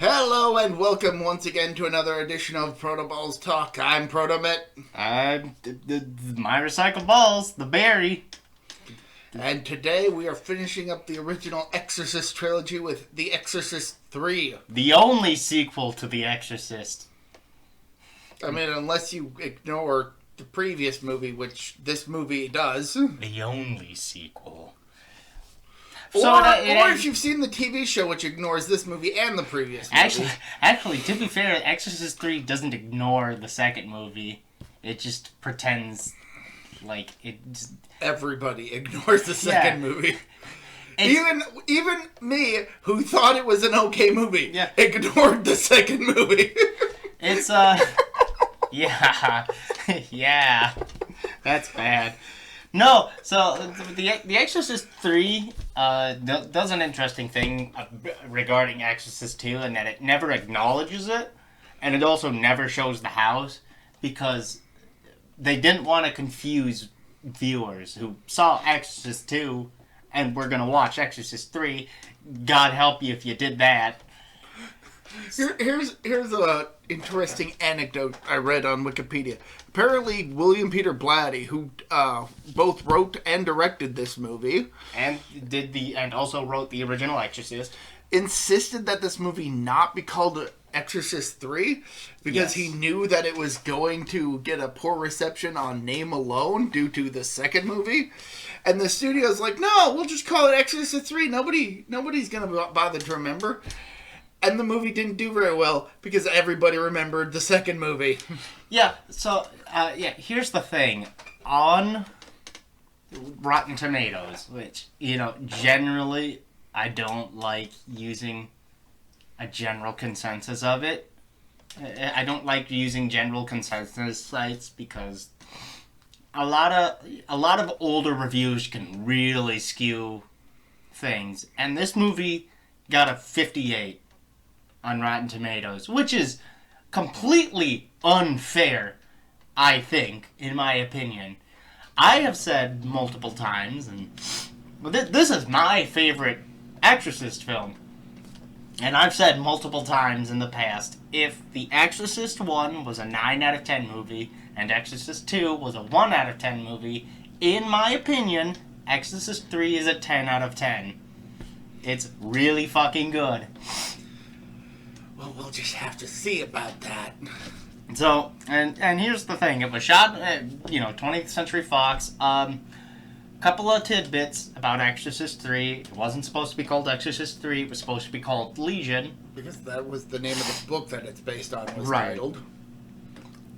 Hello and welcome once again to another edition of ProtoBalls Talk. I'm ProtoMet. My recycled balls, the berry. And today we are finishing up the original Exorcist trilogy with The Exorcist 3. The only sequel to The Exorcist. I mean, unless you ignore the previous movie, which this movie does. The only sequel. Or if you've seen the TV show, which ignores this movie and the previous movie. Actually, to be fair, Exorcist 3 doesn't ignore the second movie. It just pretends like it just... Everybody ignores the second movie. Even me, who thought it was an okay movie, ignored the second movie. It's, yeah. Yeah. That's bad. No, so the Exorcist 3 does an interesting thing regarding Exorcist 2 in that it never acknowledges it, and it also never shows the house, because they didn't want to confuse viewers who saw Exorcist 2 and were going to watch Exorcist 3. God help you if you did that. Here's a interesting anecdote I read on Wikipedia. Apparently, William Peter Blatty, who both wrote and directed this movie, and also wrote the original Exorcist, insisted that this movie not be called Exorcist 3 because he knew that it was going to get a poor reception on name alone due to the second movie. And the studio's like, no, we'll just call it Exorcist 3. Nobody's going to bother to remember. And the movie didn't do very well because everybody remembered the second movie. Yeah, so, here's the thing. On Rotten Tomatoes, which, generally I don't like using a general consensus of it. I don't like using general consensus sites because a lot of older reviews can really skew things. And this movie got a 58 on Rotten Tomatoes, which is completely unfair, I think, in my opinion. I have said multiple times, and this is my favorite Exorcist film, and I've said multiple times in the past, if The Exorcist 1 was a 9 out of 10 movie, and Exorcist 2 was a 1 out of 10 movie, in my opinion, Exorcist 3 is a 10 out of 10. It's really fucking good. Well, we'll just have to see about that. So, and here's the thing. It was shot at, 20th Century Fox. Couple of tidbits about Exorcist 3. It wasn't supposed to be called Exorcist 3. It was supposed to be called Legion. Because that was the name of the book that it's based on was right. titled.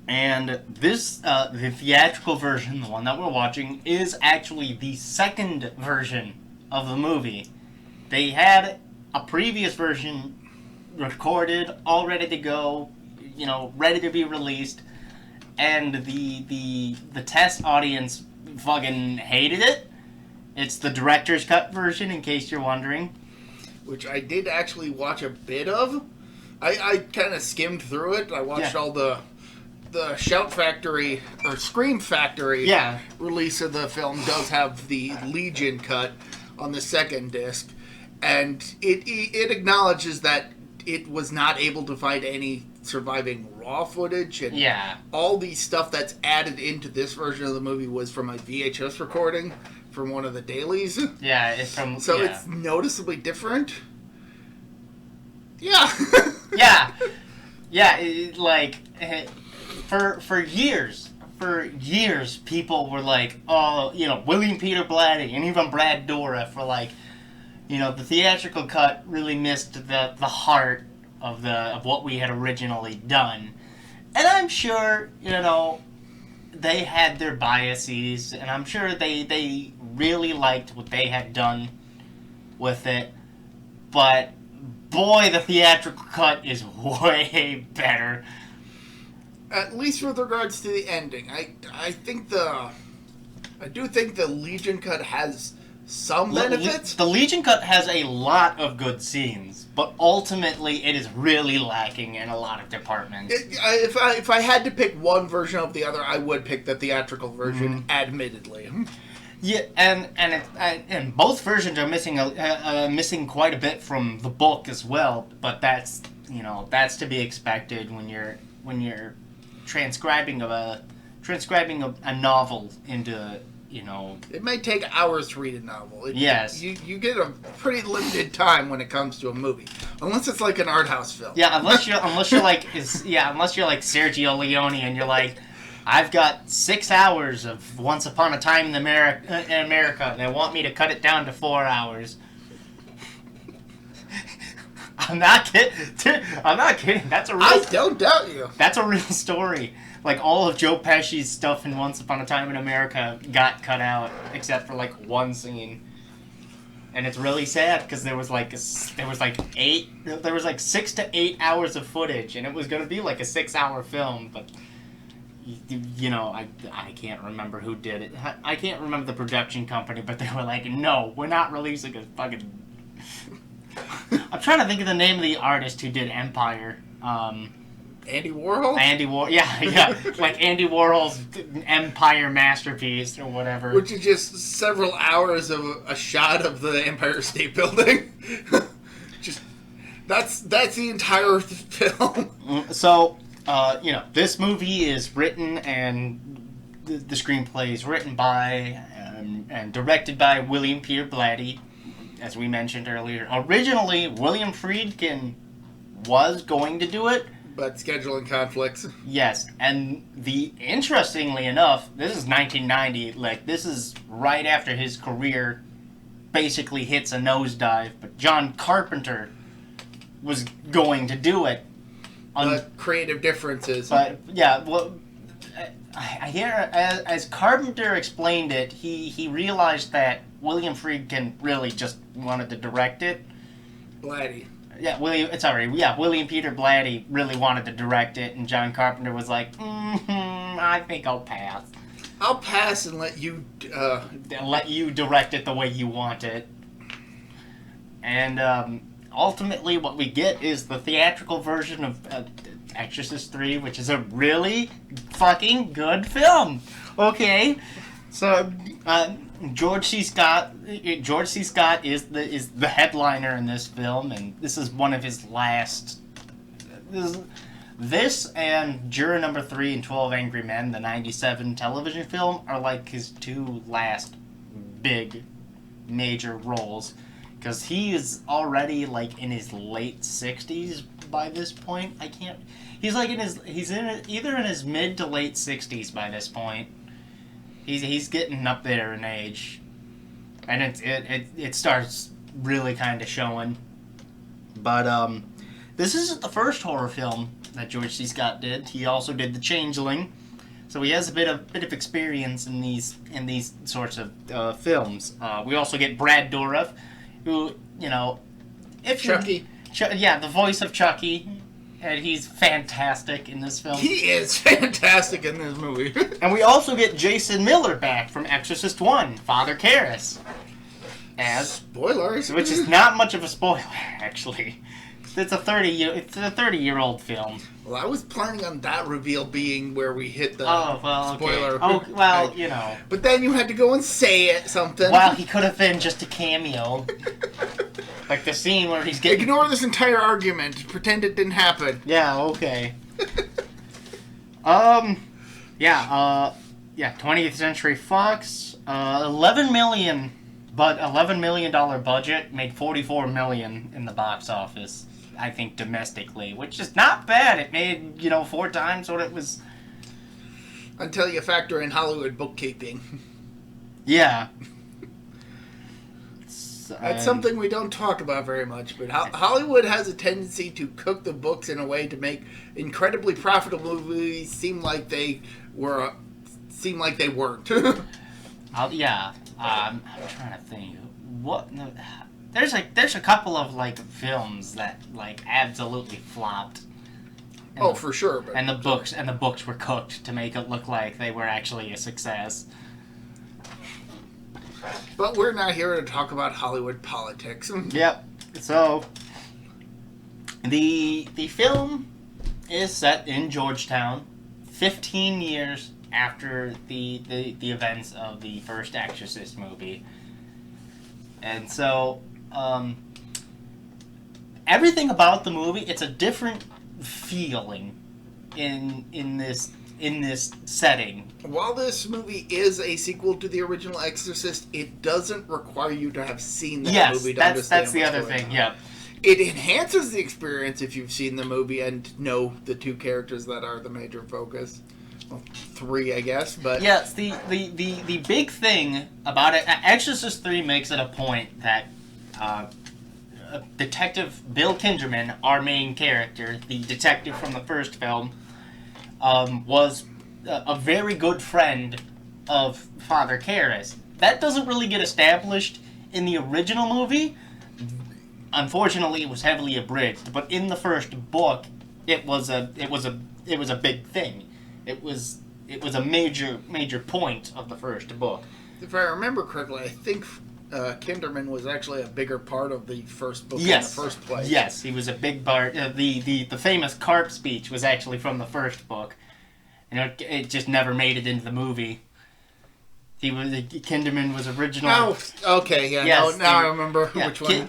And this, the theatrical version, the one that we're watching, is actually the second version of the movie. They had a previous version recorded, all ready to go, ready to be released, and the test audience fucking hated it. It's the director's cut version, in case you're wondering. Which I did actually watch a bit of. I kind of skimmed through it. I watched all the Shout Factory, or Scream Factory release of the film does have the Legion cut on the second disc. And it acknowledges that it was not able to find any surviving raw footage, and all the stuff that's added into this version of the movie was from a VHS recording from one of the dailies. Yeah, it's from... So it's noticeably different. Yeah. For years, people were like, oh, William Peter Blatty, and even Brad Dourif were like, the theatrical cut really missed the heart of what we had originally done. And I'm sure, they had their biases, and I'm sure they really liked what they had done with it. But, boy, the theatrical cut is way better. At least with regards to the ending. I do think the Legion cut has some benefits. The Legion cut has a lot of good scenes, but ultimately it is really lacking in a lot of departments. If I had to pick one version of the other, I would pick the theatrical version, admittedly. Yeah, and both versions are missing quite a bit from the book as well, but that's that's to be expected when you're transcribing a novel into, It may take hours to read a novel. Yes. You get a pretty limited time when it comes to a movie, unless it's like an art house film. Yeah, unless you're like Sergio Leone and you're like, I've got 6 hours of Once Upon a Time in America, and they want me to cut it down to 4 hours. I'm not kidding. That's a real. I don't doubt you. That's a real story. Like, all of Joe Pesci's stuff in Once Upon a Time in America got cut out, except for, like, one scene. And it's really sad, because there was, like, 6 to 8 hours of footage, and it was going to be, like, a 6-hour film, but, I can't remember who did it. I can't remember the production company, but they were like, no, we're not releasing a fucking... I'm trying to think of the name of the artist who did Empire. Andy Warhol? Yeah. Like Andy Warhol's Empire masterpiece or whatever. Which is just several hours of a shot of the Empire State Building. That's the entire film. So, this movie is written and the screenplay is written by and directed by William Peter Blatty, as we mentioned earlier. Originally, William Friedkin was going to do it, but scheduling conflicts. Yes, and interestingly enough, this is 1990. Like, this is right after his career basically hits a nosedive. But John Carpenter was going to do it. Creative differences. But yeah, well, I hear as Carpenter explained it, he realized that William Friedkin really just wanted to direct it. Blatty. Yeah, William Peter Blatty really wanted to direct it, and John Carpenter was like, I think I'll pass. I'll pass and let you... let you direct it the way you want it. And ultimately what we get is the theatrical version of Exorcist 3, which is a really fucking good film. Okay? So, George C. Scott is the headliner in this film, and this is one of his last. This and Juror Number 3 and 12 Angry Men, the '97 television film, are like his two last big major roles, because he is already like in his late 60s by this point. He's either in his mid to late 60s by this point. He's getting up there in age, and it starts really kind of showing. But this isn't the first horror film that George C. Scott did. He also did The Changeling, so he has a bit of experience in these sorts of films. We also get Brad Dourif, who Chucky. The voice of Chucky. And he's fantastic in this film. He is fantastic in this movie. And we also get Jason Miller back from Exorcist 1, Father Karras. Spoilers. Which is not much of a spoiler, actually. It's a 30-year-old film. Well, I was planning on that reveal being where we hit the spoiler. Okay. Oh, well, But then you had to go and say something. Well, he could have been just a cameo. Like the scene where he's getting... Ignore this entire argument. Pretend it didn't happen. Yeah, okay. 20th Century Fox, $11 million budget, made $44 million in the box office, I think, domestically, which is not bad. It made, 4 times what it was. Until you factor in Hollywood bookkeeping. Yeah. That's something we don't talk about very much, but Hollywood has a tendency to cook the books in a way to make incredibly profitable movies seem like they weren't. I'm trying to think. There's a couple of films that absolutely flopped. For sure. And the books were cooked to make it look like they were actually a success. But we're not here to talk about Hollywood politics. Yep. So the film is set in Georgetown, 15 years after the events of the first Exorcist movie. And so everything about the movie, it's a different feeling in this setting. While this movie is a sequel to the original Exorcist, it doesn't require you to have seen that movie to understand that's the other thing. on. Yeah. It enhances the experience if you've seen the movie and know the two characters that are the major focus. Well, three, I guess, but... Yes, the big thing about it... Exorcist 3 makes it a point that Detective Bill Kinderman, our main character, the detective from the first film, was a very good friend of Father Karras. That doesn't really get established in the original movie. Unfortunately, it was heavily abridged, but in the first book, it was a big thing. It was a major point of the first book. If I remember correctly, I think Kinderman was actually a bigger part of the first book in the first place. Yes, he was a big part. The famous carp speech was actually from the first book. It just never made it into the movie. Kinderman was original. Oh, okay, yeah. Yes, now I remember which one.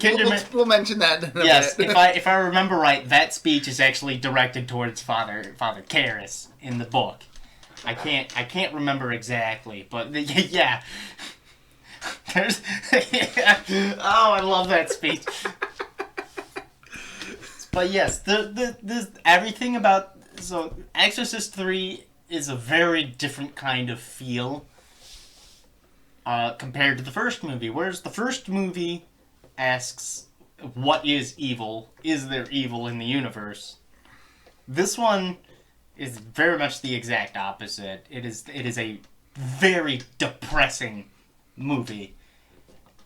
We'll mention that in a bit. if I remember right, that speech is actually directed towards Father Karras in the book. I can't remember exactly, but yeah. There's oh, I love that speech. But yes, the everything about Exorcist 3 is a very different kind of feel. Compared to the first movie. Whereas the first movie asks, what is evil? Is there evil in the universe? This one is very much the exact opposite. It is a very depressing movie.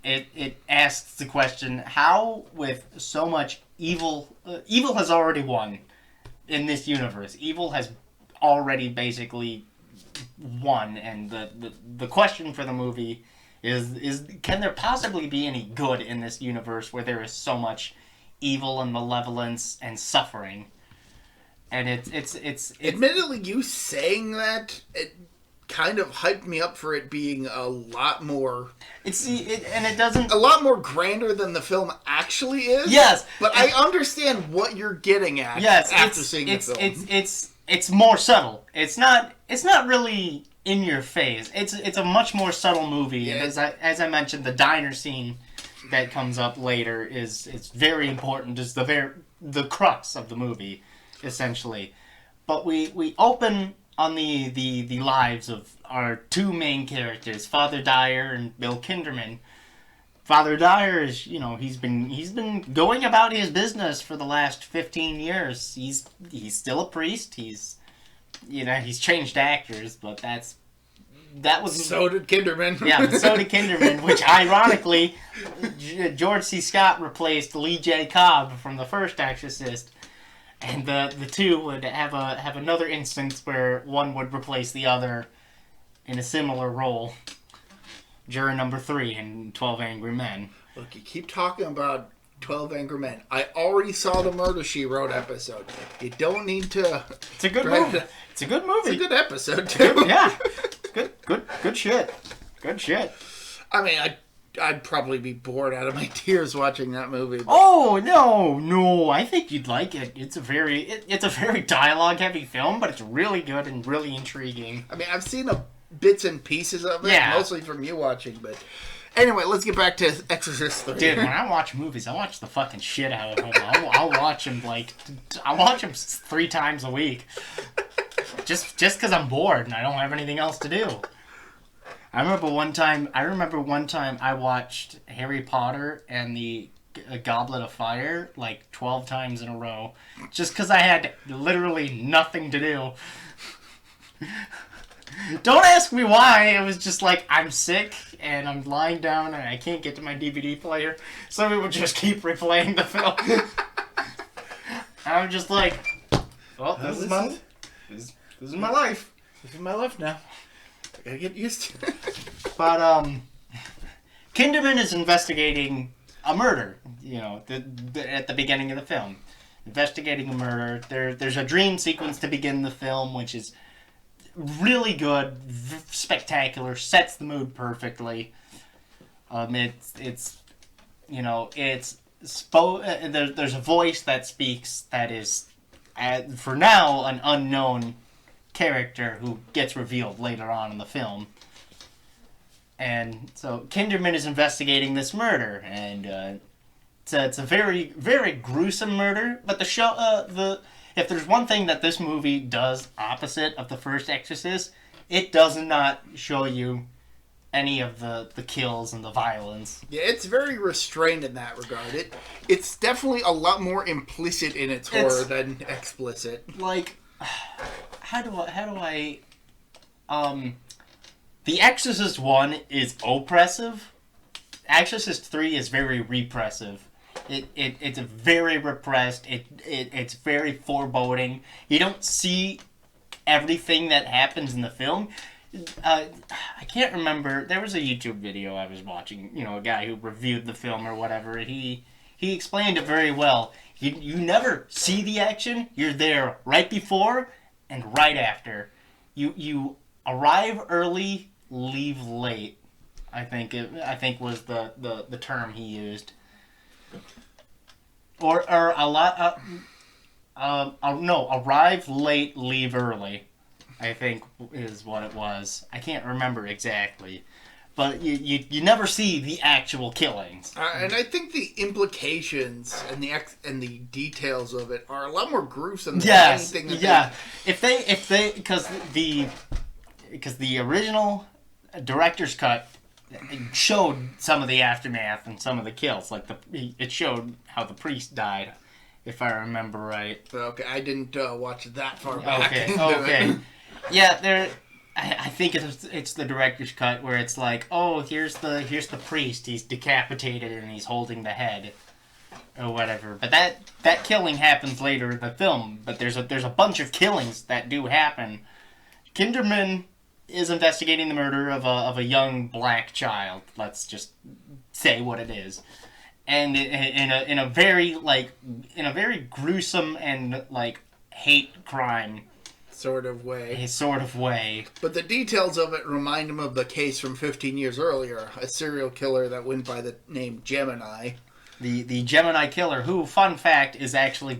It asks the question, how with so much evil... evil has already won in this universe. Evil has already basically... one, and the question for the movie is can there possibly be any good in this universe where there is so much evil and malevolence and suffering? And it's admittedly, you saying that, it kind of hyped me up for it being a lot more... it doesn't... a lot more grander than the film actually is. Yes! But I understand what you're getting at after seeing the film. It's more subtle. It's not really in your face. It's a much more subtle movie. Yeah. And as I mentioned, the diner scene that comes up later is very important. It's the crux of the movie, essentially. But we open on the lives of our two main characters, Father Dyer and Bill Kinderman. Father Dyer is, he's been going about his business for the last 15 years. He's still a priest. He's changed actors, but that was... So did Kinderman. Yeah, so did Kinderman, which ironically, George C. Scott replaced Lee J. Cobb from the first Exorcist, and the two would have another instance where one would replace the other in a similar role. Juror number 3 in 12 Angry Men. Look, you keep talking about 12 Angry Men. I already saw the Murder, She Wrote episode. You don't need to... It's a good movie. It's a good movie. It's a good episode, too. Yeah. Good shit. Good shit. I mean, I'd probably be bored out of my tears watching that movie. But... Oh, no. I think you'd like it. It's a very dialogue-heavy film, but it's really good and really intriguing. I mean, I've seen bits and pieces of it, mostly from you watching, but anyway, let's get back to Exorcist 3. Dude, when I watch movies, I watch the fucking shit out of them. I'll watch them I watch them 3 times a week, just because I'm bored and I don't have anything else to do. I remember one time I watched Harry Potter and the Goblet of Fire 12 times in a row, just because I had literally nothing to do. Don't ask me why. It was just I'm sick and I'm lying down and I can't get to my DVD player, so we would just keep replaying the film. I'm just like, well, this is my life. This is my life now. I gotta get used to it. But Kinderman is investigating a murder. At the beginning of the film, investigating a murder. There's a dream sequence to begin the film, which is really good, spectacular, sets the mood perfectly. It's there's a voice that speaks that is, for now, an unknown character who gets revealed later on in the film. And so Kinderman is investigating this murder, and it's a very, very gruesome murder. But if there's one thing that this movie does opposite of the first Exorcist, it does not show you any of the kills and the violence. Yeah, it's very restrained in that regard. It's definitely a lot more implicit in its horror than explicit. Like, how do I The Exorcist 1 is oppressive. Exorcist 3 is very repressive. It's very repressed. It's very foreboding. You don't see everything that happens in the film. I can't remember. There was a YouTube video I was watching. A guy who reviewed the film or whatever. He explained it very well. You never see the action. You're there right before and right after. You arrive early, leave late. I think was the term he used. Or a lot. No, arrive late, leave early, I think is what it was. I can't remember exactly. But you never see the actual killings. And I think the implications and the details of it are a lot more gruesome than anything that because the original director's cut showed some of the aftermath and some of the kills. Like it showed how the priest died, if I remember right. Okay, I didn't watch that far back. Okay. Yeah, I think it's the director's cut where it's like, oh, here's the priest. He's decapitated and he's holding the head, or whatever. But that killing happens later in the film. But there's a bunch of killings that do happen. Kinderman is investigating the murder of a young black child. Let's just say what it is, and in a very gruesome and hate crime sort of way. But the details of it remind him of the case from 15 years earlier, a serial killer that went by the name Gemini. The Gemini killer, who, fun fact, is actually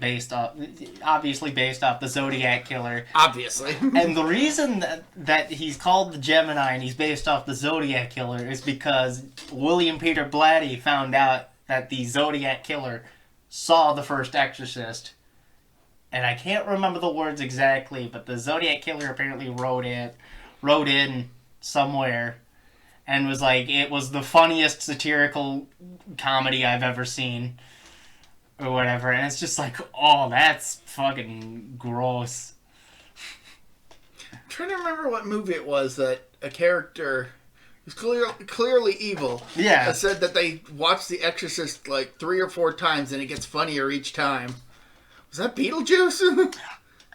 obviously based off the Zodiac killer. Obviously. And the reason that he's called the Gemini and he's based off the Zodiac killer is because William Peter Blatty found out that the Zodiac killer saw the first Exorcist. And I can't remember the words exactly, but the Zodiac killer apparently wrote in somewhere and was like, it was the funniest satirical comedy I've ever seen, or whatever. And it's just like, oh, that's fucking gross. I'm trying to remember what movie it was that a character who's clearly evil said that they watched The Exorcist 3 or 4 times and it gets funnier each time. Was that Beetlejuice?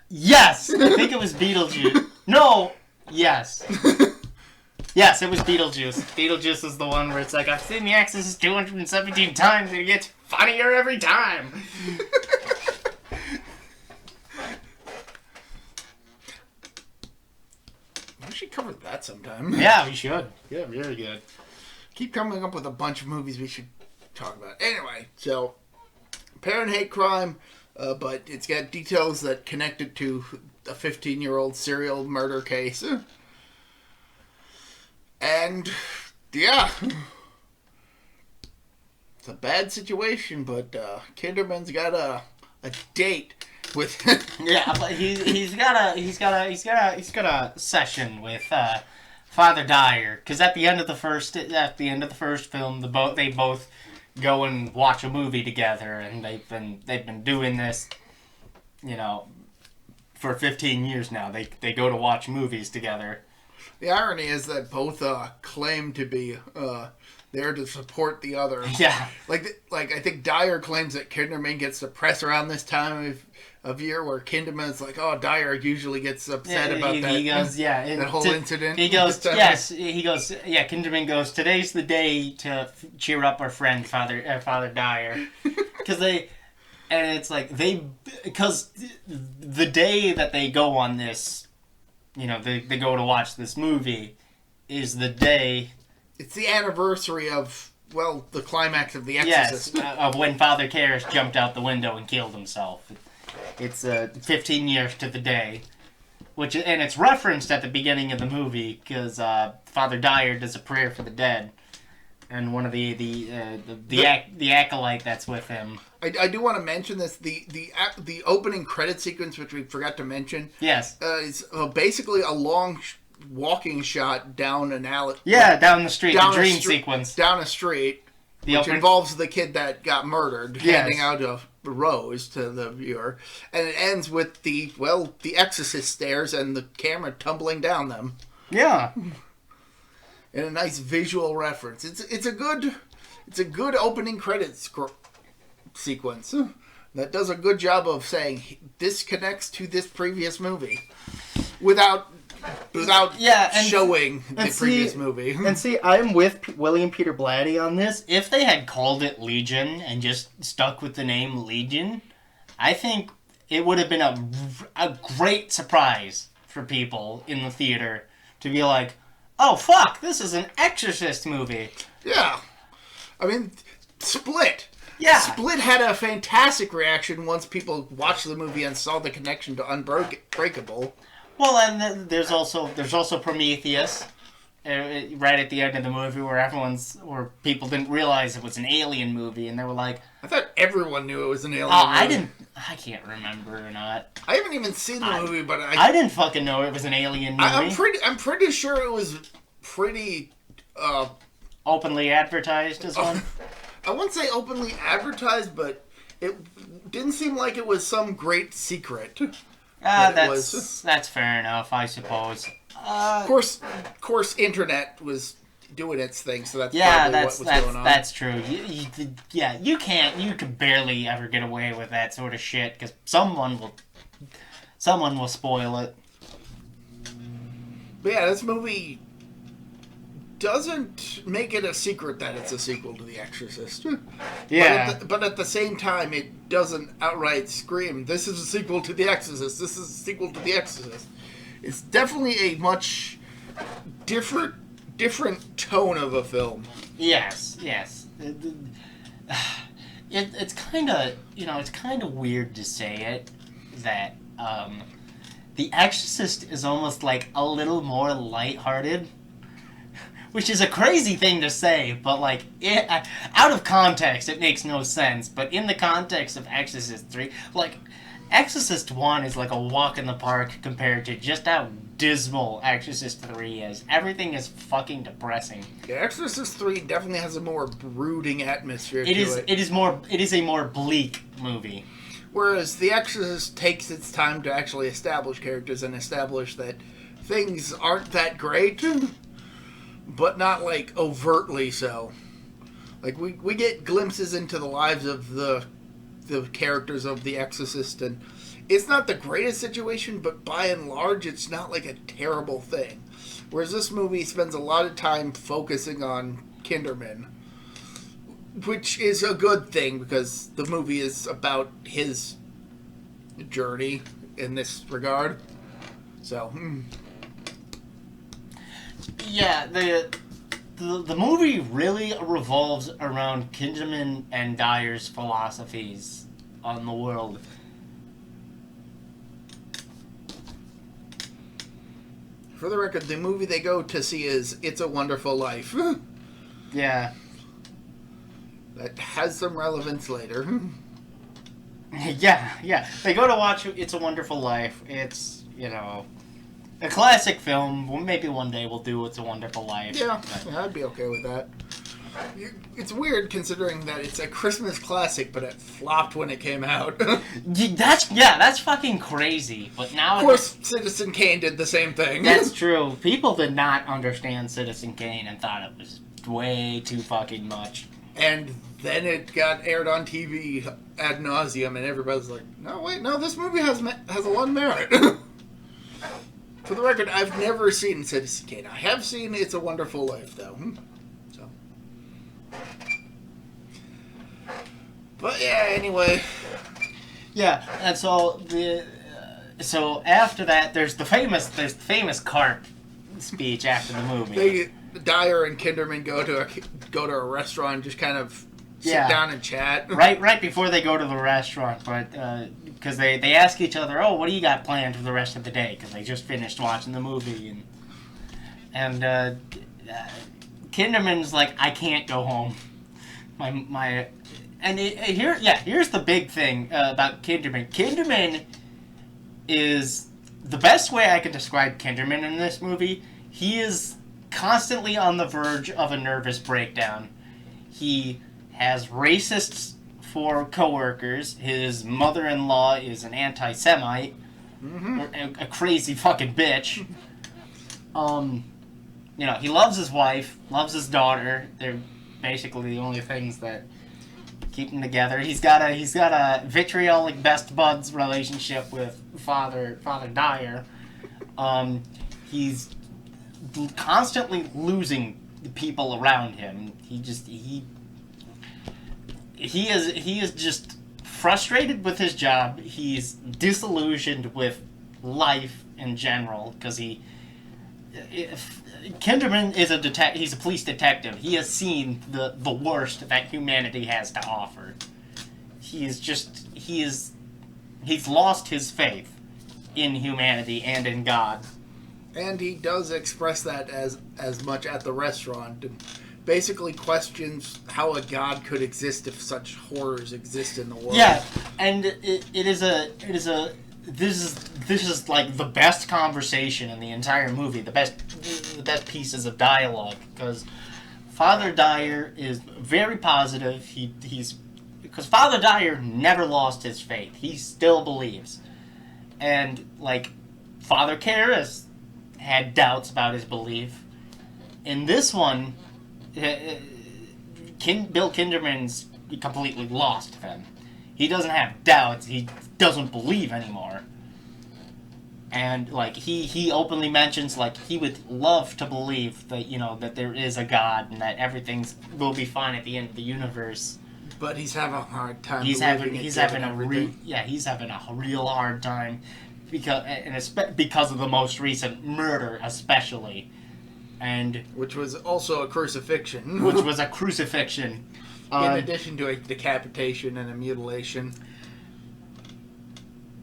Yes! I think it was Beetlejuice. No! Yes. Yes, it was Beetlejuice. Beetlejuice is the one where it's like, I've seen The Exorcist 217 times and it gets funnier every time. We should cover that sometime. Yeah, we should. Yeah, very good. Keep coming up with a bunch of movies we should talk about. Anyway, so, parent hate crime, but it's got details that connect it to a 15-year-old serial murder case. And, yeah. It's a bad situation, but Kinderman's got a date with... Yeah, but he's got a session with Father Dyer, because at the end of the first film, they both go and watch a movie together, and they've been doing this, for 15 years now. They go to watch movies together. The irony is that both claim to be there to support the other. Yeah. Like I think Dyer claims that Kinderman gets depressed around this time of year, where Kinderman's like, oh, Dyer usually gets upset about that. He goes, that whole incident. He goes, yes. He goes, yeah. Kinderman goes, today's the day to cheer up our friend Father Dyer, because because the day that they go on this, they go to watch this movie, is the day. It's the anniversary of the climax of The Exorcist. Yes, of when Father Karras jumped out the window and killed himself. It's 15 years to the day. And it's referenced at the beginning of the movie because Father Dyer does a prayer for the dead, and one of the acolyte that's with him. I do want to mention this. The opening credit sequence, which we forgot to mention. Yes. Is basically a long walking shot down an alley. Yeah, down the street. The dream sequence down a street, which involves the kid that got murdered, handing out a rose to the viewer, and it ends with the Exorcist stairs and the camera tumbling down them. Yeah, and a nice visual reference. It's a good opening credits sequence that does a good job of saying this connects to this previous movie without showing the previous movie. And see, I'm with William Peter Blatty on this. If they had called it Legion and just stuck with the name Legion, I think it would have been a great surprise for people in the theater to be like, oh, fuck, this is an Exorcist movie. Yeah. I mean, Split. Yeah. Split had a fantastic reaction once people watched the movie and saw the connection to Unbreakable. Well, and there's also Prometheus, right at the end of the movie, where people didn't realize it was an alien movie, and they were like, I thought everyone knew it was an alien movie. I can't remember or not. I haven't even seen the movie, but I didn't fucking know it was an alien movie. I'm pretty sure it was pretty openly advertised as one. I wouldn't say openly advertised, but it didn't seem like it was some great secret. That's fair enough, I suppose. Of course, internet was doing its thing, so that's probably what was going on. That's true. You can barely ever get away with that sort of shit because someone will spoil it. But yeah, this movie doesn't make it a secret that it's a sequel to The Exorcist. Yeah. But at the same time, it doesn't outright scream, this is a sequel to The Exorcist, this is a sequel to The Exorcist. It's definitely a much different tone of a film. Yes. It's kind of weird to say it, that The Exorcist is almost like a little more lighthearted. Which is a crazy thing to say, but like out of context, it makes no sense. But in the context of Exorcist 3, like Exorcist 1 is like a walk in the park compared to just how dismal Exorcist 3 is. Everything is fucking depressing. Yeah, Exorcist 3 definitely has a more brooding atmosphere to it. It is a more bleak movie. Whereas The Exorcist takes its time to actually establish characters and establish that things aren't that great. But not, like, overtly so. Like, we get glimpses into the lives of the characters of The Exorcist, and it's not the greatest situation, but by and large, it's not, like, a terrible thing. Whereas this movie spends a lot of time focusing on Kinderman, which is a good thing, because the movie is about his journey in this regard. So, Yeah, the movie really revolves around Kinderman and Dyer's philosophies on the world. For the record, the movie they go to see is It's a Wonderful Life. Yeah. That has some relevance later. Yeah. They go to watch It's a Wonderful Life. It's, a classic film. Maybe one day we'll do It's a Wonderful Life. Yeah, I'd be okay with that. It's weird considering that it's a Christmas classic, but it flopped when it came out. That's fucking crazy. But now, of course, Citizen Kane did the same thing. That's true. People did not understand Citizen Kane and thought it was way too fucking much. And then it got aired on TV ad nauseum, and everybody's like, "No, this movie has a lot of merit." For the record, I've never seen Citizen Kane. I have seen It's a Wonderful Life, though. So, but yeah, anyway. Yeah, and so so after that, there's the famous carp speech after the movie. Dyer and Kinderman go to a restaurant and just kind of sit down and chat. Right before they go to the restaurant, but because they ask each other, "Oh, what do you got planned for the rest of the day?" Because they just finished watching the movie, and Kinderman's like, "I can't go home." Here's the big thing about Kinderman. Kinderman is the best way I can describe Kinderman in this movie. He is constantly on the verge of a nervous breakdown. He has racists for coworkers. His mother-in-law is an anti-Semite, a crazy fucking bitch. He loves his wife, loves his daughter. They're basically the only things that keep him together. He's got a vitriolic best buds relationship with Father Dyer. He's constantly losing the people around him. He is just frustrated with his job. He's disillusioned with life in general because Kinderman is he's a police detective. He has seen the worst that humanity has to offer. He's lost his faith in humanity and in God. And he does express that as much at the restaurant, and basically questions how a god could exist if such horrors exist in the world. Yeah, and this is like the best conversation in the entire movie, the best pieces of dialogue, because Father Dyer is very positive. Because Father Dyer never lost his faith. He still believes. And like Father Karras had doubts about his belief. In this one, Bill Kinderman's completely lost them. He doesn't have doubts. He doesn't believe anymore. And like he openly mentions like he would love to believe that that there is a God and that everything will be fine at the end of the universe. But he's having a hard time. He's having a real hard time because of the most recent murder, especially, and which was also a crucifixion. Which was a crucifixion. In addition to a decapitation and a mutilation.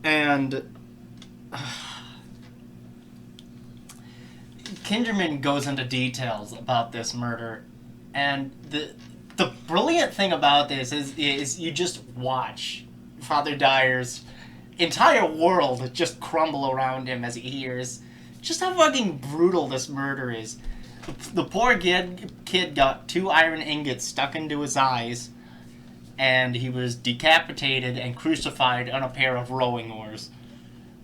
And Kinderman goes into details about this murder, and the brilliant thing about this is you just watch Father Dyer's entire world just crumble around him as he hears just how fucking brutal this murder is. The poor kid got 2 iron ingots stuck into his eyes, and he was decapitated and crucified on a pair of rowing oars,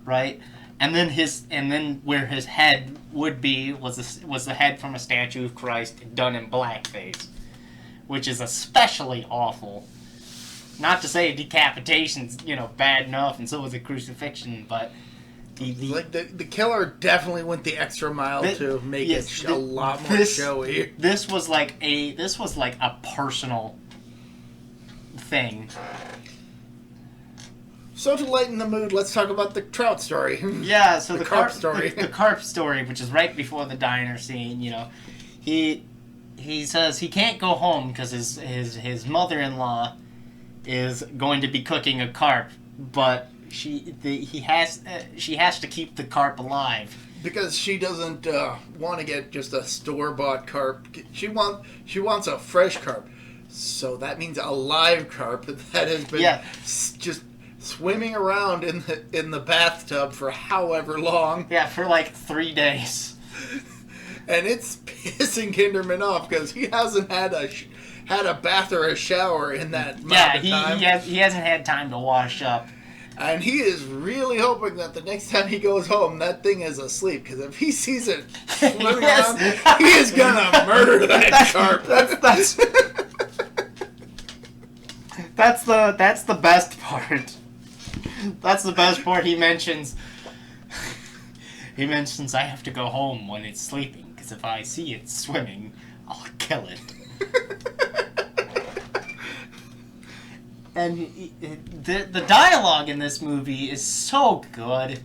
right? And then where his head would be was the head from a statue of Christ done in blackface, which is especially awful. Not to say decapitation's bad enough, and so is a crucifixion, but the killer definitely went the extra mile to make it a lot more showy. This was like a personal thing. So to lighten the mood, let's talk about the trout story. Yeah, so the carp story. The carp story, which is right before the diner scene. He says he can't go home because his mother-in-law is going to be cooking a carp, but she has to keep the carp alive because she doesn't want to get just a store-bought carp. She wants a fresh carp, so that means a live carp that has been just swimming around in the bathtub for however long. Yeah, for like 3 days. And it's pissing Kinderman off because he hasn't had a bath or a shower in that amount of time. He hasn't had time to wash up. And he is really hoping that the next time he goes home, that thing is asleep. Because if he sees it swimming around, he is gonna murder that carp. That's the best part. That's the best part. He mentions I have to go home when it's sleeping because if I see it swimming, I'll kill it. And the dialogue in this movie is so good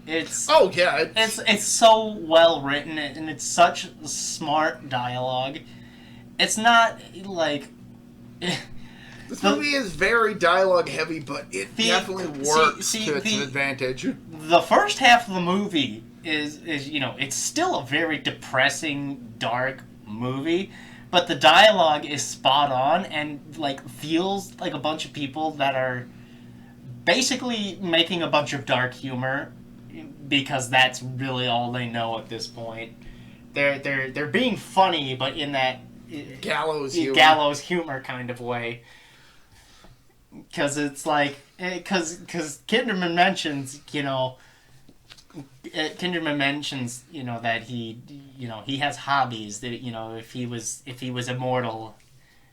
It's so well written, and it's such smart dialogue. It's not like this movie is very dialogue heavy, but it definitely works to its advantage. The first half of the movie is it's still a very depressing, dark movie, but the dialogue is spot on and like feels like a bunch of people that are basically making a bunch of dark humor because that's really all they know at this point. They're being funny, but in that gallows humor kind of way. Because it's like, because Kinderman mentions, that he has hobbies that, if he was immortal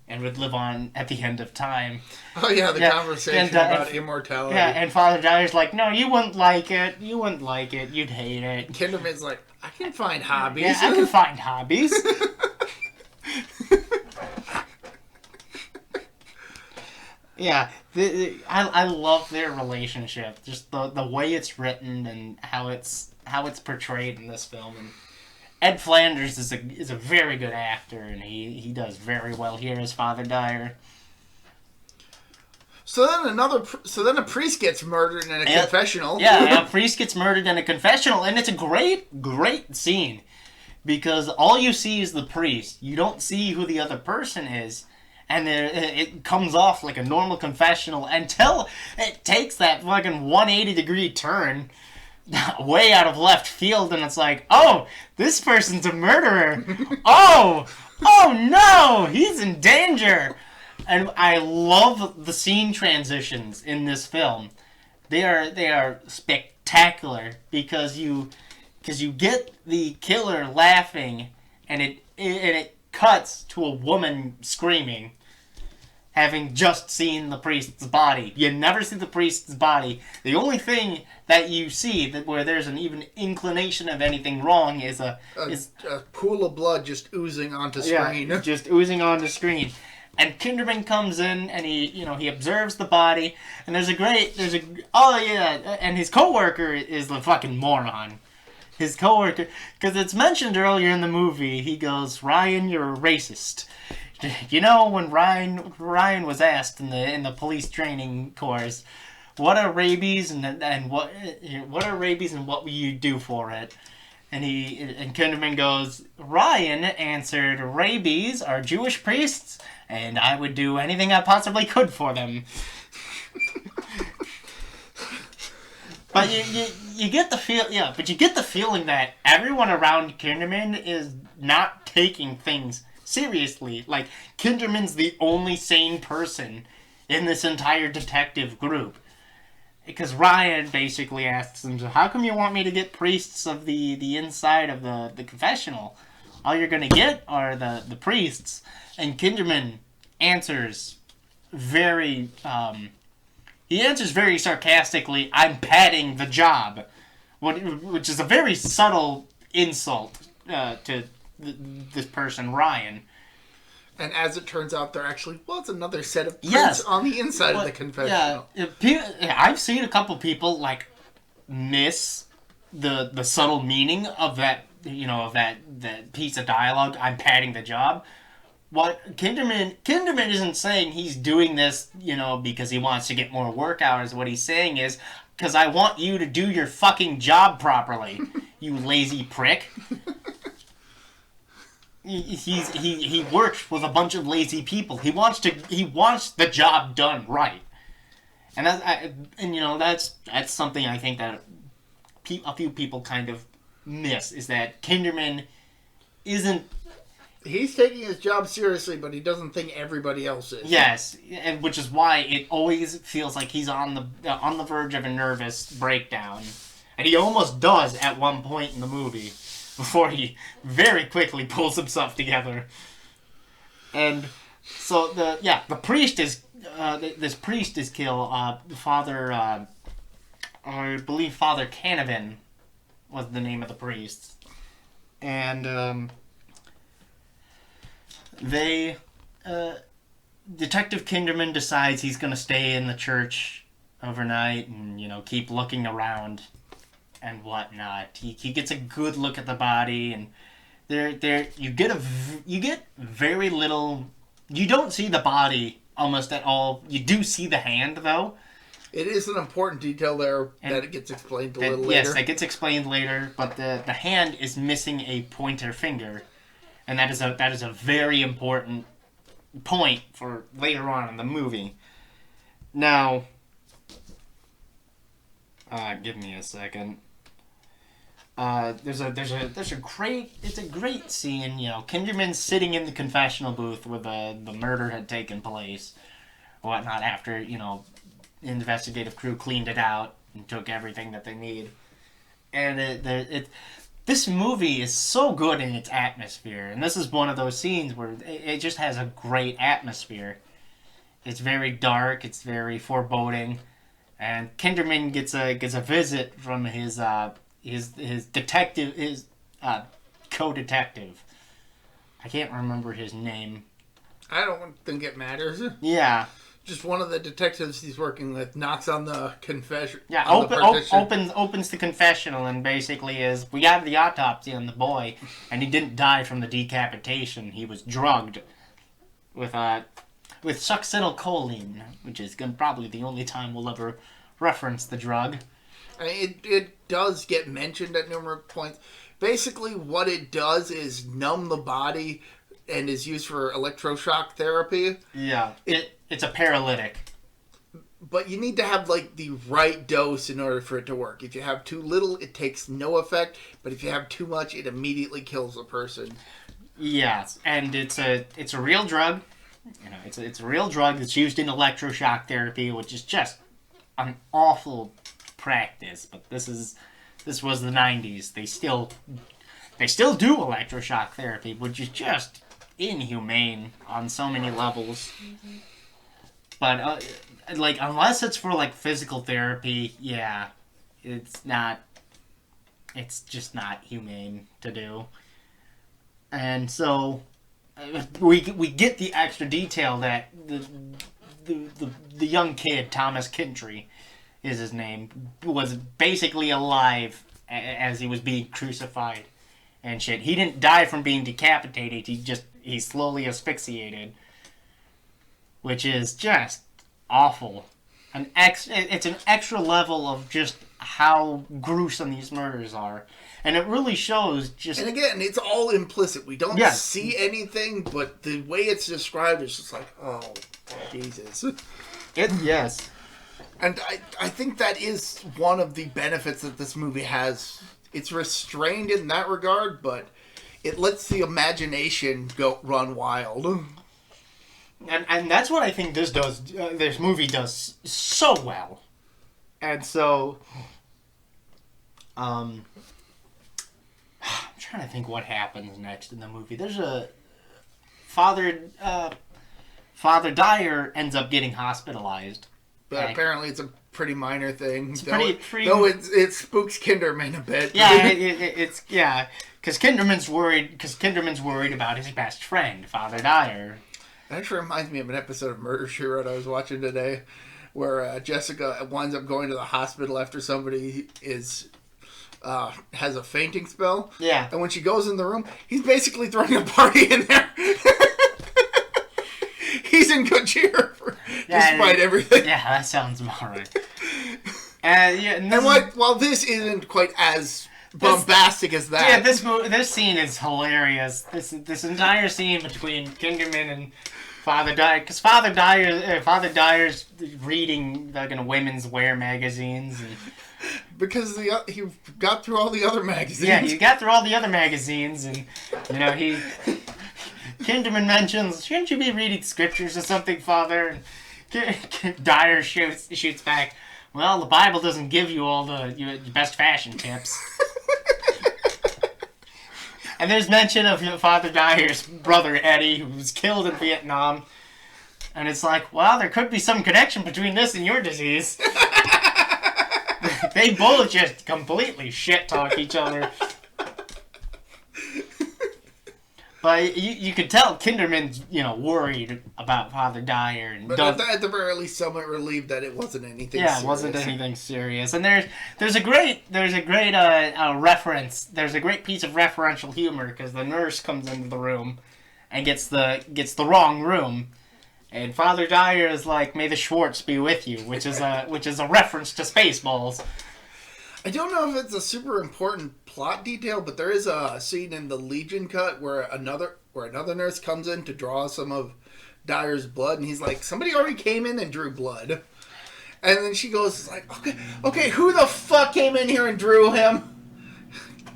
and would live on at the end of time. Oh yeah, the conversation about immortality. Yeah, and Father Dyer's like, no, you wouldn't like it. You wouldn't like it. You'd hate it. Kinderman's like, I can find hobbies. Yeah, I can find hobbies. Yeah, I love their relationship. Just the way it's written and how it's portrayed in this film. And Ed Flanders is a very good actor, and he does very well here as Father Dyer. So then a priest gets murdered in a confessional. Yeah, a priest gets murdered in a confessional, and it's a great scene because all you see is the priest. You don't see who the other person is. And it comes off like a normal confessional until it takes that fucking 180-degree turn way out of left field, and it's like, oh, this person's a murderer. Oh no, he's in danger. And I love the scene transitions in this film. They are spectacular because you get the killer laughing, and it cuts to a woman screaming, having just seen the priest's body. You never see the priest's body. The only thing that you see where there's an even inclination of anything wrong is a pool of blood just oozing onto screen. Yeah, just oozing onto screen. And Kinderman comes in and he observes the body, and and his coworker is the fucking moron. His coworker, because it's mentioned earlier in the movie, he goes, "Ryan, you're a racist." When Ryan was asked in the police training course, what are rabies and what are rabies and what will you do for it? And Kinderman goes, Ryan answered, "Rabies are Jewish priests, and I would do anything I possibly could for them." But you get the feeling that everyone around Kinderman is not taking things seriously. Like, Kinderman's the only sane person in this entire detective group. Because Ryan basically asks him, "So how come you want me to get priests of the inside of the confessional? All you're gonna get are the priests." And Kinderman answers very sarcastically, "I'm padding the job," which is a very subtle insult to this person, Ryan. And as it turns out, there actually was another set of prints on the inside of the confessional. Yeah, I've seen a couple people miss the subtle meaning of that piece of dialogue. "I'm padding the job." What Kinderman isn't saying he's doing this, because he wants to get more work hours. What he's saying is, because I want you to do your fucking job properly, you lazy prick. He works with a bunch of lazy people. He wants the job done right, and that's something I think that a few people kind of miss, is that Kinderman isn't. He's taking his job seriously, but he doesn't think everybody else is. Yes, and which is why it always feels like he's on the verge of a nervous breakdown, and he almost does at one point in the movie, before he very quickly pulls himself together. And so the priest is this priest is killed. Father, I believe Father Canavan was the name of the priest, and Detective Kinderman decides he's going to stay in the church overnight and, keep looking around. and whatnot. He gets a good look at the body, and you get very little. You don't see the body almost at all. You do see the hand, though. It is an important detail there that it gets explained a little later. Yes, that gets explained later, but the hand is missing a pointer finger, and that is a very important point for later on in the movie. Now, give me a second. There's a great scene. You know, Kinderman's sitting in the confessional booth where the murder had taken place, or whatnot. After the investigative crew cleaned it out and took everything that they need, and this movie is so good in its atmosphere, and this is one of those scenes where it just has a great atmosphere. It's very dark. It's very foreboding, and Kinderman gets a visit from his detective, his co-detective. I can't remember his name. I don't think it matters. Yeah. Just one of the detectives he's working with knocks on the confession. Yeah, opens the confessional and basically is, we got the autopsy on the boy, and he didn't die from the decapitation. He was drugged with succinylcholine, which is probably the only time we'll ever reference the drug. It does get mentioned at numerous points. Basically, what it does is numb the body and is used for electroshock therapy. Yeah, it's a paralytic. But you need to have, the right dose in order for it to work. If you have too little, it takes no effect. But if you have too much, it immediately kills a person. Yes, and it's a real drug. It's a real drug that's used in electroshock therapy, which is just an awful practice. But this was the 90s. They still do electroshock therapy, which is just inhumane on so many levels. But unless it's for physical therapy, yeah, it's just not humane to do. And so we get the extra detail that the young kid, Thomas Kintry is his name, was basically alive as he was being crucified and shit. He didn't die from being decapitated. He slowly asphyxiated, which is just awful. It's an extra level of just how gruesome these murders are, and it really shows. And again, it's all implicit. We don't see anything, but the way it's described is just like, oh, Jesus. Yes. And I think that is one of the benefits that this movie has. It's restrained in that regard, but it lets the imagination run wild. And that's what I think this movie does so well. And so, I'm trying to think what happens next in the movie. There's a Father Dyer ends up getting hospitalized. But apparently it's a pretty minor thing. It's it spooks Kinderman a bit. Yeah, because Kinderman's worried about his best friend, Father Dyer. It actually reminds me of an episode of Murder, She Wrote I was watching today, where Jessica winds up going to the hospital after somebody has a fainting spell. Yeah. And when she goes in the room, he's basically throwing a party in there. He's in good cheer despite everything. Yeah, that sounds about right. While this isn't quite as bombastic as that. Yeah, this scene is hilarious. This entire scene between Kinderman and Father Dyer, because Father Dyer's reading women's wear magazines, and because he got through all the other magazines. Yeah, he got through all the other magazines, and Kinderman mentions, shouldn't you be reading scriptures or something, Father? And Dyer shoots back, well, the Bible doesn't give you all your best fashion tips. And there's mention of Father Dyer's brother, Eddie, who was killed in Vietnam. And it's like, well, there could be some connection between this and your disease. They both just completely shit-talk each other. But you could tell Kinderman's, worried about Father Dyer. But at the very least, somewhat relieved that it wasn't anything serious. Yeah, it wasn't anything serious. And there's a great reference. There's a great piece of referential humor because the nurse comes into the room and gets the wrong room. And Father Dyer is like, "May the Schwartz be with you," which is a reference to Spaceballs. I don't know if it's a super important plot detail, but there is a scene in the Legion cut where another nurse comes in to draw some of Dyer's blood, and he's like, "Somebody already came in and drew blood," and then she goes like, "Okay, who the fuck came in here and drew him?"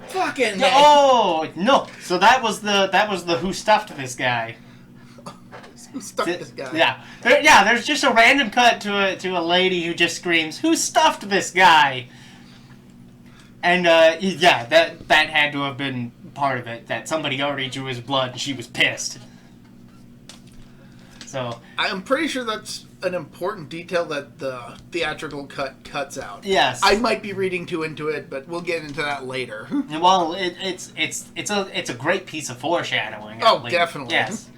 Fucking man. Oh no! So that was the who stuffed this guy. Who stuffed this guy? Yeah. There's just a random cut to a lady who just screams, "Who stuffed this guy?" And, that had to have been part of it, that somebody already drew his blood and she was pissed. So... I'm pretty sure that's an important detail that the theatrical cut cuts out. Yes. I might be reading too into it, but we'll get into that later. Well, it's a great piece of foreshadowing. Oh, definitely. Yes.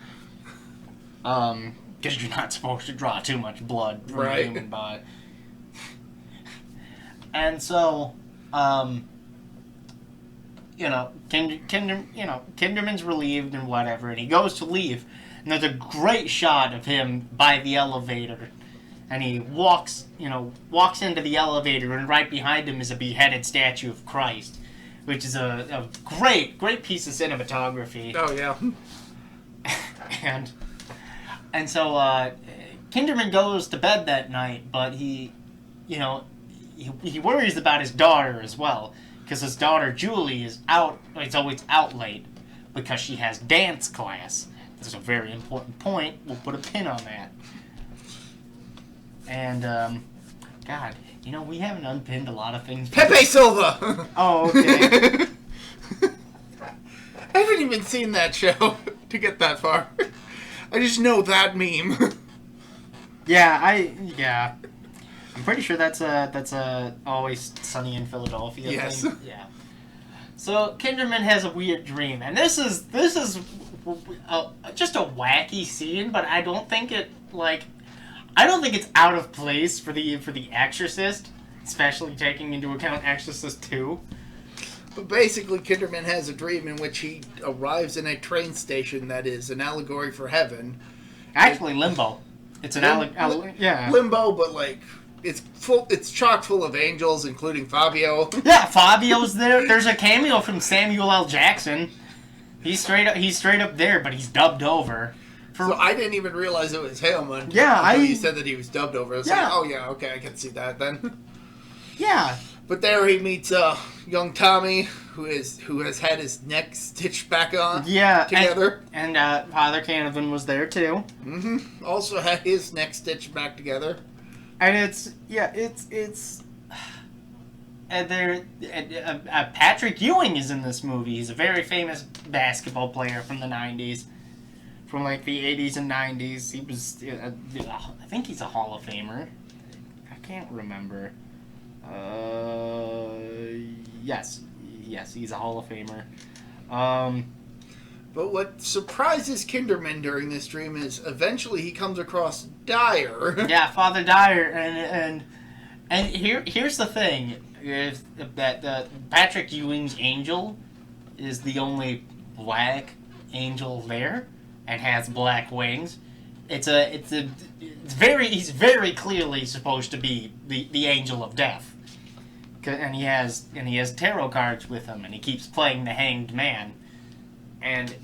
Because you're not supposed to draw too much blood from a human body. And so... Kinderman's relieved and whatever, and he goes to leave, and there's a great shot of him by the elevator, and he walks into the elevator, and right behind him is a beheaded statue of Christ, which is a great piece of cinematography. Oh, yeah. and so, Kinderman goes to bed that night, but he worries about his daughter as well, because his daughter Julie is always out late because she has dance class. This is a very important point. We'll put a pin on that. And God, we haven't unpinned a lot of things. Pepe Silva. Oh, okay. I haven't even seen that show to get that far. I just know that meme. Yeah. I'm pretty sure that's a Always Sunny in Philadelphia yes. thing. Yeah. So Kinderman has a weird dream, and this is just a wacky scene, but I don't think it's out of place for the Exorcist, especially taking into account Exorcist 2. But basically, Kinderman has a dream in which he arrives in a train station that is an allegory for heaven. Actually, limbo. It's an limbo, but like. It's chock full of angels, including Fabio. Yeah, Fabio's there. There's a cameo from Samuel L. Jackson. He's straight up there, but he's dubbed over. So I didn't even realize it was him until you said that he was dubbed over. I was like, oh yeah, okay, I can see that then. Yeah. But there he meets young Tommy, who has had his neck stitched back on. Yeah, together. And Father Canavan was there too. Mm-hmm. Also had his neck stitched back together. And Patrick Ewing is in this movie. He's a very famous basketball player from the 90s. From like the 80s and 90s. He was, I think he's a Hall of Famer. I can't remember. Yes, he's a Hall of Famer. But what surprises Kinderman during this dream is eventually he comes across Dyer. Yeah, Father Dyer, and here's the thing: is that Patrick Ewing's angel is the only black angel there, and has black wings. He's very clearly supposed to be the angel of death, and he has tarot cards with him, and he keeps playing the Hanged Man. And,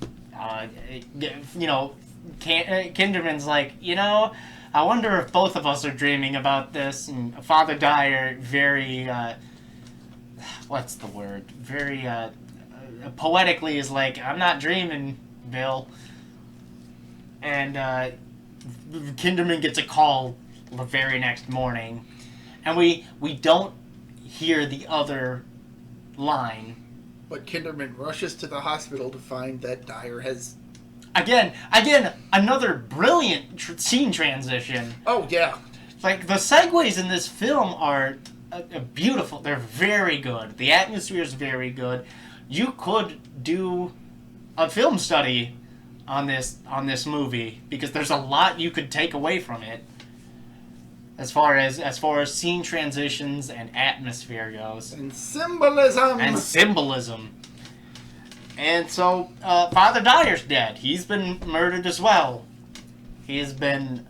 Kinderman's like, I wonder if both of us are dreaming about this. And Father Dyer very, what's the word? Very, poetically is like, I'm not dreaming, Bill. And, Kinderman gets a call the very next morning. And we don't hear the other line. But Kinderman rushes to the hospital to find that Dyer has... Again, another brilliant scene transition. Oh, yeah. Like, the segues in this film are beautiful. They're very good. The atmosphere is very good. You could do a film study on this movie, because there's a lot you could take away from it as far as scene transitions and atmosphere goes. And symbolism. And so, Father Dyer's dead. He's been murdered as well. He's been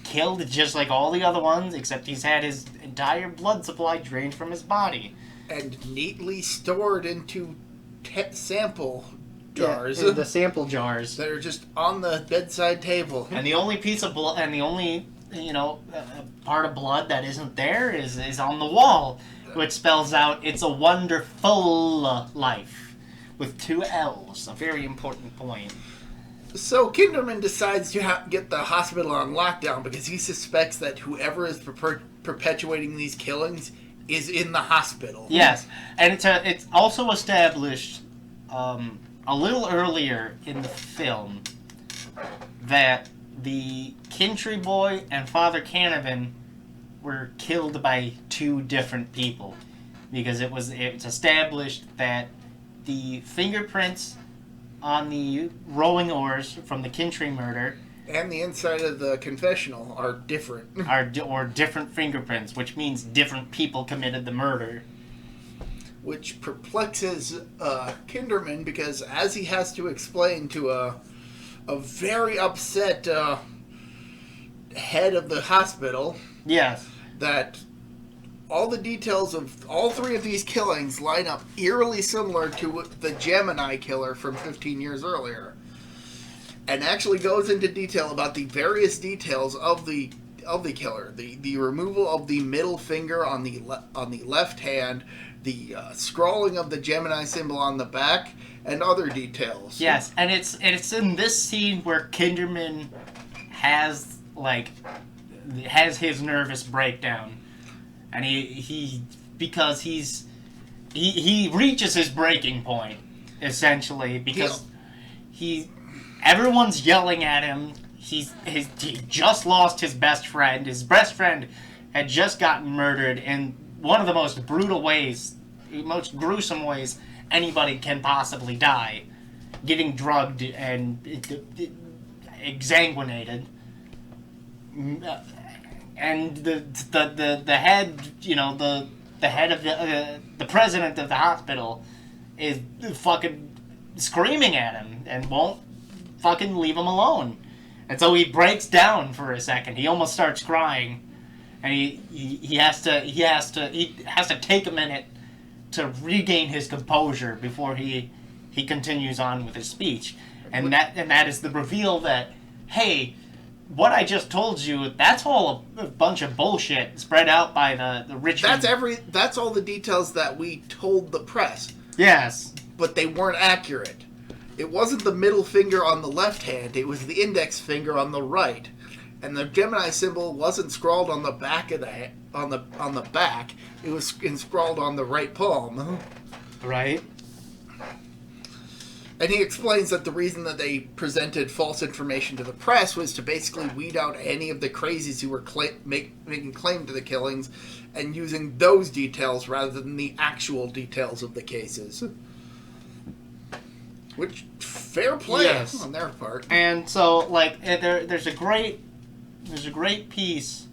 killed just like all the other ones, except he's had his entire blood supply drained from his body. And neatly stored into sample jars. Yeah, the sample jars. That are just on the bedside table. And the only piece of blood, and the only, part of blood that isn't there is on the wall, which spells out, "It's a wonderful life," with 2 L's, a very important point. So Kinderman decides to get the hospital on lockdown because he suspects that whoever is perpetuating these killings is in the hospital. Yes, and it's also established a little earlier in the film that the Kintry boy and Father Canavan were killed by 2 different people, because it's established that the fingerprints on the rowing oars from the Kintry murder and the inside of the confessional are different. or different fingerprints, which means different people committed the murder. Which perplexes Kinderman, because as he has to explain to a very upset head of the hospital, yes, that all the details of all 3 of these killings line up eerily similar to the Gemini killer from 15 years earlier, and actually goes into detail about the various details of the killer, the removal of the middle finger on the left hand, the scrawling of the Gemini symbol on the back, and other details. Yes, and it's in this scene where Kinderman has his nervous breakdown, and he reaches his breaking point, essentially, because everyone's yelling at him. He just lost his best friend. His best friend had just gotten murdered in one of the most brutal ways, most gruesome ways anybody can possibly die, getting drugged and exsanguinated. And the head, the head of the president of the hospital is fucking screaming at him and won't fucking leave him alone. And so he breaks down for a second. He almost starts crying, and he has to take a minute to regain his composure before he continues on with his speech. And that is the reveal that, hey, what I just told you, that's all a bunch of bullshit spread out by the rich. That's all the details that we told the press. Yes. But they weren't accurate. It wasn't the middle finger on the left hand, it was the index finger on the right. And the Gemini symbol wasn't scrawled on the back of on the back. It was scrawled on the right palm. Right. And he explains that the reason that they presented false information to the press was to basically weed out any of the crazies who were making claim to the killings, and using those details rather than the actual details of the cases. Which, fair play on their part. And so, there's a great piece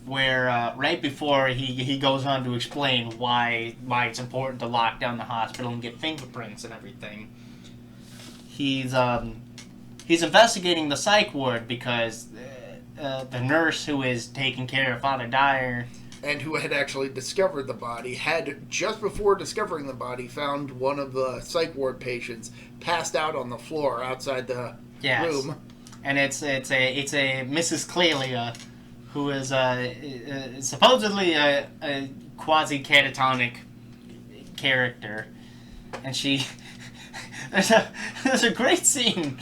where right before he goes on to explain why it's important to lock down the hospital and get fingerprints and everything. He's investigating the psych ward because the nurse who is taking care of Father Dyer, and who had actually discovered the body, had, just before discovering the body, found one of the psych ward patients passed out on the floor outside the room. And it's a Mrs. Clelia, who is supposedly a quasi-catatonic character, and she there's a great scene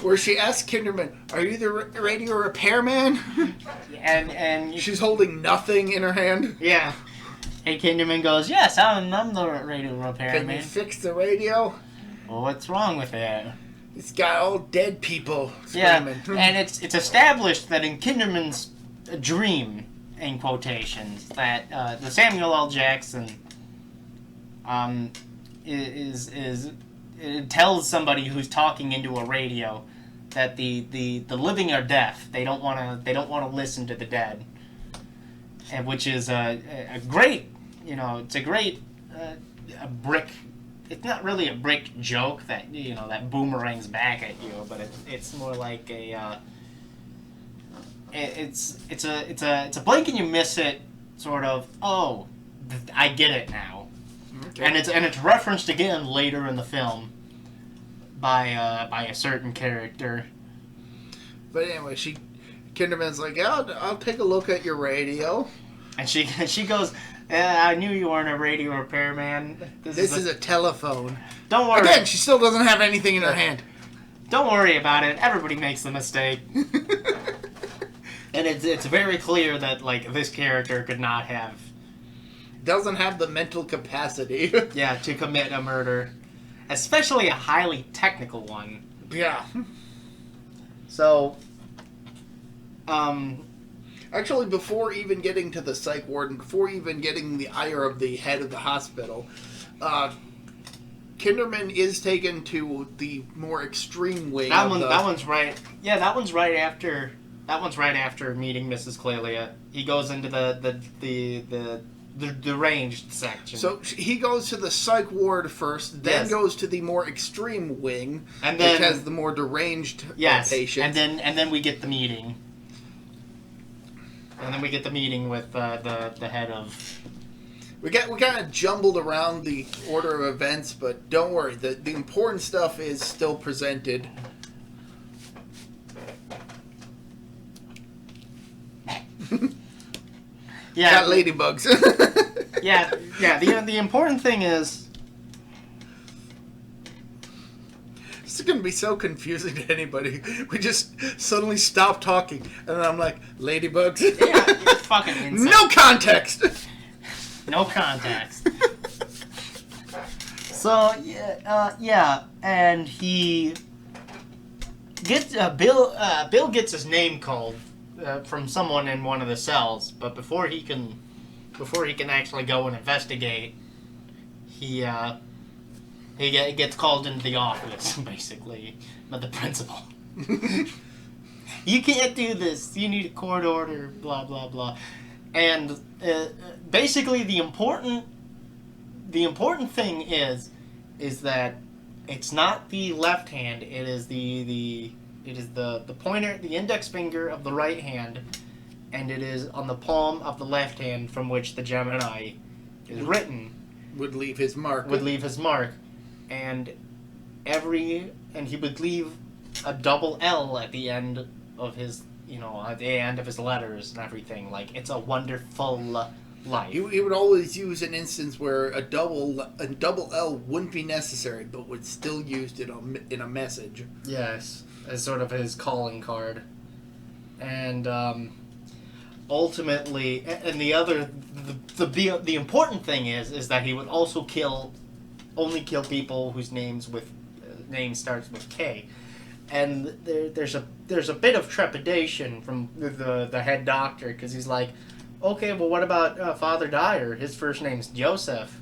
where she asks Kinderman, "Are you the radio repairman?" and she's holding nothing in her hand. Yeah. And Kinderman goes, "Yes, I'm the radio repairman. Can you fix the radio?" Well, what's wrong with it? It's got all dead people screaming. Yeah, and it's established that in Kinderman's dream, in quotations, that the Samuel L. Jackson is it tells somebody who's talking into a radio that the living are deaf. They don't want to listen to the dead, and which is a great, it's a great a brick. It's not really a brick joke that that boomerangs back at you, but it's more like a it's a blink and you miss it sort of. Oh, I get it now, okay. And it's referenced again later in the film by a certain character. But anyway, Kinderman's like, I'll take a look at your radio, and she goes, I knew you weren't a radio repairman. This is a telephone. Don't worry. Again, she still doesn't have anything in her hand. Don't worry about it. Everybody makes the mistake. And it's very clear that this character doesn't have the mental capacity. Yeah, to commit a murder, especially a highly technical one. Yeah. So, actually, before even getting to the psych ward and before even getting the ire of the head of the hospital, Kinderman is taken to the more extreme wing. That one's right. Yeah, that one's right after meeting Mrs. Clelia. He goes into the deranged section. So he goes to the psych ward first, then goes to the more extreme wing, and then, which has the more deranged patients. And then we get the meeting. And then we get the meeting with the head of. We kind of jumbled around the order of events, but don't worry. The important stuff is still presented. Yeah, got ladybugs. yeah. The important thing is. This is going to be so confusing to anybody. We just suddenly stop talking, and then I'm like, ladybugs. Yeah, you're fucking insane. No context. No context. So yeah, and he gets Bill gets his name called from someone in one of the cells, but before he can actually go and investigate, he gets called into the office basically by the principal. You can't do this. You need a court order. Blah blah blah. And basically, the important thing is that it's not the left hand. It is the pointer, the index finger of the right hand, and it is on the palm of the left hand from which the Gemini is written. Would leave his mark. And he would leave a double L at the end of his. At the end of his letters and everything. It's a wonderful life. He would always use an instance where a double L wouldn't be necessary, but would still used it in a message. Yes, as sort of his calling card. And ultimately, and the important thing is that he would also only kill people whose name starts with K. And there's a bit of trepidation from the head doctor, because he's like, okay, well, what about Father Dyer? His first name's Joseph.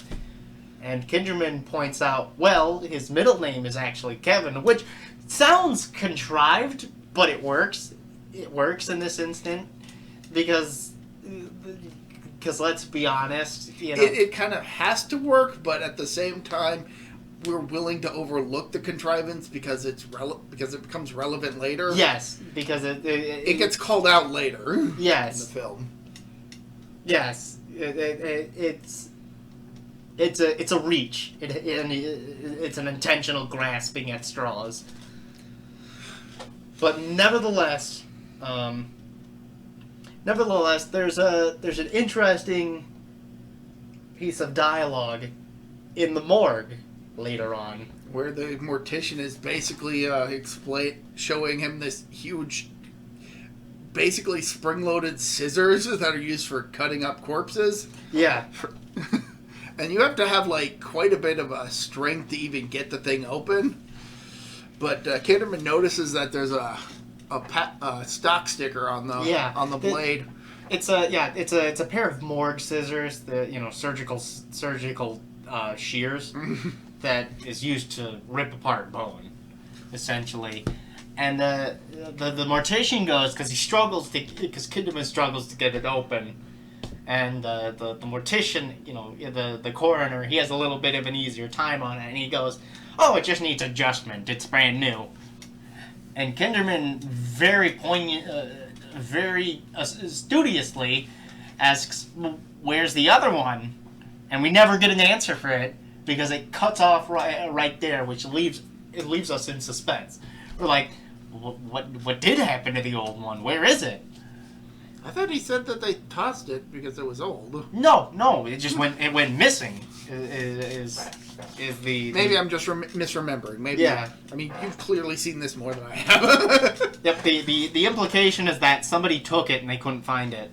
And Kinderman points out, well, his middle name is actually Kevin, which sounds contrived, but it works. It works in this instant, because let's be honest, It kind of has to work, but at the same time, we're willing to overlook the contrivance because it becomes relevant later. Yes, because it gets called out later. Yes, in the film. Yes, it's a reach. It's an intentional grasping at straws. But nevertheless, there's an interesting piece of dialogue in the morgue later on, where the mortician is basically showing him this huge, basically spring-loaded scissors that are used for cutting up corpses. Yeah. And you have to have quite a bit of strength to even get the thing open. But Kinderman notices that there's a stock sticker on the blade. It's a pair of morgue scissors, the surgical shears that is used to rip apart bone, essentially. And the mortician goes, because Kinderman struggles to get it open. And the mortician, the coroner, he has a little bit of an easier time on it, and he goes, "Oh, it just needs adjustment. It's brand new." And Kinderman very studiously asks, "Where's the other one?" And we never get an answer for it because it cuts off right there, which leaves us in suspense. We're like, "What did happen to the old one? Where is it?" I thought he said that they tossed it because it was old. No, it just went missing. Is maybe I'm just misremembering. Maybe. Yeah. I mean, you've clearly seen this more than I have. Yep. The implication is that somebody took it and they couldn't find it,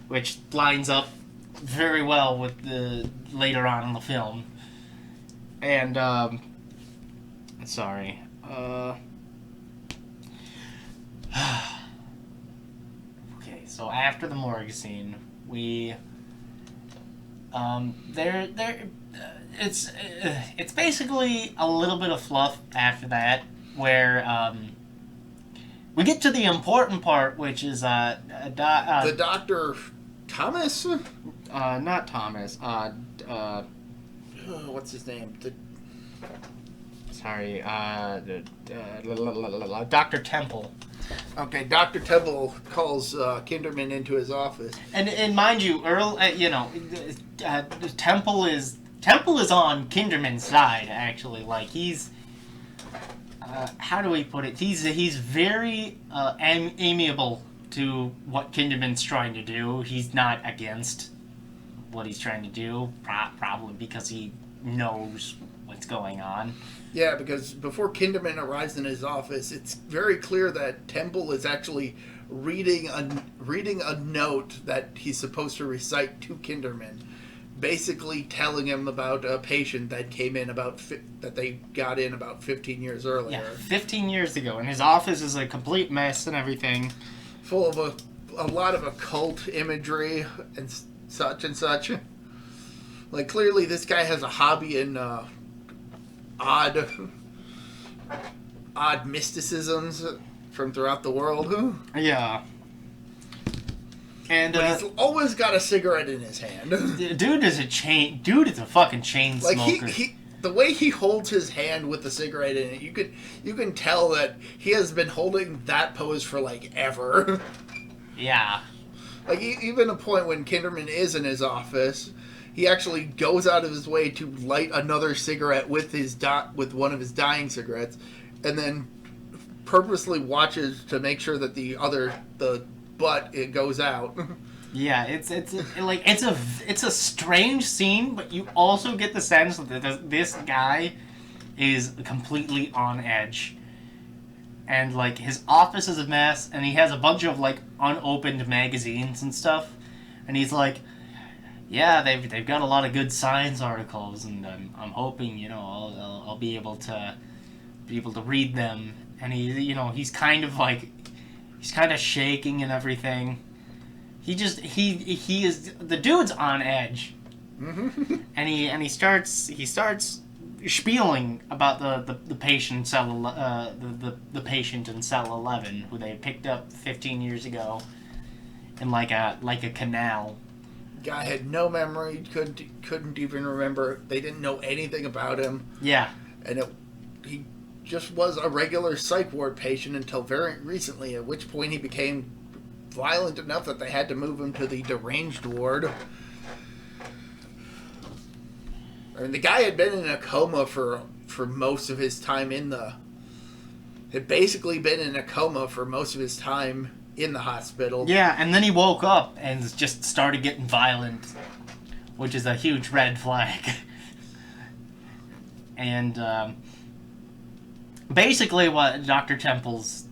which lines up very well with the later on in the film. And sorry. So after the morgue scene, we it's basically a little bit of fluff after that, where we get to the important part, which is the Dr. Thomas? Not Thomas. What's his name? Dr. Temple. Okay, Dr. Temple calls Kinderman into his office. And mind you, Temple is on Kinderman's side, actually. Like, he's... how do we put it? He's very amiable to what Kinderman's trying to do. He's not against what he's trying to do, probably because he knows what's going on. Yeah, because before Kinderman arrives in his office, it's very clear that Temple is actually reading a note that he's supposed to recite to Kinderman, basically telling him about a patient that came in that they got in about 15 years earlier. Yeah, 15 years ago, and his office is a complete mess and everything, full of a lot of occult imagery and such and such. Like, clearly this guy has a hobby in odd mysticisms from throughout the world. Yeah. And but he's always got a cigarette in his hand. Dude is a fucking chain smoker. Like the way he holds his hand with the cigarette in it, you can tell that he has been holding that pose for like ever. Yeah. Like even a point when Kinderman is in his office, he actually goes out of his way to light another cigarette with with one of his dying cigarettes, and then purposely watches to make sure that the butt it goes out. Yeah, it's a strange scene, but you also get the sense that this guy is completely on edge, and like his office is a mess, and he has a bunch of like unopened magazines and stuff, and he's like, yeah, they've got a lot of good science articles, and I'm hoping I'll be able to read them. And he's kind of shaking and everything. He is the dude's on edge. Mm-hmm. and he starts spieling about the patient the patient in cell 11 who they picked up 15 years ago in like a canal. Guy had no memory, couldn't even remember. They didn't know anything about him. Yeah. And he just was a regular psych ward patient until very recently, at which point he became violent enough that they had to move him to the deranged ward. I mean, the guy had been in a coma for most of his time had basically been in a coma for most of his time in the hospital. Yeah, and then he woke up and just started getting violent, which is a huge red flag. And basically what Dr. Temple's...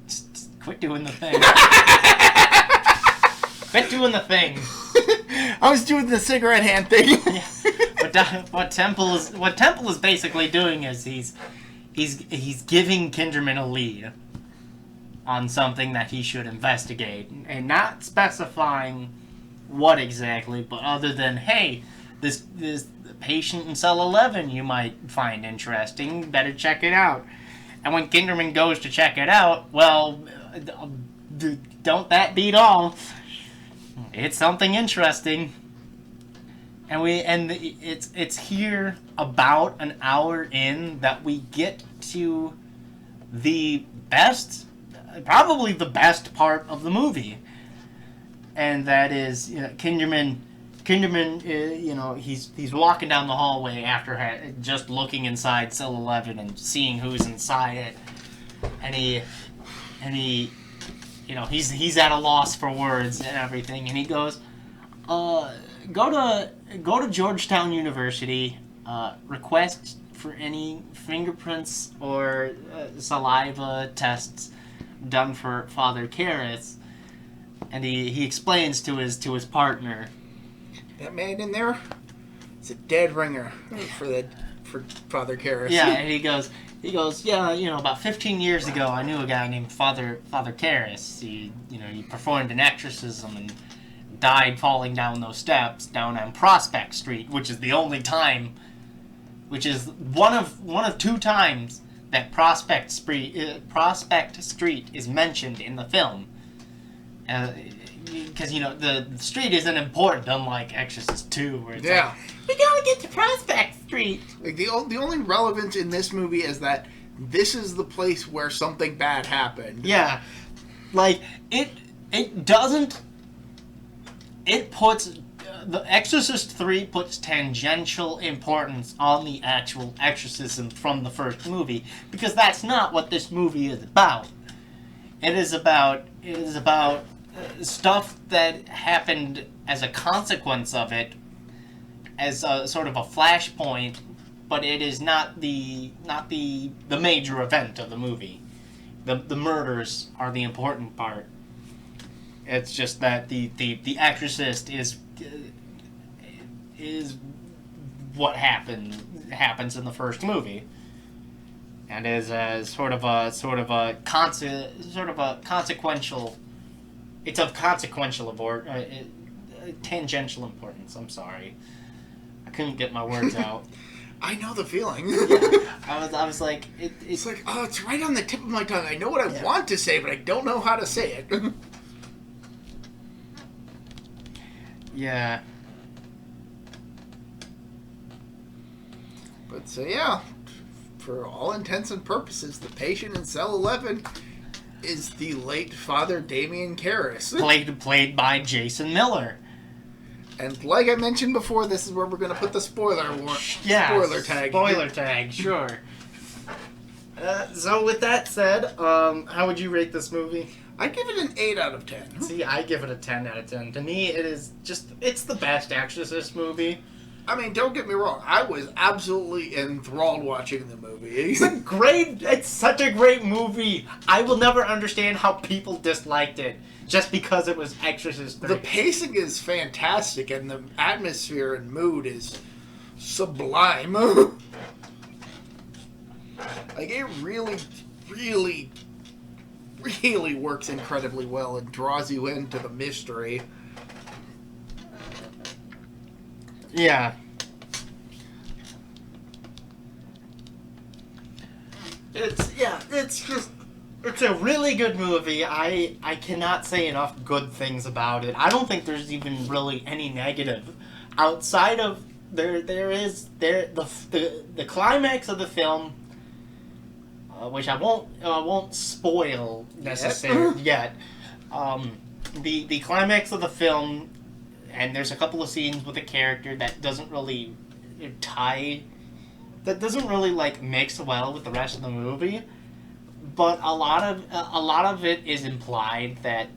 just quit doing the thing. Quit doing the thing. I was doing the cigarette hand thing. Yeah. What Temple is basically doing is he's giving Kinderman a lead on something that he should investigate, and not specifying what exactly, but other than, hey, this patient in cell 11 you might find interesting. Better check it out. And when Kinderman goes to check it out, well, don't that beat all? It's something interesting. And it's here about an hour in that we get to the best, probably the best part of the movie, and that is, Kinderman. He's walking down the hallway after just looking inside cell 11 and seeing who's inside it, and he's at a loss for words and everything, and he goes, go to Georgetown University, request for any fingerprints or saliva tests done for Father Karras, and he explains to his partner, that man in there is a dead ringer for Father Karras. Yeah, and he goes, yeah, about 15 years ago, I knew a guy named Father Karras. He performed an exorcism and died falling down those steps down on Prospect Street, which is one of two times that Prospect Street is mentioned in the film. Because the street isn't important, unlike Exorcist 2, where it's like, we gotta get to Prospect Street. Like the only relevance in this movie is that this is the place where something bad happened. Yeah, like it doesn't. It puts the Exorcist 3 puts tangential importance on the actual exorcism from the first movie, because that's not what this movie is about. It is about stuff that happened as a consequence of it, as a sort of a flashpoint, but it is not the major event of the movie. The murders are the important part. It's just that the Exorcist is what happens in the first movie, and is sort of a consequential. It's of consequential tangential importance. I'm sorry, I couldn't get my words out. I know the feeling. Yeah, I was like, it's like, oh, it's right on the tip of my tongue. I know what I want to say, but I don't know how to say it. Yeah. But so yeah, for all intents and purposes, the patient in cell 11 is the late Father Damien Karras. Played by Jason Miller. And like I mentioned before, this is where we're going to put the spoiler tag. Spoiler tag, sure. So with that said, how would you rate this movie? I give it an 8 out of 10. See, I give it a 10 out of 10. To me, it's the best Exorcist movie. I mean, don't get me wrong. I was absolutely enthralled watching the movie. It's such a great movie. I will never understand how people disliked it just because it was Exorcist 3. The pacing is fantastic, and the atmosphere and mood is sublime. Like, it really, really, really works incredibly well and draws you into the mystery. Yeah. It's a really good movie. I cannot say enough good things about it. I don't think there's even really any negative outside of the climax of the film, which I won't spoil necessarily yet. The climax of the film. And there's a couple of scenes with a character that doesn't really mix well with the rest of the movie, but a lot of it is implied that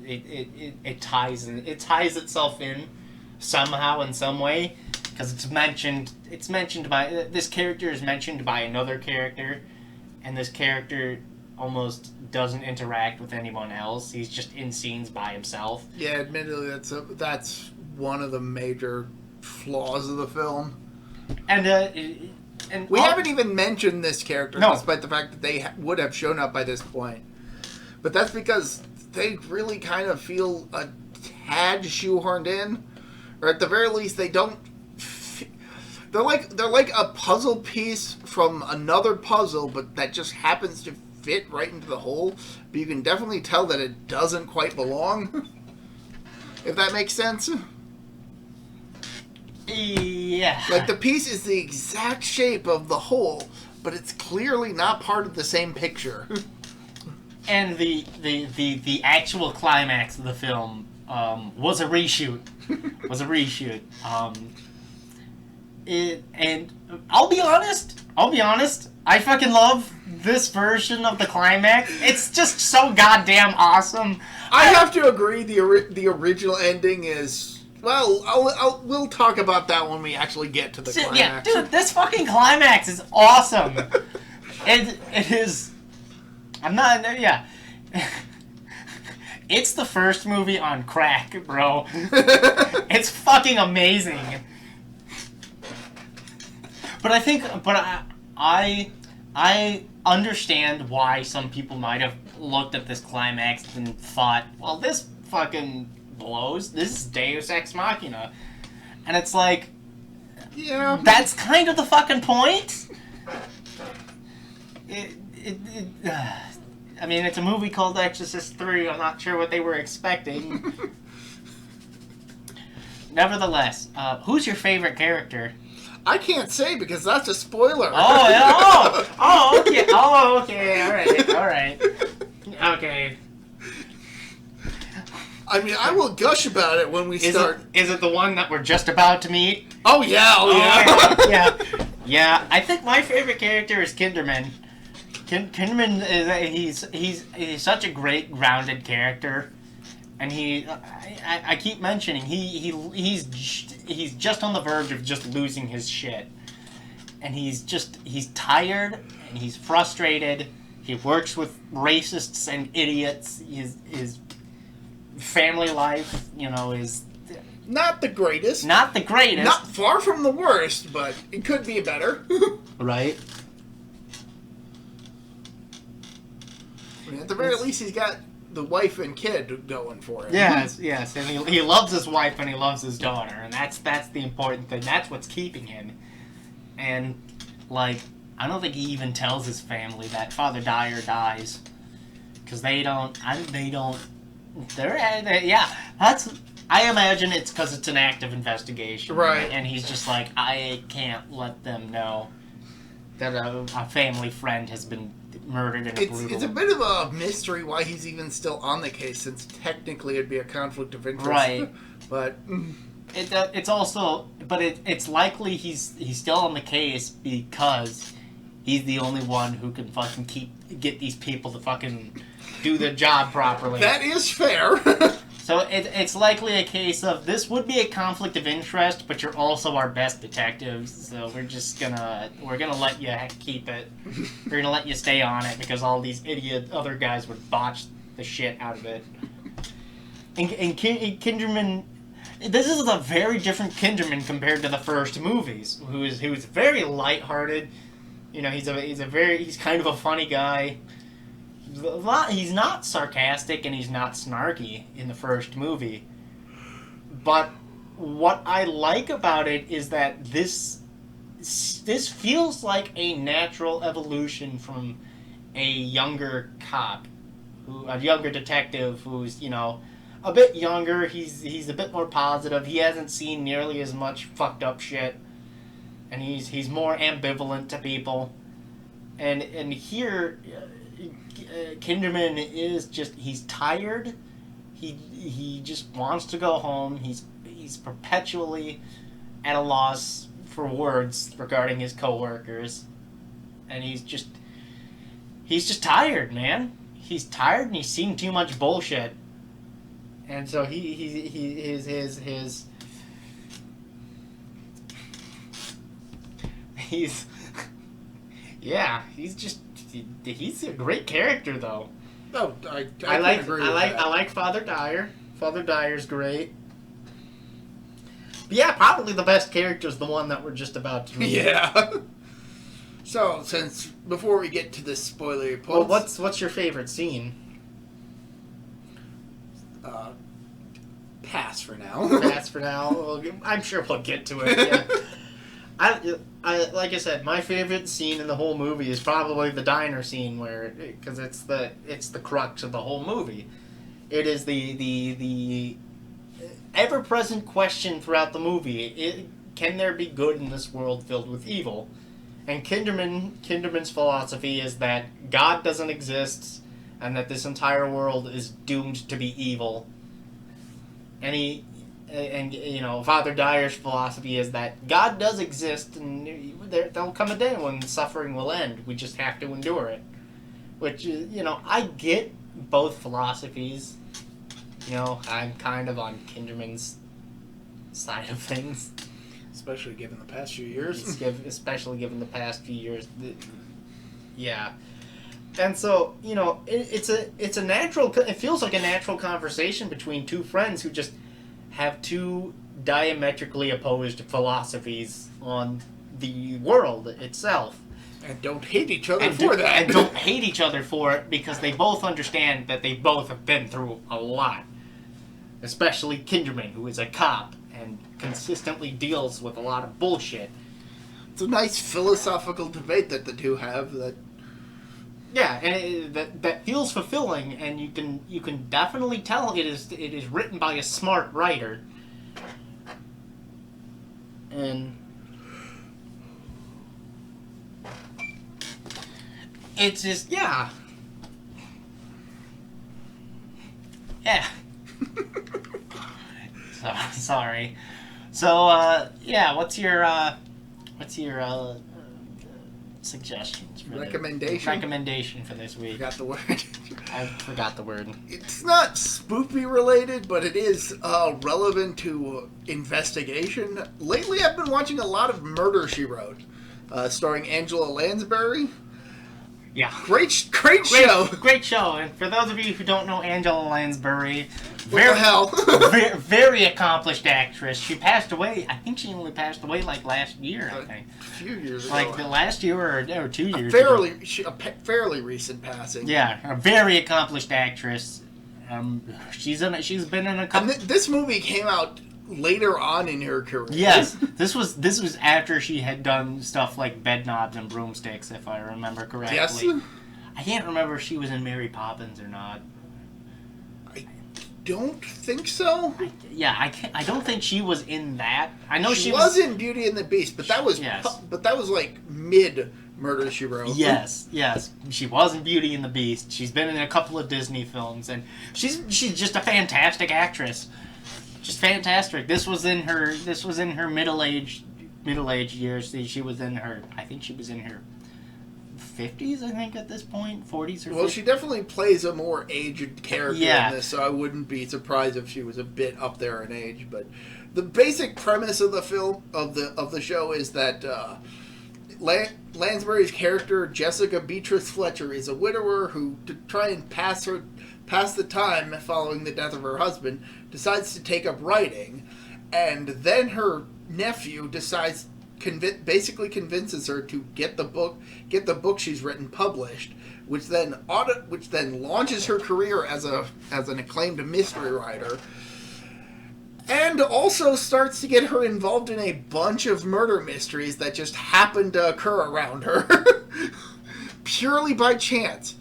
it ties itself in somehow in some way, because this character is mentioned by another character, and this character almost doesn't interact with anyone else. He's just in scenes by himself. Yeah, admittedly, that's one of the major flaws of the film. And we haven't even mentioned this character, despite the fact that they would have shown up by this point. But that's because they really kind of feel a tad shoehorned in, or at the very least, they don't They're like a puzzle piece from another puzzle, but that just happens to fit right into the hole. But you can definitely tell that it doesn't quite belong. If that makes sense. Yeah. Like the piece is the exact shape of the hole, but it's clearly not part of the same picture. And the actual climax of the film was a reshoot. And I'll be honest. I fucking love this version of the climax. It's just so goddamn awesome. I have to agree. The original ending is. Well, we'll talk about that when we actually get to the climax. Yeah, dude, this fucking climax is awesome. It is. I'm not. Yeah. It's the first movie on crack, bro. It's fucking amazing. But I understand why some people might have looked at this climax and thought, well, this fucking blows. This is Deus Ex Machina. And it's like, yeah, that's kind of the fucking point. I mean, it's a movie called Exorcist 3. I'm not sure what they were expecting. Nevertheless, who's your favorite character? I can't say because that's a spoiler. Okay. All right. Okay. I mean, I will gush about it when we start. Is it the one that we're just about to meet? Oh yeah. Yeah. I think my favorite character is Kinderman. Kinderman is he's such a great grounded character, and I keep mentioning he's just on the verge of just losing his shit, and he's tired and he's frustrated. He works with racists and idiots. His family life, is not the greatest. Not the greatest. Not far from the worst, but it could be better. Right. I mean, at the very least, he's got the wife and kid going for him. Yes, and he loves his wife and he loves his daughter, and that's the important thing. That's what's keeping him. And I don't think he even tells his family that Father Dyer dies, because they don't. I imagine it's because it's an active investigation, right? And he's just like, I can't let them know that a family friend has been murdered in a brutal... It's a bit of a mystery why he's even still on the case, since technically it'd be a conflict of interest. Right. But it's also... But it's likely he's still on the case because he's the only one who can fucking get these people to fucking do their job properly. That is fair. So it's likely a case of, this would be a conflict of interest, but you're also our best detectives, so we're gonna let you keep it. We're gonna let you stay on it because all these idiot other guys would botch the shit out of it. And Kinderman, this is a very different Kinderman compared to the first movies, who's very lighthearted. He's kind of a funny guy. He's not sarcastic and he's not snarky in the first movie. But what I like about it is that this feels like a natural evolution from a younger cop, a younger detective who's, a bit younger. He's a bit more positive. He hasn't seen nearly as much fucked up shit. And he's more ambivalent to people. And here... Kinderman is he's tired. He just wants to go home. He's perpetually at a loss for words regarding his coworkers, and he's just tired, man. He's tired and he's seen too much bullshit, and so he's he's a great character, though. No, I like Father Dyer. Father Dyer's great. But yeah, probably the best character is the one that we're just about to meet. Yeah. So, before we get to this spoiler well, what's your favorite scene? Pass for now. Pass for now. I'm sure we'll get to it. Yeah. I like I said, my favorite scene in the whole movie is probably the diner scene because it's the crux of the whole movie. It is the ever-present question throughout the movie. Can there be good in this world filled with evil? And Kinderman's philosophy is that God doesn't exist and that this entire world is doomed to be evil. And Father Dyer's philosophy is that God does exist, and there'll come a day when suffering will end. We just have to endure it. Which, I get both philosophies. I'm kind of on Kinderman's side of things. Especially given the past few years. Especially given the past few years. Yeah. And so, it's a natural... It feels like a natural conversation between two friends who just have two diametrically opposed philosophies on the world itself. And don't hate each other for that. And don't hate each other for it because they both understand that they both have been through a lot. Especially Kinderman, who is a cop and consistently deals with a lot of bullshit. It's a nice philosophical debate that the two have. Yeah, and that feels fulfilling, and you can definitely tell it is written by a smart writer. And it's just yeah. Sorry. So what's your suggestions? For recommendation for this week. Forgot the word. I forgot the word. It's not spoopy related, but it is relevant to investigation. Lately, I've been watching a lot of Murder, She Wrote, starring Angela Lansbury. Yeah. Great show. Great show. And for those of you who don't know Angela Lansbury, very accomplished actress. She passed away. I think she only passed away last year. I think a few years ago. Like the last year or 2 years ago. A fairly recent passing. Yeah, a very accomplished actress. She's been in a couple. And this movie came out later on in her career. Yes, this was after she had done stuff like Bed Knobs and Broomsticks, if I remember correctly. Yes. I can't remember if she was in Mary Poppins or not. I don't think so. I don't think she was in that. I know she was in Beauty and the Beast, but that was like mid Murder, She Wrote. Yes. She was in Beauty and the Beast. She's been in a couple of Disney films, and she's just a fantastic actress. Just fantastic. This was in her middle-aged years. She was in her 50s, I think, at this point, 40s or 50s. Well, she definitely plays a more aged character in this, so I wouldn't be surprised if she was a bit up there in age. But the basic premise of the film of the show is that Lansbury's character, Jessica Beatrice Fletcher, is a widower who, to try and pass the time following the death of her husband, decides to take up writing, and then her nephew basically convinces her to get the book she's written published, which then launches her career as an acclaimed mystery writer, and also starts to get her involved in a bunch of murder mysteries that just happen to occur around her purely by chance.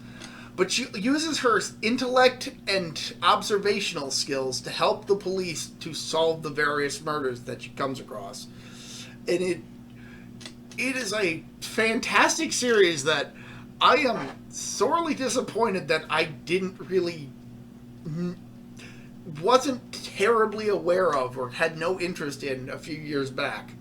But she uses her intellect and observational skills to help the police to solve the various murders that she comes across. And it is a fantastic series that I am sorely disappointed that I wasn't terribly aware of or had no interest in a few years back.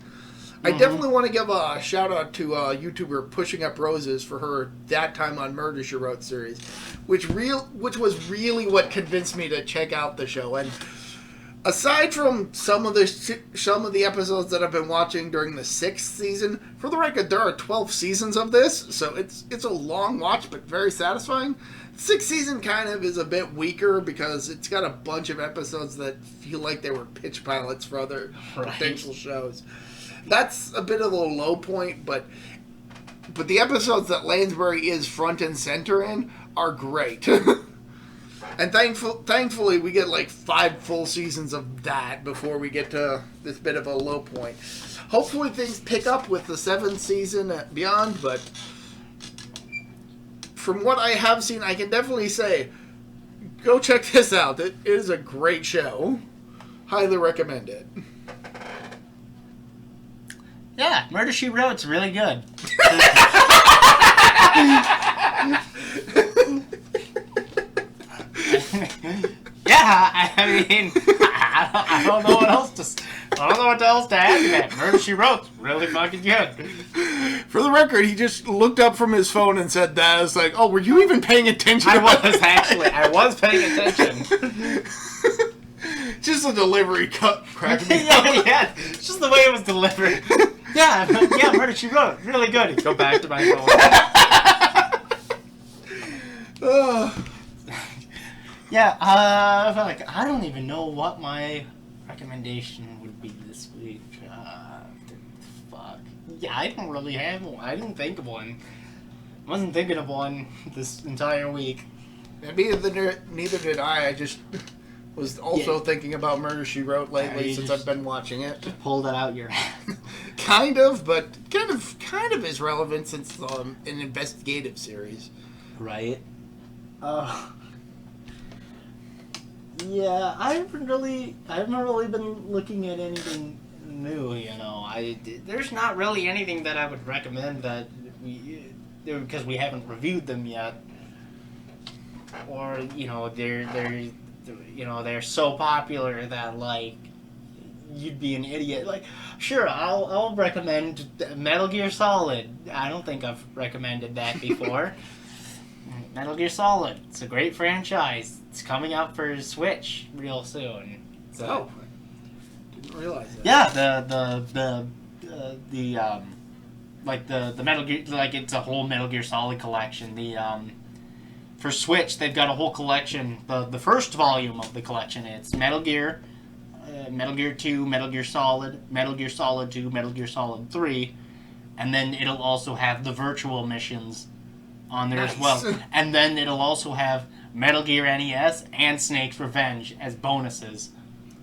I definitely want to give a shout out to YouTuber Pushing Up Roses for her That Time on Murder, She Wrote series, which was really what convinced me to check out the show. And aside from some of the episodes that I've been watching during the 6th season, for the record, there are 12 seasons of this, so it's a long watch but very satisfying. 6th season kind of is a bit weaker because it's got a bunch of episodes that feel like they were pitch pilots for other potential shows. That's a bit of a low point, but the episodes that Lansbury is front and center in are great. And thankfully, we get like 5 full seasons of that before we get to this bit of a low point. Hopefully, things pick up with the 7th season and beyond, but from what I have seen, I can definitely say, go check this out. It is a great show. Highly recommend it. Yeah, Murder, She Wrote's really good. Yeah, I mean, I don't know what else to add to that. Murder, She Wrote's really fucking good. For the record, he just looked up from his phone and said that. I was like, oh, were you even paying attention? I was paying attention. Just a delivery cut cracked me yeah, it's just the way it was delivered. Yeah, Murder, She Wrote, really good. Go back to my phone. Yeah, I don't even know what my recommendation would be this week. Fuck. Yeah, I don't really have one. I didn't think of one. I wasn't thinking of one this entire week. Neither did I. I just was also thinking about Murder, She Wrote lately since I've been watching it. Pulled it out your ass. Kind of, but kind of is relevant since it's an investigative series. Right. Yeah, I haven't really been looking at anything new. You know, there's not really anything that I would recommend that because we haven't reviewed them yet, or they're so popular that like you'd be an idiot. Like, sure, I'll recommend Metal Gear Solid. I don't think I've recommended that before. Metal Gear Solid. It's a great franchise. It's coming out for Switch real soon. So, didn't realize that. Yeah, the Metal Gear, like it's a whole Metal Gear Solid collection. For Switch, they've got a whole collection. The first volume of the collection, it's Metal Gear, Metal Gear 2, Metal Gear Solid, Metal Gear Solid 2, Metal Gear Solid 3, and then it'll also have the virtual missions on there as well. And then it'll also have Metal Gear NES and Snake's Revenge as bonuses.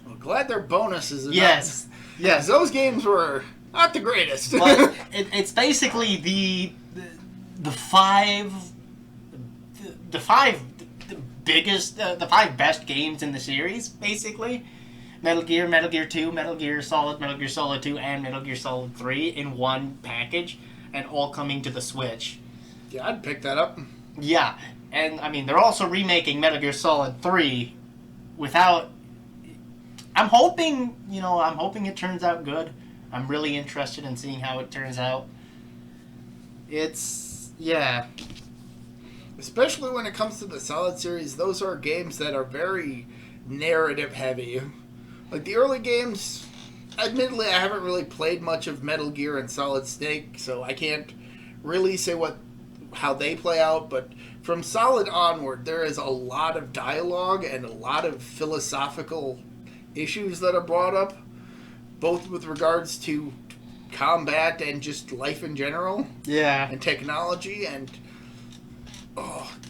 Well, glad they're bonuses. Yes. Yes, those games were not the greatest. Well, it's basically the five best games in the series, basically. Metal Gear, Metal Gear 2, Metal Gear Solid 2, and Metal Gear Solid 3 in one package, and all coming to the Switch. Yeah, I'd pick that up. Yeah, and I mean, they're also remaking Metal Gear Solid 3 without... I'm hoping it turns out good. I'm really interested in seeing how it turns out. Yeah. Especially when it comes to the Solid series, those are games that are very narrative heavy. Like the early games, admittedly, I haven't really played much of Metal Gear and Solid Snake, so I can't really say how they play out, but from Solid onward, there is a lot of dialogue and a lot of philosophical issues that are brought up, both with regards to combat and just life in general. Yeah. And technology, and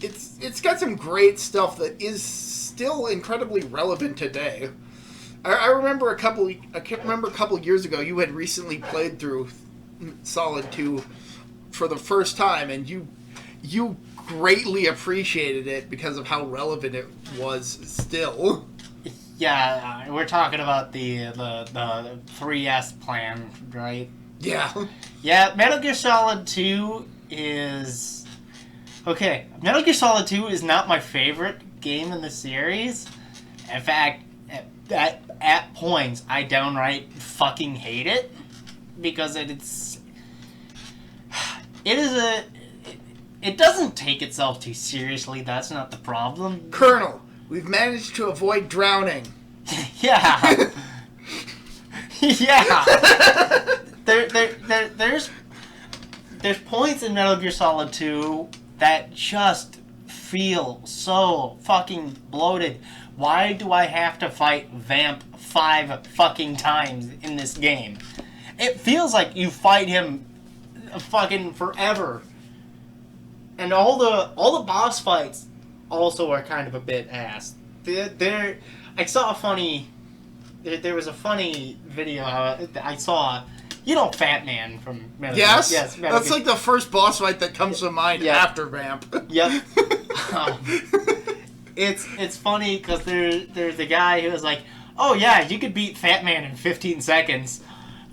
it's got some great stuff that is still incredibly relevant today. I remember a couple years ago, you had recently played through Solid 2 for the first time, and you greatly appreciated it because of how relevant it was still. Yeah, we're talking about the 3S plan, right? Yeah. Yeah, Metal Gear Solid 2 is... Okay, Metal Gear Solid 2 is not my favorite game in the series. In fact, at points, I downright fucking hate it. Because it doesn't take itself too seriously, that's not the problem. Colonel, we've managed to avoid drowning. Yeah. Yeah. There's points in Metal Gear Solid 2 that just feel so fucking bloated. Why do I have to fight Vamp 5 fucking times in this game? It feels like you fight him fucking forever. And all the boss fights also are kind of a bit ass. I saw a funny. There was a funny video I saw. You know, Fat Man from Metal Gear. Yes, that's like the first boss fight that comes to mind after Vamp. Yep. It's funny because there's a guy who was like, "Oh yeah, you could beat Fat Man in 15 seconds,"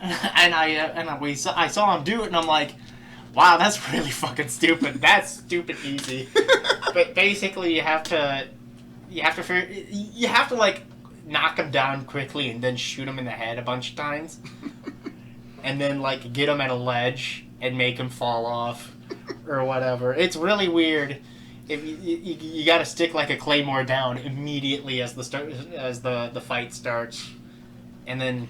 and I saw him do it, and I'm like, "Wow, that's really fucking stupid. That's stupid easy." But basically, you have to like knock him down quickly and then shoot him in the head a bunch of times, and then like get him at a ledge and make him fall off or whatever. It's really weird. If you got to stick like a claymore down immediately as the fight starts, and then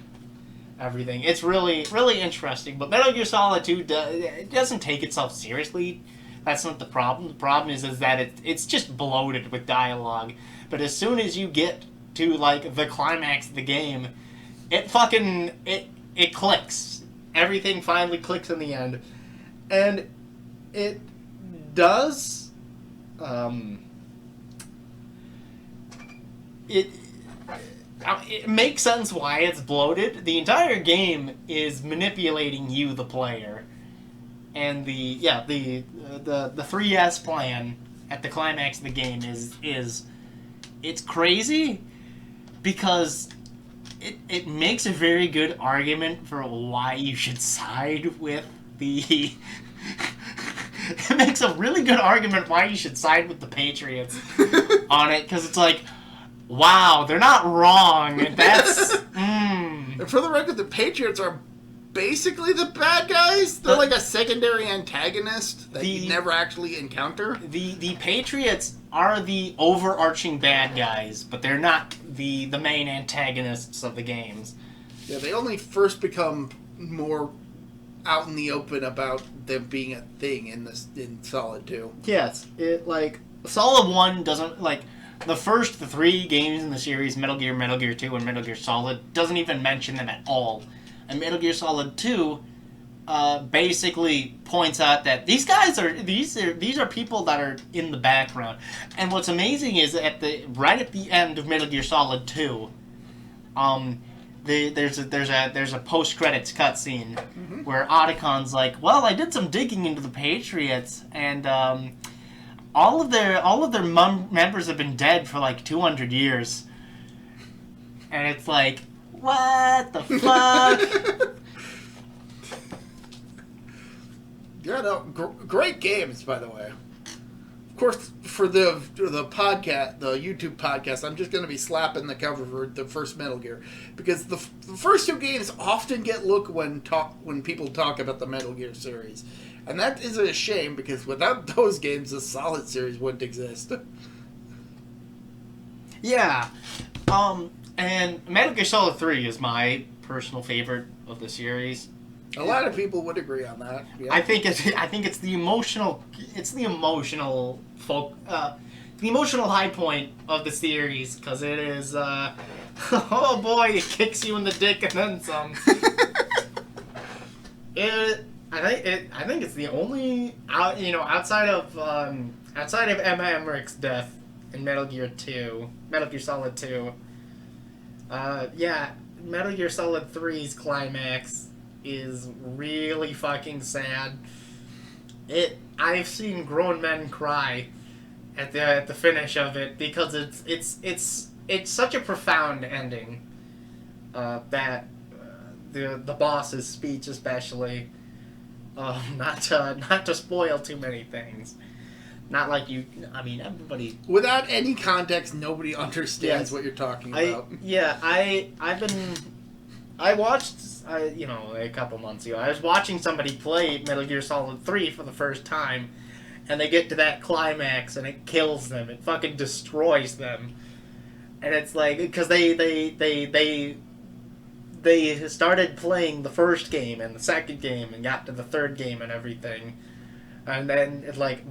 everything. It's really really interesting. But Metal Gear Solid 2 it doesn't take itself seriously. That's not the problem. The problem is that it's just bloated with dialogue. But as soon as you get to like the climax of the game, it clicks. Everything finally clicks in the end, and it does. It makes sense why it's bloated. The entire game is manipulating you, the player, and the 3S plan at the climax of the game is it's crazy because it makes a very good argument for why you should side with the. It makes a really good argument why you should side with the Patriots on it, because it's like, wow, they're not wrong. That's... And for the record, the Patriots are basically the bad guys. They're like a secondary antagonist that you never actually encounter. The Patriots are the overarching bad guys, but they're not the main antagonists of the games. Yeah, they only first become more out in the open about them being a thing in Solid 2. Yes, Solid 1 doesn't, the first 3 games in the series, Metal Gear, Metal Gear 2, and Metal Gear Solid, doesn't even mention them at all. And Metal Gear Solid 2 basically points out that these are people that are in the background. And what's amazing is right at the end of Metal Gear Solid 2, there's a post-credits cutscene where Otacon's like, well, I did some digging into the Patriots, and all of their members have been dead for like 200 years. And it's like, what the fuck? Yeah, no, great games, by the way. Of course, for the podcast, the YouTube podcast, I'm just going to be slapping the cover for the first Metal Gear, because the first 2 games often get looked when people talk about the Metal Gear series, and that is a shame, because without those games, the Solid series wouldn't exist. Yeah, and Metal Gear Solid 3 is my personal favorite of the series. A lot of people would agree on that. Yeah. I think it's the emotional high point of the series, because it is oh boy, it kicks you in the dick and then some. I think it's the only outside of M. Emmerich's death in Metal Gear Solid 2. Metal Gear Solid 3's climax is really fucking sad. I've seen grown men cry at the finish of it, because it's such a profound ending. That the boss's speech especially. Not to spoil too many things. Not like you. I mean, everybody. Without any context, nobody understands what you're talking about. I watched, a couple months ago, I was watching somebody play Metal Gear Solid 3 for the first time, and they get to that climax, and it kills them. It fucking destroys them. And it's like, because they started playing the first game and the second game and got to the third game and everything. And then,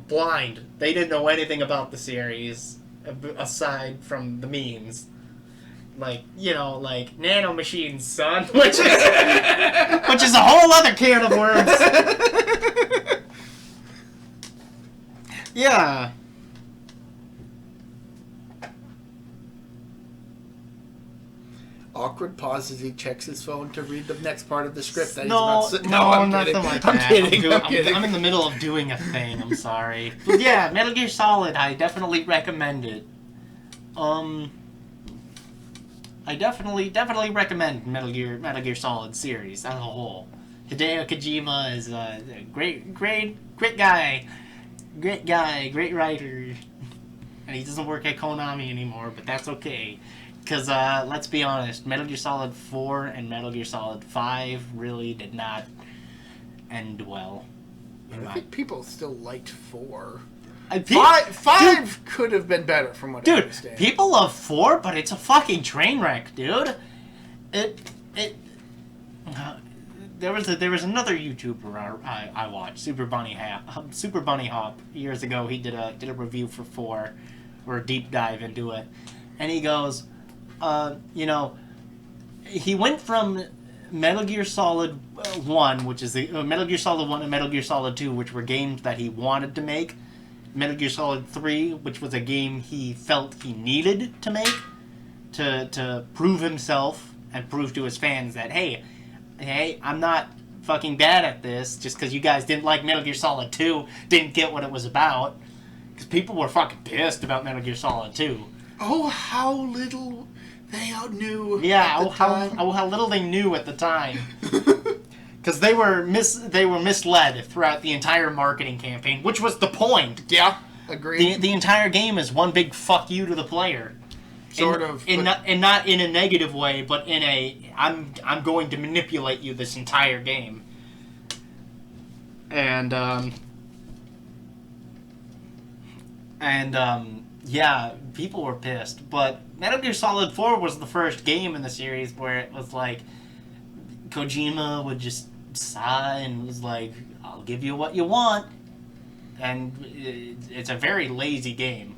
blind. They didn't know anything about the series, aside from the memes. Nano machines, son, which is a whole other can of worms. Yeah. awkward pause as he checks his phone to read the next part of the script that No, he's about to... no, nothing like that. I'm kidding. I'm in the middle of doing a thing. I'm sorry. But yeah, Metal Gear Solid. I definitely recommend it. I definitely recommend Metal Gear Solid series as a whole. Hideo Kojima is a great guy, great writer, and he doesn't work at Konami anymore, but that's okay. Because, let's be honest, Metal Gear Solid 4 and Metal Gear Solid 5 really did not end well. I think people still liked 4. 5 could have been better from what I understand. Dude, people love 4, but it's a fucking train wreck, dude. There was another YouTuber I watched, Super Bunny Hop. Years ago, he did a review for 4, or a deep dive into it, and he goes, he went from Metal Gear Solid 1, which is the Metal Gear Solid 1 and Metal Gear Solid 2, which were games that he wanted to make. Metal Gear Solid 3, which was a game he felt he needed to make to prove himself and prove to his fans that, hey, I'm not fucking bad at this just because you guys didn't like Metal Gear Solid 2, didn't get what it was about. Because people were fucking pissed about Metal Gear Solid 2. Oh, how little they knew. Yeah, how little they knew at the time. Because they were misled throughout the entire marketing campaign, which was the point. Yeah, agreed. The entire game is one big fuck you to the player. Sort of. Not in a negative way, but in a I'm going to manipulate you this entire game. And yeah, people were pissed. But Metal Gear Solid 4 was the first game in the series where it was like Kojima would just sigh and was like, I'll give you what you want. And it's a very lazy game.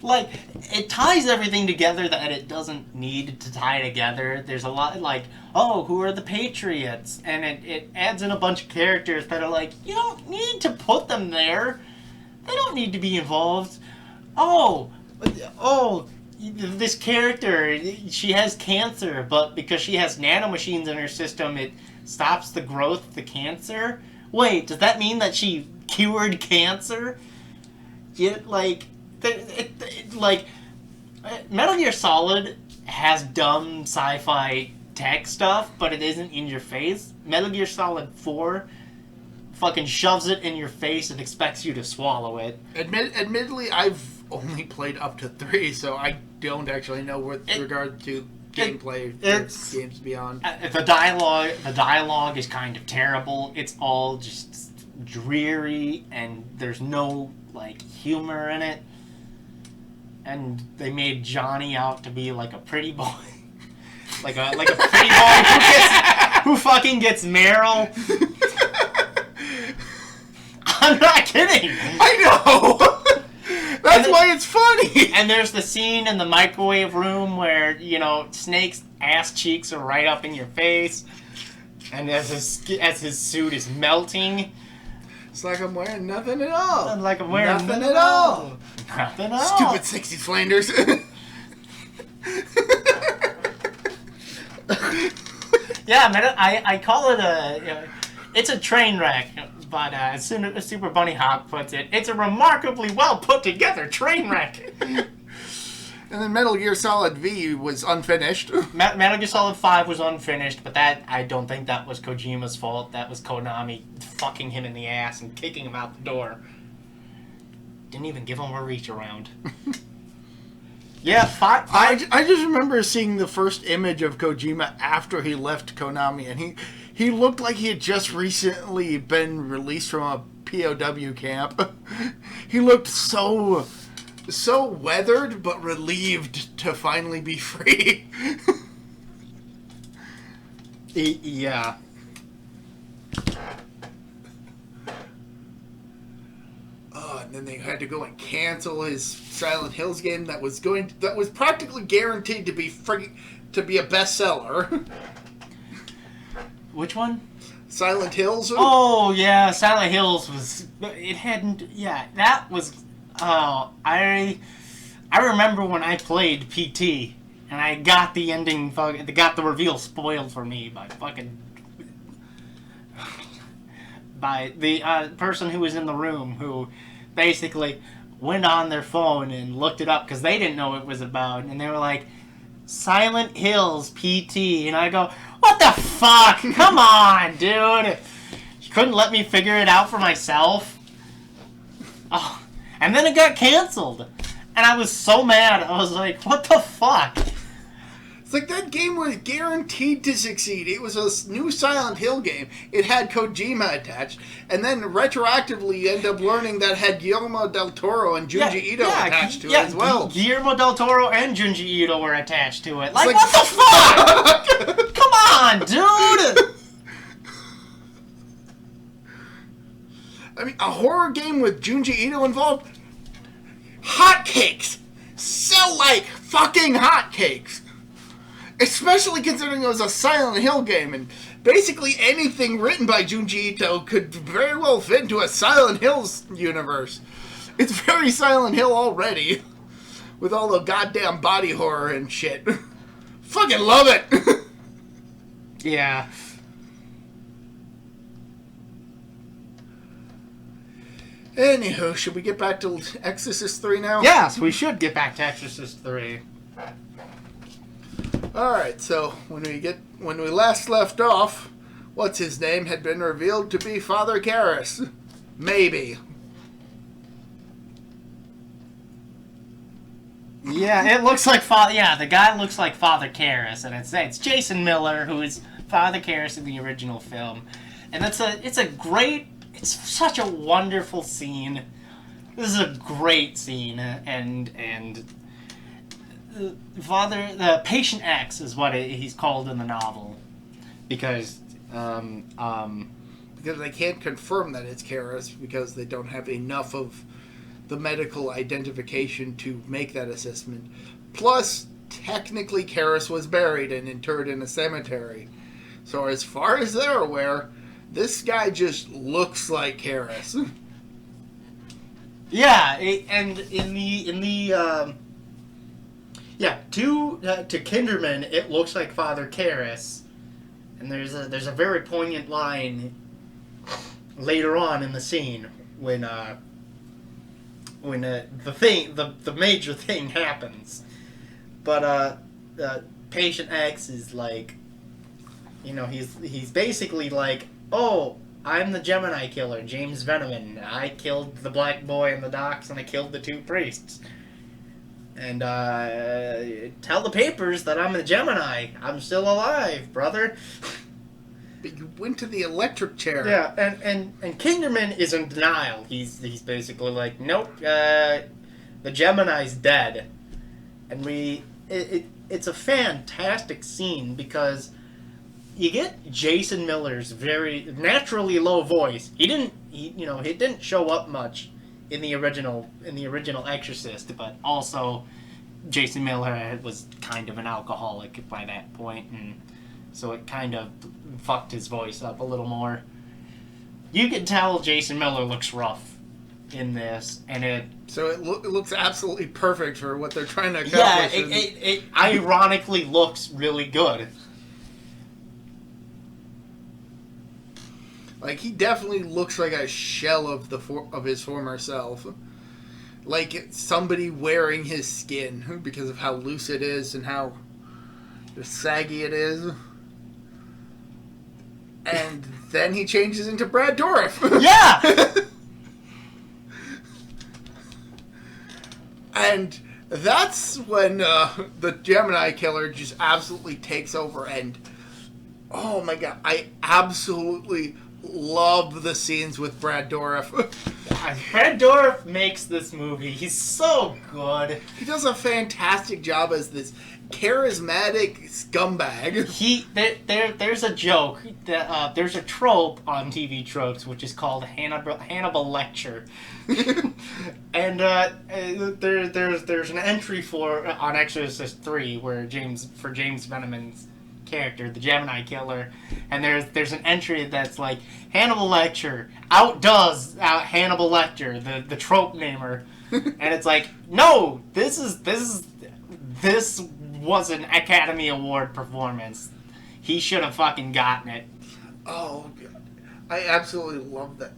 Like, it ties everything together that it doesn't need to tie together. There's a lot, like, oh, who are the Patriots? And it adds in a bunch of characters that are like, you don't need to put them there. They don't need to be involved. Oh, this character, she has cancer, but because she has nanomachines in her system, it stops the growth of the cancer. Wait, does that mean that she cured cancer? Metal Gear Solid has dumb sci-fi tech stuff, but it isn't in your face. Metal Gear Solid 4 fucking shoves it in your face and expects you to swallow it. Admittedly, I've only played up to 3, so I don't actually know with regard to gameplay games beyond. The dialogue is kind of terrible. It's all just dreary, and there's no humor in it. And they made Johnny out to be like a pretty boy, like a pretty boy who fucking gets Meryl. I'm not kidding. I know. That's why it's funny. And there's the scene in the microwave room where, Snake's ass cheeks are right up in your face. And as his suit is melting. It's like I'm wearing nothing at all. Like I'm wearing nothing at all. Nothing at all. Stupid 60s Flanders. Yeah, man, I call it it's a train wreck. But as soon as Super Bunny Hop puts it, it's a remarkably well put together train wreck. And then Metal Gear Solid V was unfinished. Metal Gear Solid 5 was unfinished, but I don't think that was Kojima's fault. That was Konami fucking him in the ass and kicking him out the door. Didn't even give him a reach around. Yeah, I just remember seeing the first image of Kojima after he left Konami, and he looked like he had just recently been released from a POW camp. He looked so weathered, but relieved to finally be free. Yeah. And then they had to go and cancel his Silent Hills game that was practically guaranteed to be a bestseller. Which one? Silent Hills. Oh yeah, Silent Hills was. It hadn't. Yeah, that was. I remember when I played PT, and I got the ending, got the reveal spoiled for me by the person who was in the room, who basically went on their phone and looked it up because they didn't know what it was about, and they were like, Silent Hills PT, and I go, what the fuck? Come on, dude. You couldn't let me figure it out for myself? Oh, and then it got canceled, and I was so mad. I was like, what the fuck? It's like that game was guaranteed to succeed. It was a new Silent Hill game. It had Kojima attached. And then retroactively you end up learning that had Guillermo del Toro and Junji Ito attached to it as well. Guillermo del Toro and Junji Ito were attached to it. Like what the fuck? Come on, dude! I mean, a horror game with Junji Ito involved? Hotcakes! Sell like fucking hotcakes! Especially considering it was a Silent Hill game, and basically anything written by Junji Ito could very well fit into a Silent Hills universe. It's very Silent Hill already, with all the goddamn body horror and shit. Fucking love it! Yeah. Anywho, should we get back to Exorcist 3 now? Yes, we should get back to Exorcist 3. Alright, so when we last left off, what's his name had been revealed to be Father Karras. Maybe. Yeah, it looks like the guy looks like Father Karras, and it's Jason Miller, who is Father Karras in the original film. And it's such a wonderful scene. This is a great scene, and the Patient X is what he's called in the novel, because they can't confirm that it's Karras because they don't have enough of the medical identification to make that assessment. Plus, technically Karras was buried and interred in a cemetery. So as far as they're aware, this guy just looks like Karras. Yeah, and to Kinderman, it looks like Father Karras, and there's a very poignant line later on in the scene when the major thing happens. But Patient X is like, he's basically like, oh, I'm the Gemini killer, James Veneman. I killed the black boy in the docks, and I killed the two priests. And tell the papers that I'm a Gemini. I'm still alive, brother. But you went to the electric chair. Yeah, and Kinderman is in denial. He's basically like, nope, the Gemini's dead. And it's a fantastic scene because you get Jason Miller's very naturally low voice. He didn't show up much in the original Exorcist, but also Jason Miller was kind of an alcoholic by that point, and so it kind of fucked his voice up a little more. You can tell Jason Miller looks rough in this, and it looks absolutely perfect for what they're trying to accomplish. Yeah, it ironically looks really good. Like, he definitely looks like a shell of his former self. Like somebody wearing his skin because of how loose it is and how saggy it is. And then he changes into Brad Dourif. Yeah! And that's when the Gemini killer just absolutely takes over, and oh my god, I absolutely love the scenes with Brad Dourif. Brad Dourif makes this movie. He's so good. He does a fantastic job as this charismatic scumbag. There's a joke. There's a trope on TV Tropes which is called Hannibal Lecture. And there's an entry on Exorcist 3 where James Veneman's character, the Gemini killer, and there's an entry that's like, Hannibal Lecter outdoes Hannibal Lecter, the trope namer. And it's like, no, this was an Academy Award performance. He should have fucking gotten it. Oh, God. I absolutely love that.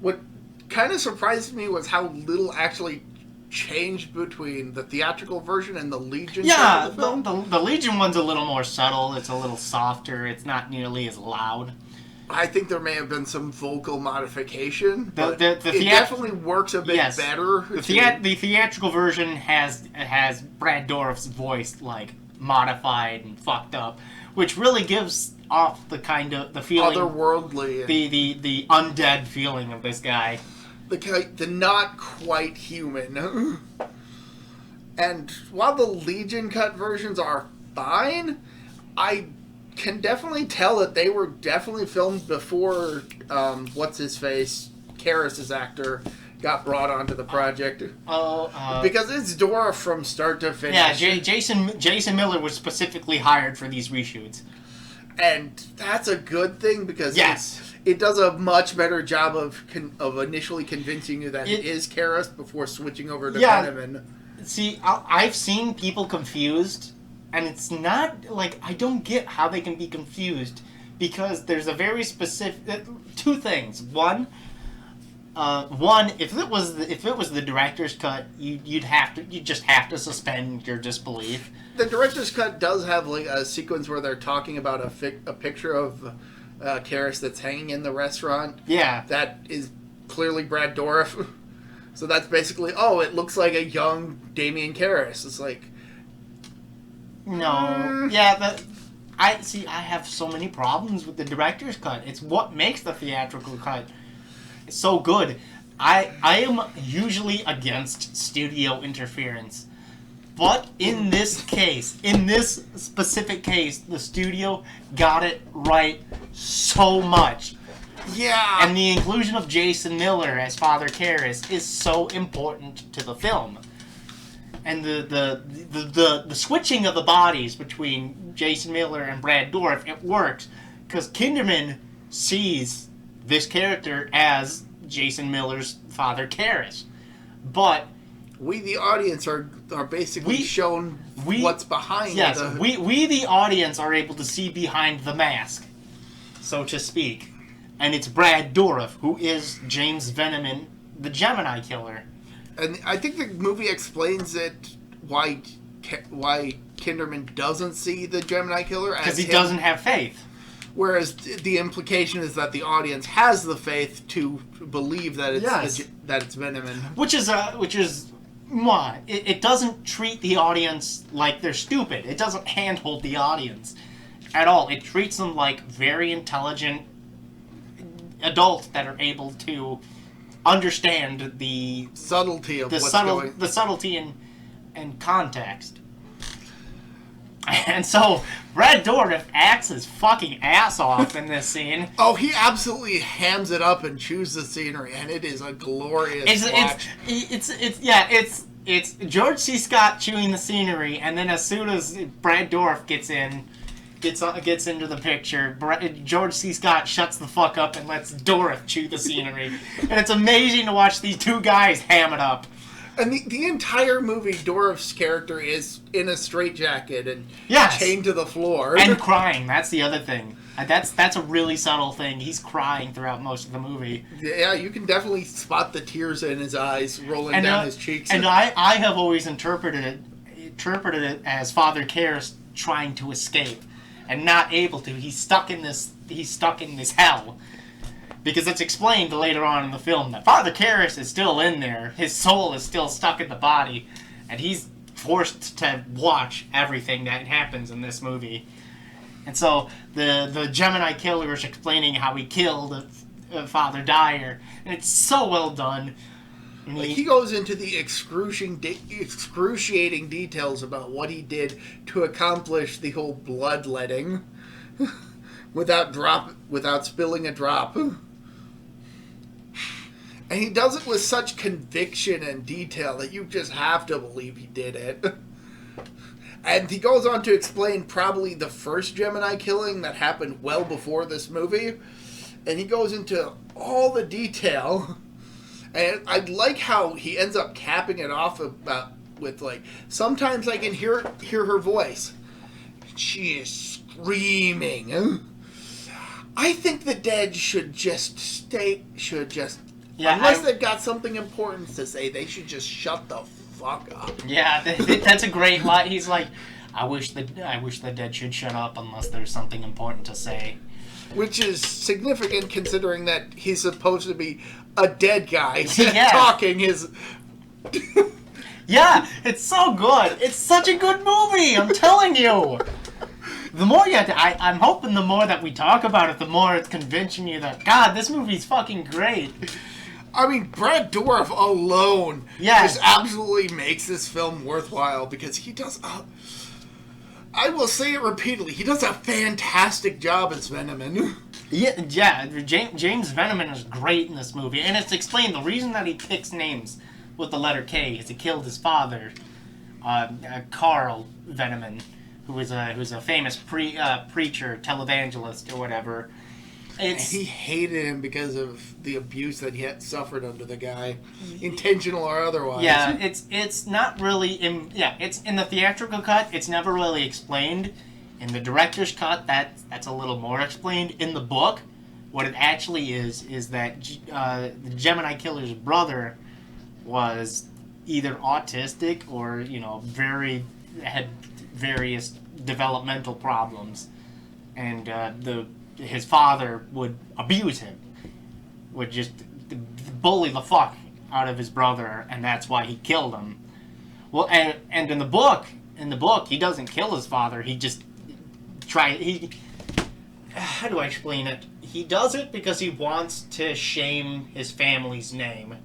What kind of surprised me was how little actually changed between the theatrical version and the Legion yeah, of the film. The Legion one's a little more subtle. It's a little softer. It's not nearly as loud. I think there may have been some vocal modification, but it definitely works a bit better. The theatrical version has Brad Dourif's voice like modified and fucked up, which really gives off the kind of the feeling otherworldly, the undead feeling of this guy. The not quite human. And while the Legion cut versions are fine, I can definitely tell that they were definitely filmed before what's-his-face, Karras' actor, got brought onto the project. Because it's Dora from start to finish. Yeah, Jason Miller was specifically hired for these reshoots. And that's a good thing because it does a much better job of initially convincing you that it is Karras before switching over to Venom. See, I've seen people confused. And it's not, like, I don't get how they can be confused. Because there's a very specific... two things. One, if it was the director's cut, you'd just have to suspend your disbelief. The director's cut does have, like, a sequence where they're talking about a picture of Karras that's hanging in the restaurant. Yeah. That is clearly Brad Dourif. So that's basically, it looks like a young Damian Karras. It's like... No. Yeah, I have so many problems with the director's cut. It's what makes the theatrical cut so good. I am usually against studio interference. But in this specific case, the studio got it right so much. Yeah. And the inclusion of Jason Miller as Father Karras is so important to the film. And the switching of the bodies between Jason Miller and Brad Dourif, it works. Because Kinderman sees this character as Jason Miller's Father Karras. But... we, the audience, are basically shown what's behind we, the audience, are able to see behind the mask, so to speak. And it's Brad Dourif, who is James Veneman, the Gemini Killer. And I think the movie explains it why Kinderman doesn't see the Gemini Killer as because he doesn't have faith. Whereas the implication is that the audience has the faith to believe that it's that it's Veneman. Which is why it doesn't treat the audience like they're stupid. It doesn't handhold the audience at all. It treats them like very intelligent adults that are able to understand the subtlety of the subtlety and context. And so Brad Dourif acts his fucking ass off in this scene. Oh, he absolutely hams it up and chews the scenery, and it is a glorious watch. It's George C. Scott chewing the scenery, and then as soon as Brad Dourif gets into the picture, George C. Scott shuts the fuck up and lets Dourif chew the scenery. And it's amazing to watch these two guys ham it up. And the entire movie, Dourif's character is in a straitjacket and chained to the floor. And crying. That's the other thing. That's a really subtle thing. He's crying throughout most of the movie. Yeah, you can definitely spot the tears in his eyes rolling down his cheeks. And I have always interpreted it as Father Karras trying to escape and not able to. He's stuck in this hell. Because it's explained later on in the film that Father Karras is still in there. His soul is still stuck in the body. And he's forced to watch everything that happens in this movie. And so the Gemini Killer is explaining how he killed Father Dyer. And it's so well done. And he goes into the excruciating details about what he did to accomplish the whole bloodletting without spilling a drop. And he does it with such conviction and detail that you just have to believe he did it. And he goes on to explain probably the first Gemini killing that happened well before this movie. And he goes into all the detail. And I like how he ends up capping it off about with like sometimes I can hear her voice. She is screaming. I think the dead should just unless they've got something important to say, they should just shut the fuck up. Yeah, that's a great line. He's like, I wish the dead should shut up unless there's something important to say. Which is significant considering that he's supposed to be a dead guy talking his... Yeah, it's so good. It's such a good movie, I'm telling you. The more I'm hoping the more that we talk about it, the more it's convincing you that, God, this movie's fucking great. I mean, Brad Dourif alone just absolutely makes this film worthwhile because he does... I will say it repeatedly. He does a fantastic job as Venom. Yeah. James Veneman is great in this movie, and it's explained the reason that he picks names with the letter K is he killed his father, Carl Veneman, who was a famous preacher, televangelist, or whatever. And he hated him because of the abuse that he had suffered under the guy, intentional or otherwise. Yeah, it's not really it's in the theatrical cut. It's never really explained. In the director's cut, that's a little more explained. In the book, what it actually is that the Gemini killer's brother was either autistic or had various developmental problems, and his father would abuse him, would just bully the fuck out of his brother, and that's why he killed him. Well, and in the book, he doesn't kill his father. He just how do I explain it? He does it because he wants to shame his family's name.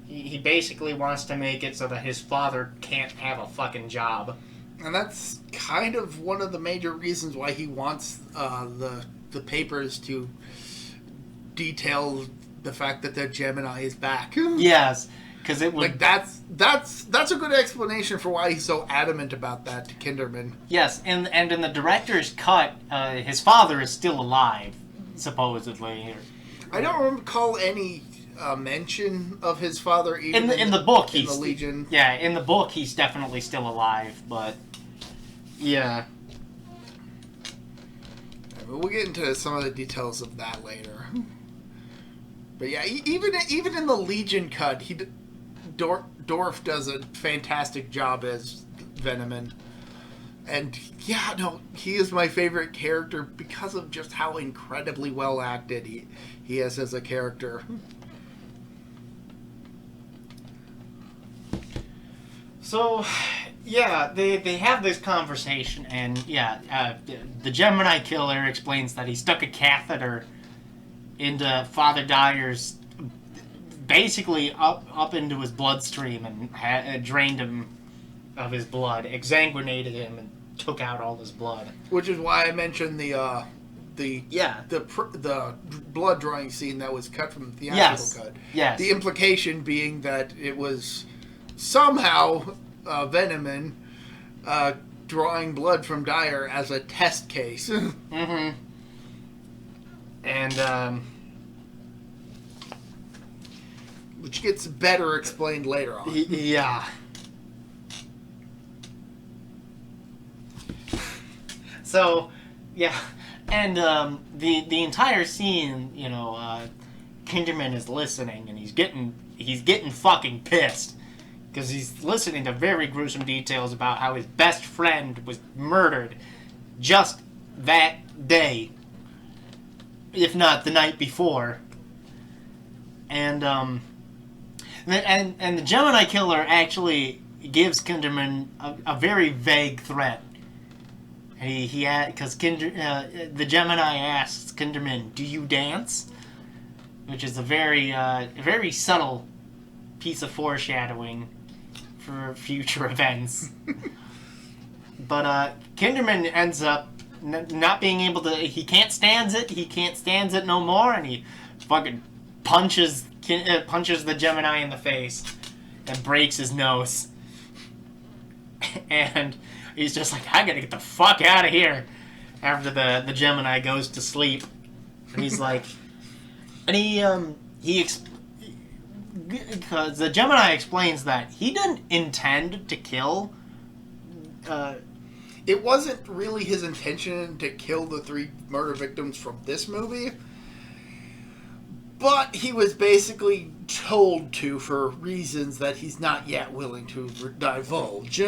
He basically wants to make it so that his father can't have a fucking job. And that's kind of one of the major reasons why he wants the papers to detail the fact that the Gemini is back. Yes, because it would... Like, that's a good explanation for why he's so adamant about that to Kinderman. Yes, and in the director's cut, his father is still alive, supposedly. I don't recall any mention of his father even in the book. In the Legion. Yeah, in the book he's definitely still alive, but yeah. We'll get into some of the details of that later. But yeah, even in the Legion cut, Dorf does a fantastic job as Venom. And yeah, no, he is my favorite character because of just how incredibly well acted he is as a character. So, yeah, they have this conversation, and the Gemini killer explains that he stuck a catheter into Father Dyer's, basically up into his bloodstream, and drained him of his blood, exsanguinated him, and took out all his blood. Which is why I mentioned the blood drawing scene that was cut from the theatrical cut. Yes. The implication being that it was somehow Venom drawing blood from Dyer as a test case. Mm-hmm. And which gets better explained later on. Yeah. So, yeah, and the entire scene, Kinderman is listening, and he's getting fucking pissed because he's listening to very gruesome details about how his best friend was murdered just that day, if not the night before, and the Gemini killer actually gives Kinderman a very vague threat. Because the Gemini asks Kinderman, "Do you dance?" Which is a very subtle piece of foreshadowing for future events. But Kinderman ends up not being able to. He can't stand it. He can't stand it no more, and he fucking punches the Gemini in the face and breaks his nose. And he's just like, I gotta get the fuck out of here after the Gemini goes to sleep. And he's like, and because the Gemini explains that he didn't intend to kill. It wasn't really his intention to kill the 3 murder victims from this movie, but he was basically told to for reasons that he's not yet willing to divulge.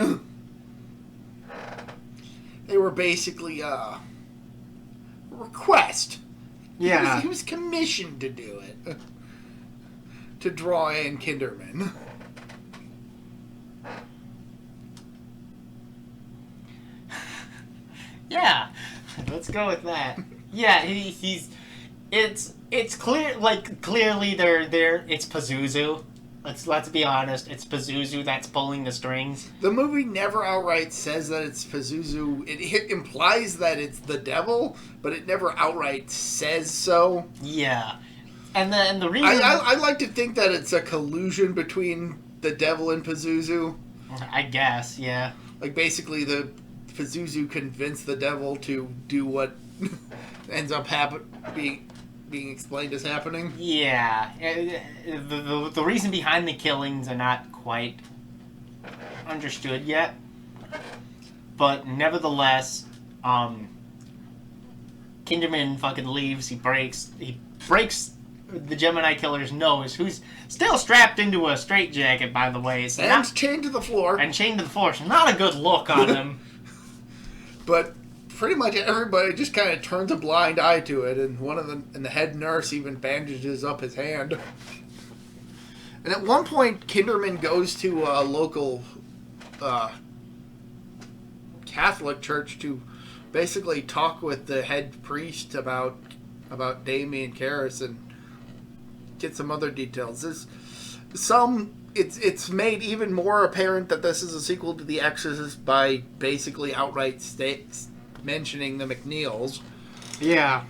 They were basically a request. Yeah. He was commissioned to do it. To draw in Kinderman. Yeah, let's go with that. Yeah, it's clear, like, clearly they're it's Pazuzu. Let's be honest, it's Pazuzu that's pulling the strings. The movie never outright says that it's Pazuzu. It implies that it's the devil, but it never outright says so. Yeah, and the reason I like to think that it's a collusion between the devil and Pazuzu. I guess, yeah. Like, basically the Pazuzu convinced the devil to do what ends up being explained as happening. Yeah, the reason behind the killings are not quite understood yet, but nevertheless, Kinderman fucking leaves. He breaks the Gemini killer's nose, who's still strapped into a straitjacket, by the way. So and chained to the floor. And chained to the floor. So not a good look on him. But pretty much everybody just kind of turns a blind eye to it, and the head nurse even bandages up his hand. And at one point, Kinderman goes to a local Catholic church to basically talk with the head priest about Damien Karras and get some other details. It's made even more apparent that this is a sequel to The Exorcist by basically outright mentioning the McNeils. Yeah.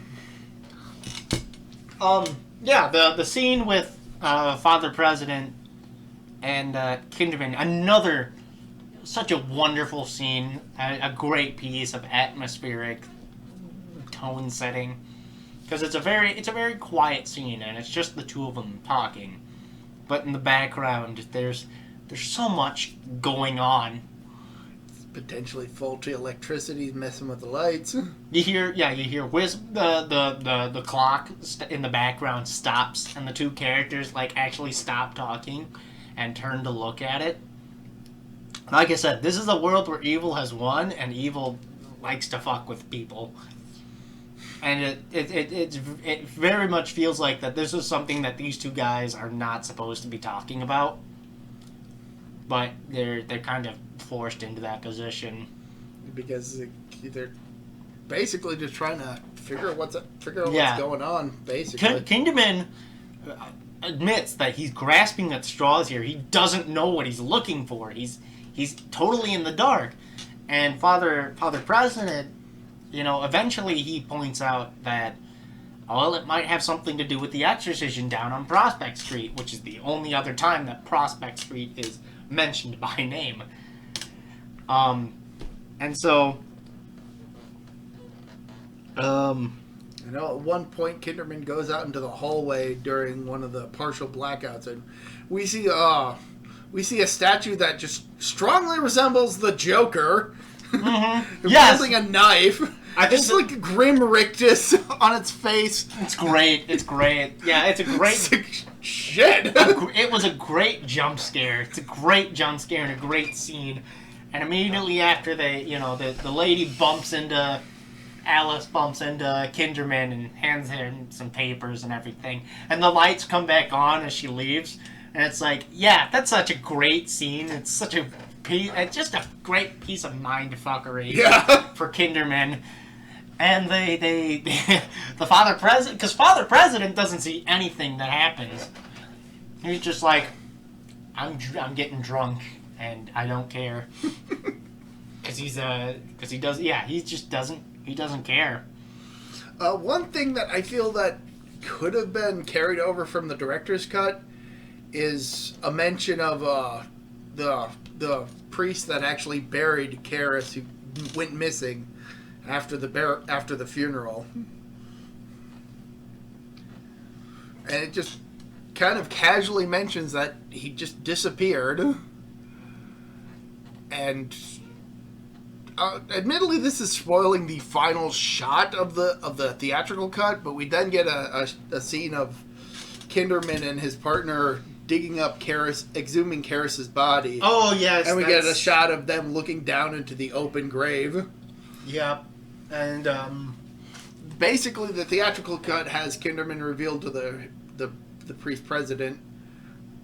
Yeah, the scene with Father President and Kinderman, such a wonderful scene, a great piece of atmospheric tone setting, because it's a very quiet scene and it's just the two of them talking, but in the background there's so much going on. Potentially faulty electricity messing with the lights. You hear the clock in the background stops, and the two characters actually stop talking and turn to look at it. Like I said, this is a world where evil has won, and evil likes to fuck with people. And it very much feels like that this is something that these two guys are not supposed to be talking about, but they're kind of forced into that position because they're basically just trying to figure out what's going on. Basically, Kinderman admits that he's grasping at straws here. He doesn't know what he's looking for. He's totally in the dark. And Father President, eventually he points out that, well, it might have something to do with the exorcism down on Prospect Street, which is the only other time that Prospect Street is mentioned by name. And so, at one point, Kinderman goes out into the hallway during one of the partial blackouts, and we see a statue that just strongly resembles the Joker. Mm-hmm. Yes. Holding a knife. Just like Grim Rictus on its face. It's great. Yeah, it's a great... Shit. It was a great jump scare. It's a great jump scare and a great scene. And immediately after the lady bumps into... Alice bumps into Kinderman and hands him some papers and everything. And the lights come back on as she leaves. And it's like, yeah, that's such a great scene. It's just a great piece of mindfuckery for Kinderman. And the Father President, because Father President doesn't see anything that happens. He's just like, I'm getting drunk and I don't care. Because he doesn't care. One thing that I feel that could have been carried over from the director's cut is a mention of the priest that actually buried Karras, who went missing after the funeral, and it just kind of casually mentions that he just disappeared. And admittedly, this is spoiling the final shot of the theatrical cut, but we then get a scene of Kinderman and his partner digging up exhuming Karras's body. Oh, yes. And we get a shot of them looking down into the open grave. Yep. And, basically, the theatrical cut has Kinderman revealed to the priest president,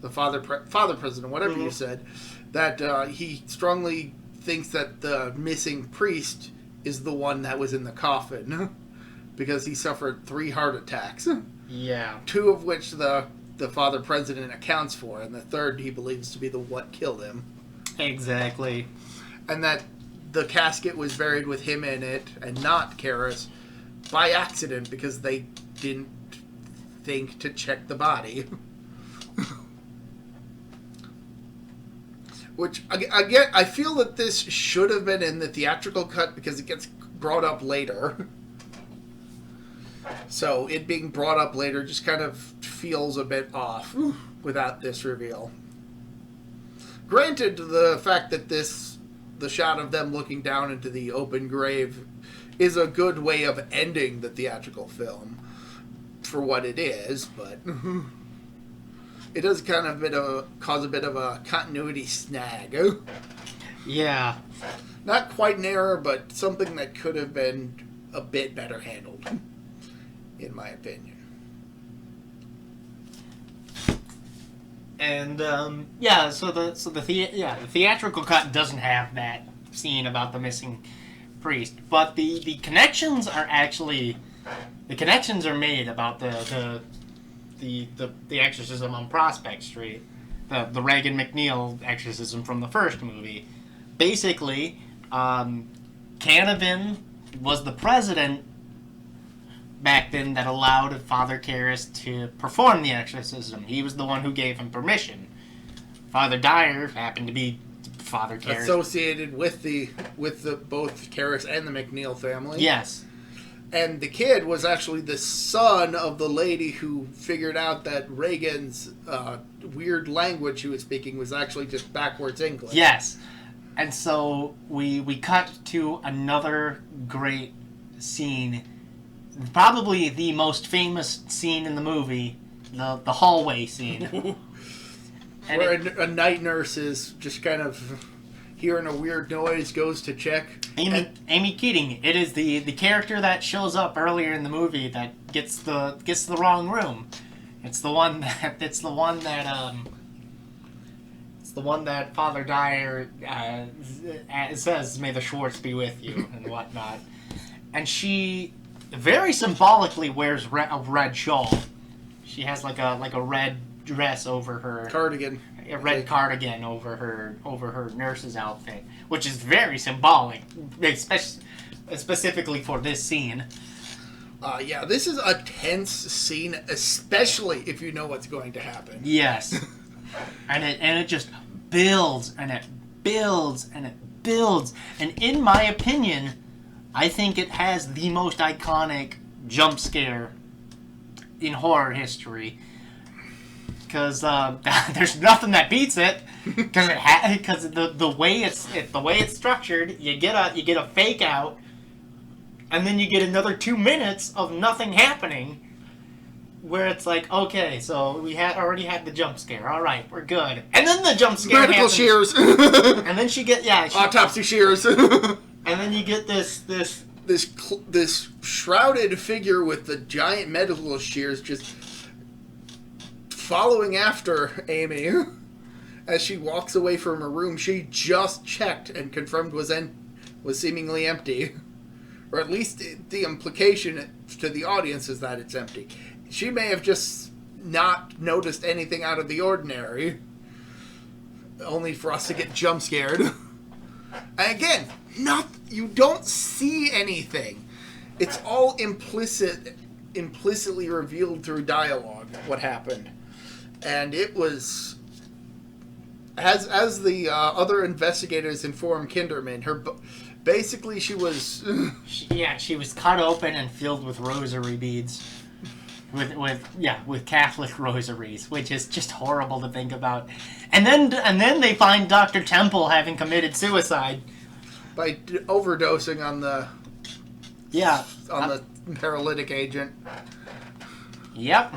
the father president, whatever you said, that he strongly thinks that the missing priest is the one that was in the coffin because he suffered 3 heart attacks. Yeah. 2 of which the father president accounts for, and the 3rd he believes to be what killed him. Exactly. And that the casket was buried with him in it and not Karras by accident because they didn't think to check the body. Which, again, I feel that this should have been in the theatrical cut because it gets brought up later. So it being brought up later just kind of feels a bit off without this reveal. Granted, the fact that the shot of them looking down into the open grave is a good way of ending the theatrical film for what it is, but it does kind of cause a bit of a continuity snag. Yeah. Not quite an error, but something that could have been a bit better handled, in my opinion. And the theatrical cut doesn't have that scene about the missing priest, but the connections are made about the exorcism on Prospect Street, the Reagan McNeil exorcism from the first movie. Basically, Canavan was the president back then that allowed Father Karras to perform the exorcism. He was the one who gave him permission. Father Dyer happened to be Father Karras. Associated with both Karras and the McNeil family. Yes. And the kid was actually the son of the lady who figured out that Reagan's weird language he was speaking was actually just backwards English. Yes. And so we cut to another great scene, probably the most famous scene in the movie, the hallway scene. Where a night nurse is just kind of hearing a weird noise, goes to check. Amy Keating. It is the character that shows up earlier in the movie that gets the wrong room. It's the one that Father Dyer says, "May the Schwartz be with you," and whatnot. And she very symbolically wears a red shawl. She has like a red dress over her cardigan. A red cardigan over her nurse's outfit, which is very symbolic, specifically for this scene. Yeah, this is a tense scene, especially if you know what's going to happen. Yes, and it just builds and it builds and it builds, and in my opinion, I think it has the most iconic jump scare in horror history. Because there's nothing that beats it. Because the way it's structured, you get a fake out, and then you get another 2 minutes of nothing happening, where it's like, okay, so we already had the jump scare. All right, we're good. And then the jump scare medical happens, shears. And then she autopsy shears. And then you get this shrouded figure with the giant medical shears just following after Amy as she walks away from her room she just checked and confirmed was seemingly empty. Or at least the implication to the audience is that it's empty. She may have just not noticed anything out of the ordinary, only for us to get jump scared. And again, you don't see anything. It's all implicitly revealed through dialogue what happened. And it was, as the other investigators informed Kinderman, she was she was cut open and filled with rosary beads. with Catholic rosaries, which is just horrible to think about. And then they find Dr. Temple having committed suicide by overdosing on the the paralytic agent. Yep.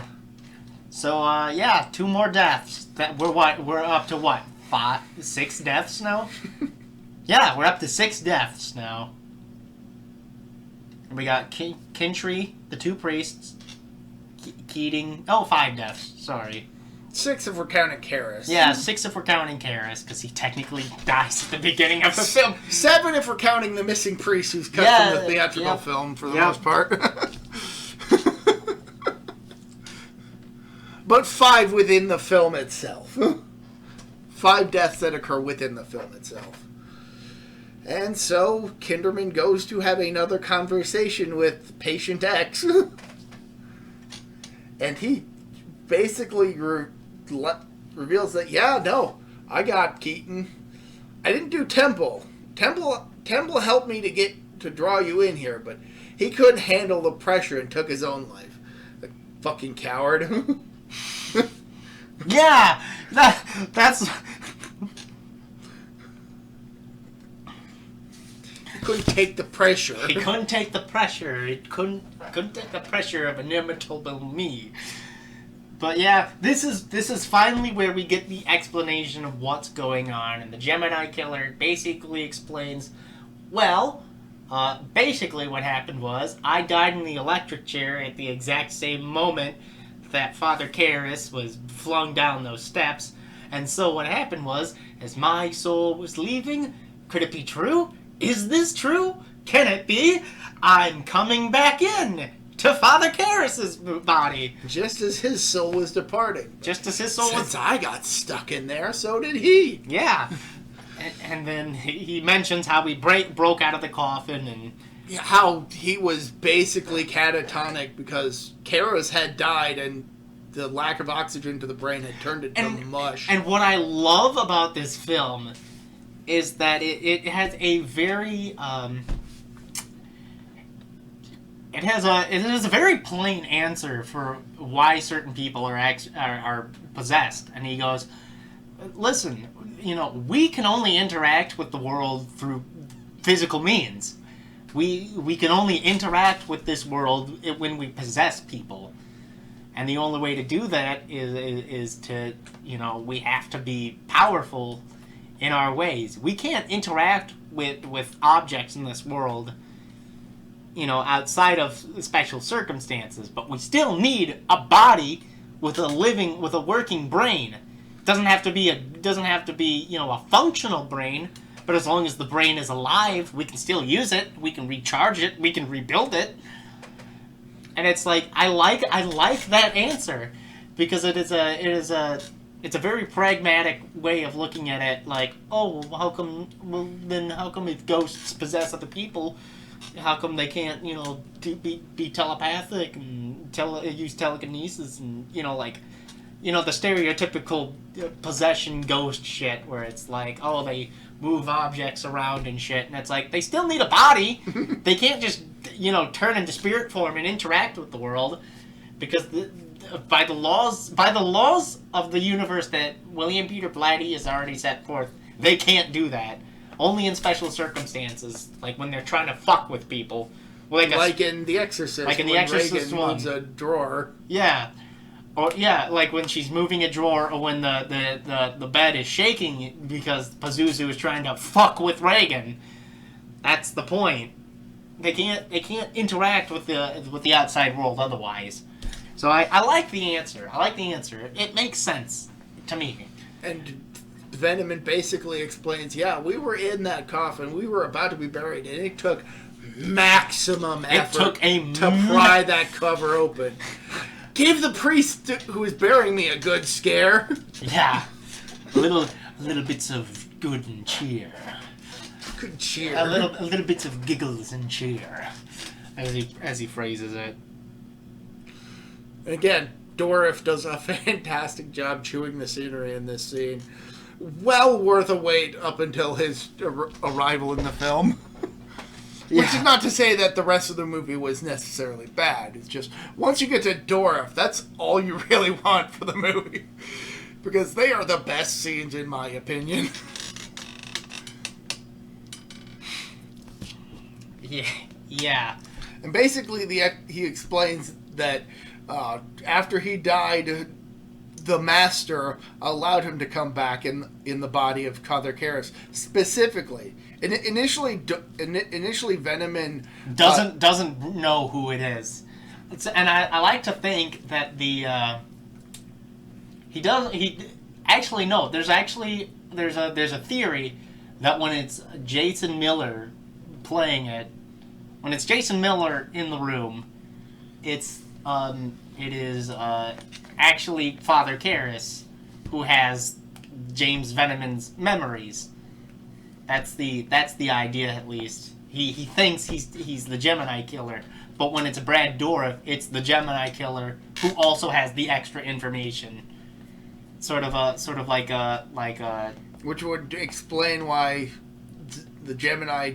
So 2 more deaths. That we're up to what? 6 deaths now? Yeah, we're up to 6 deaths now. We got Kintry, the 2 priests, Keating. 5 deaths. Sorry. 6 if we're counting Karras. Yeah, 6 if we're counting Karras, because he technically dies at the beginning of the film. 7 if we're counting the missing priest who's cut from the theatrical film for the most part. But 5 within the film itself. 5 deaths that occur within the film itself. And so, Kinderman goes to have another conversation with Patient X. And he basically reveals that, I got Keaton. I didn't do Temple. Temple helped me to draw you in here, but he couldn't handle the pressure and took his own life. The fucking coward. Yeah, that's... He couldn't take the pressure. He couldn't take the pressure. He couldn't take the pressure of an inimitable me. But yeah, this is finally where we get the explanation of what's going on, and the Gemini Killer basically explains, basically what happened was I died in the electric chair at the exact same moment that Father Karras was flung down those steps, and so what happened was, as my soul was leaving, could it be true? Is this true? Can it be? I'm coming back in to Father Karras' body. Just as his soul was departing. Since I got stuck in there, so did he. Yeah. and then he mentions how he broke out of the coffin and... Yeah, how he was basically catatonic because Karras had died and the lack of oxygen to the brain had turned it to mush. And what I love about this film is that it has a very it has a very plain answer for why certain people are possessed. And he goes, listen, we can only interact with the world through physical means. We can only interact with this world when we possess people. And the only way to do that is to, we have to be powerful in our ways. We can't interact with objects in this world, outside of special circumstances, but we still need a body with a working brain. Doesn't have to be a functional brain, but as long as the brain is alive, we can still use it, we can recharge it, we can rebuild it. And it's like I like that answer because it's a very pragmatic way of looking at it. Like, how come if ghosts possess other people, how come they can't be telepathic and use telekinesis and the stereotypical possession ghost shit where it's like, they move objects around and shit, and it's like they still need a body. They can't just turn into spirit form and interact with the world because by the laws of the universe that William Peter Blatty has already set forth, they can't do that. Only in special circumstances, like when they're trying to fuck with people, like in The Exorcist, like in The Exorcist Reagan moves a drawer. Yeah. Or like when she's moving a drawer, or when the bed is shaking because Pazuzu is trying to fuck with Reagan. That's the point. They can't interact with the outside world otherwise. So I like the answer. It makes sense to me. And Veneman basically explains, we were in that coffin, we were about to be buried, and it took maximum effort to pry that cover open. Give the priest who is burying me a good scare. Yeah. Little bits of good and cheer. Good cheer. A little bits of giggles and cheer, as he phrases it. And again, Dorif does a fantastic job chewing the scenery in this scene. Well worth a wait up until his arrival in the film. Which is not to say that the rest of the movie was necessarily bad. It's just, once you get to Dorif, that's all you really want for the movie. Because they are the best scenes, in my opinion. Yeah. And basically, he explains that after he died, the Master allowed him to come back in the body of Father Karras, specifically. And initially Venom doesn't know who it is. And I like to think that he actually no. There's a theory that when it's Jason Miller playing it, when it's Jason Miller in the room, it is actually Father Karras who has James Venom's memories. That's the idea, at least. He thinks he's the Gemini killer, but when it's Brad Dourif, it's the Gemini killer who also has the extra information. Sort of like a which would explain why the Gemini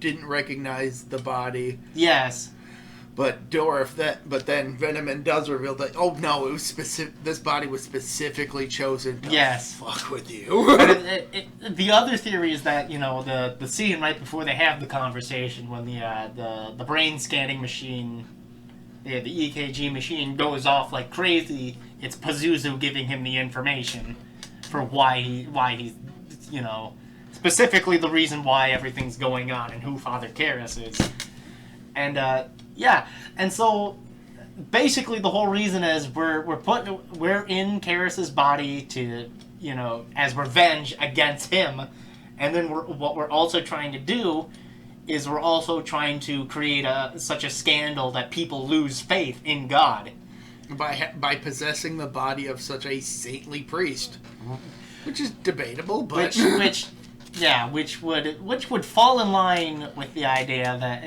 didn't recognize the body. Yes. But but then Venom does reveal that, oh no, it was this body was specifically chosen to fuck with you. But the other theory is that, the scene right before they have the conversation, when the brain scanning machine, the EKG machine goes off like crazy, it's Pazuzu giving him the information for why he's, specifically the reason why everything's going on and who Father Karras is. And and so basically the whole reason is we're in Karras's body to, as revenge against him, and then what we're also trying to do is we're also trying to create such a scandal that people lose faith in God by possessing the body of such a saintly priest, which is debatable, but which would fall in line with the idea that,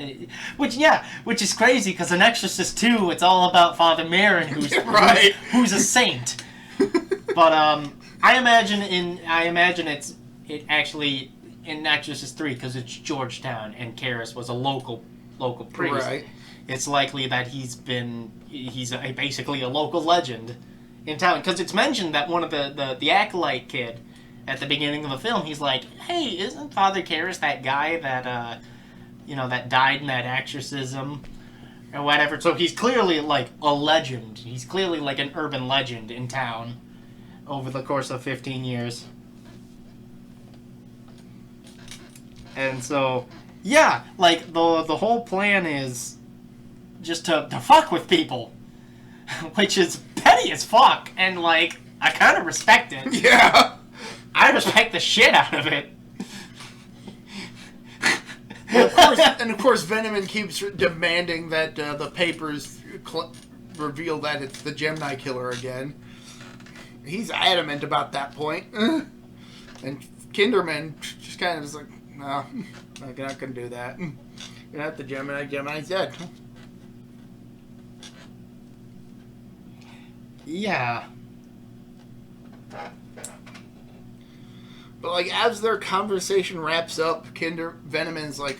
which is crazy, because in Exorcist 2, it's all about Father Merrin, who's a saint. But I imagine it actually in Exorcist 3, because it's Georgetown and Karras was a local priest. Right. It's likely that he's basically a local legend in town, because it's mentioned that one of the acolyte kid, at the beginning of the film, he's like, hey, isn't Father Karras that guy that, that died in that exorcism or whatever? So he's clearly, like, a legend. He's clearly, like, an urban legend in town over the course of 15 years. And so, like, the whole plan is just to fuck with people, which is petty as fuck, and, like, I kind of respect it. Yeah. I respect the shit out of it. And of course, Venom keeps demanding that the papers reveal that it's the Gemini killer again. He's adamant about that point. And Kinderman just kind of is like, no, I'm not going to do that. You're not the Gemini. Gemini's dead. Yeah. But, like, as their conversation wraps up, Venom's like,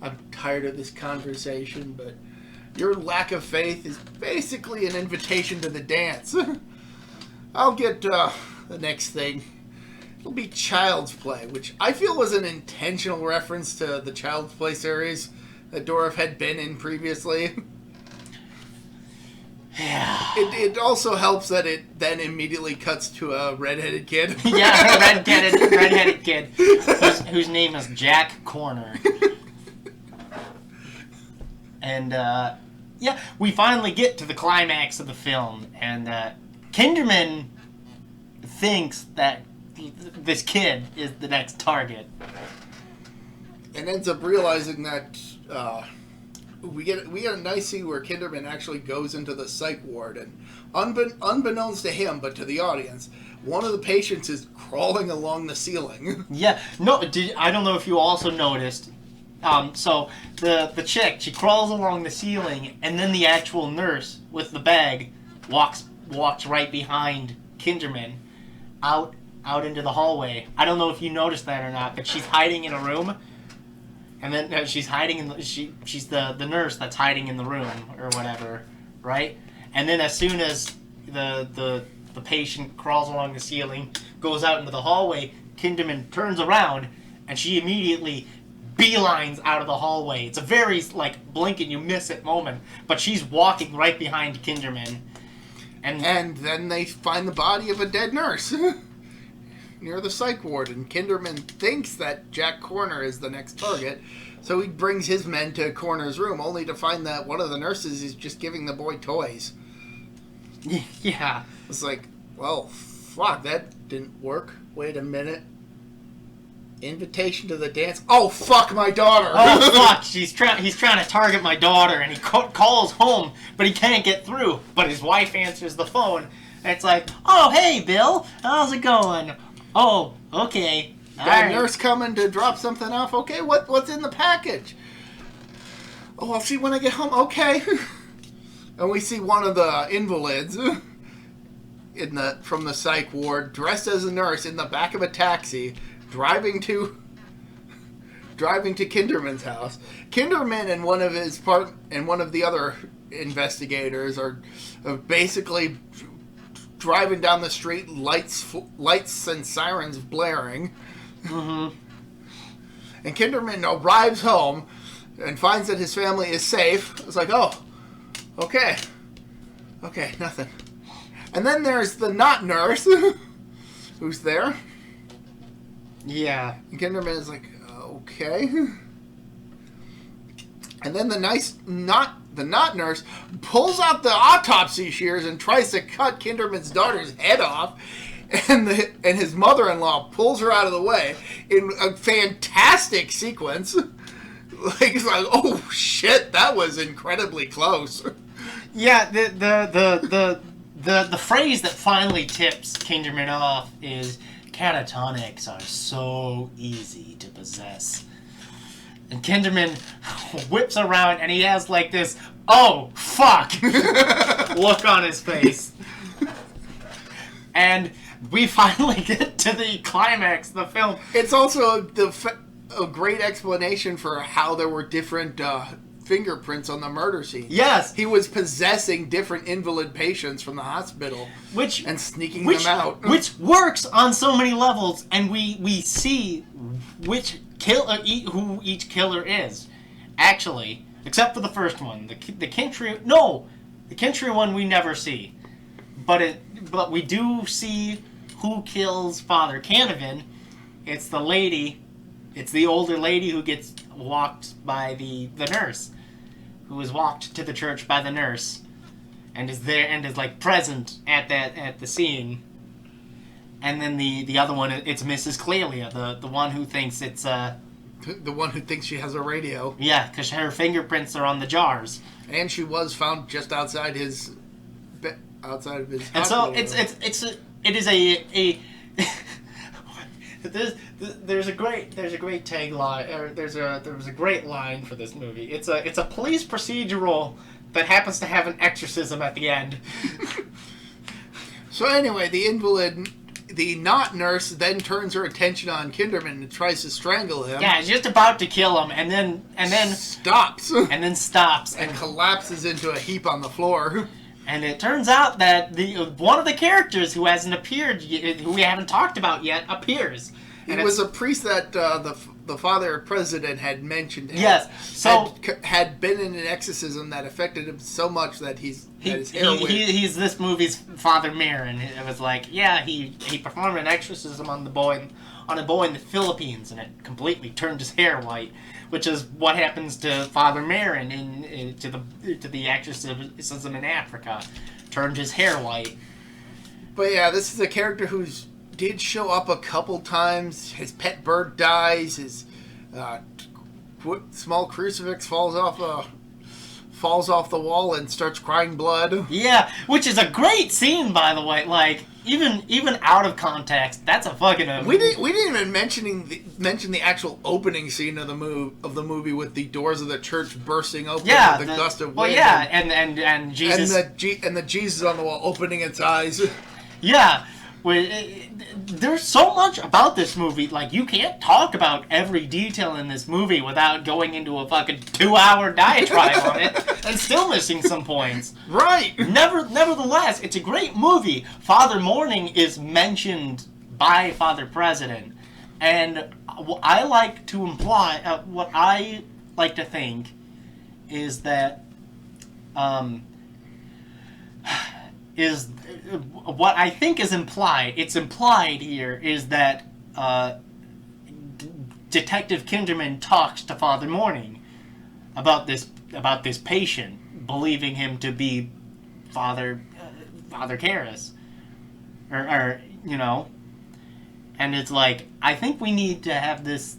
I'm tired of this conversation, but your lack of faith is basically an invitation to the dance. I'll get the next thing. It'll be Child's Play, which I feel was an intentional reference to the Child's Play series that Dorif had been in previously. Yeah. It also helps that it then immediately cuts to a redheaded kid. Yeah, redheaded kid whose name is Jack Corner. And we finally get to the climax of the film, and Kinderman thinks that this kid is the next target, and ends up realizing that we get a nice scene where Kinderman actually goes into the psych ward, and unbeknownst to him, but to the audience, one of the patients is crawling along the ceiling. Yeah, no, I don't know if you also noticed. So the chick, she crawls along the ceiling, and then the actual nurse with the bag walks right behind Kinderman out into the hallway. I don't know if you noticed that or not, but she's hiding in a room. And then she's hiding in she's the nurse that's hiding in the room or whatever, right? And then as soon as the patient crawls along the ceiling, goes out into the hallway, Kinderman turns around, and she immediately beelines out of the hallway. It's a very, like, blink and you miss it moment, but she's walking right behind Kinderman. And then they find the body of a dead nurse near the psych ward, and Kinderman thinks that Jack Corner is the next target, so he brings his men to Corner's room, only to find that one of the nurses is just giving the boy toys. Yeah. It's like, well, fuck, that didn't work. Wait a minute. Invitation to the dance. Oh, fuck my daughter. Oh, fuck. He's trying to target my daughter, and he calls home, but he can't get through. But his wife answers the phone, and it's like, oh, hey, Bill. How's it going? Oh, okay. Got a nurse coming to drop something off. Okay, what's in the package? Oh, I'll see when I get home. Okay. And we see one of the invalids from the psych ward, dressed as a nurse, in the back of a taxi, driving to Kinderman's house. Kinderman and one of the other investigators are basically driving down the street, lights and sirens blaring. Mm-hmm. And Kinderman arrives home and finds that his family is safe. It's like, oh, okay, nothing. And then there's the not nurse who's there. Yeah. And Kinderman is like, okay. And then the not nurse pulls out the autopsy shears and tries to cut Kinderman's daughter's head off. And his mother-in-law pulls her out of the way in a fantastic sequence. It's like, oh shit, that was incredibly close. Yeah, the phrase that finally tips Kinderman off is, catatonics are so easy to possess. And Kinderman whips around and he has like this, oh, fuck, look on his face. And we finally get to the climax of the film. It's also a great explanation for how there were different fingerprints on the murder scene. Yes. He was possessing different invalid patients from the hospital and sneaking them out. Which works on so many levels, and we see who each killer is. Actually, except for the first one. The Kintry one we never see. But we do see who kills Father Canavan. It's the lady. It's the older lady who gets walked by the nurse, who is walked to the church by the nurse, and is there and is like present at the scene. And then the other one, it's Mrs. Clelia, the one who thinks it's the one who thinks she has a radio. Yeah, because her fingerprints are on the jars, and she was found just outside of his. And so it is a there's a great tagline, or there was a great line for this movie. It's a police procedural that happens to have an exorcism at the end. So anyway, the not nurse then turns her attention on Kinderman and tries to strangle him. Yeah, she's just about to kill him, and then stops. And collapses into a heap on the floor. And it turns out that one of the characters who hasn't appeared, who we haven't talked about yet, appears. He was a priest that the father president had mentioned. Yes, so had been in an exorcism that affected him so much that his hair went. He's this movie's Father Marin. It was like, yeah, he performed an exorcism on a boy in the Philippines, and it completely turned his hair white, which is what happens to Father Marin to the exorcism in Africa. Turned his hair white. But yeah, this is a character who's did show up a couple times. His pet bird dies. His small crucifix falls off the wall and starts crying blood. Yeah, which is a great scene, by the way. Like even out of context, that's a fucking. We didn't even mention the actual opening scene of the movie with the doors of the church bursting open with the gust of wind. Well, yeah, and Jesus and the Jesus on the wall opening its eyes. Yeah. There's so much about this movie. Like, you can't talk about every detail in this movie without going into a fucking 2-hour diatribe on it and still missing some points. Right. Nevertheless, it's a great movie. Father Morning is mentioned by Father President. And I like to imply, what I like to think is that, is what I think is implied. It's implied here is that Detective Kinderman talks to Father Morning about this patient, believing him to be Father Karras, or you know, and it's like, I think we need to have this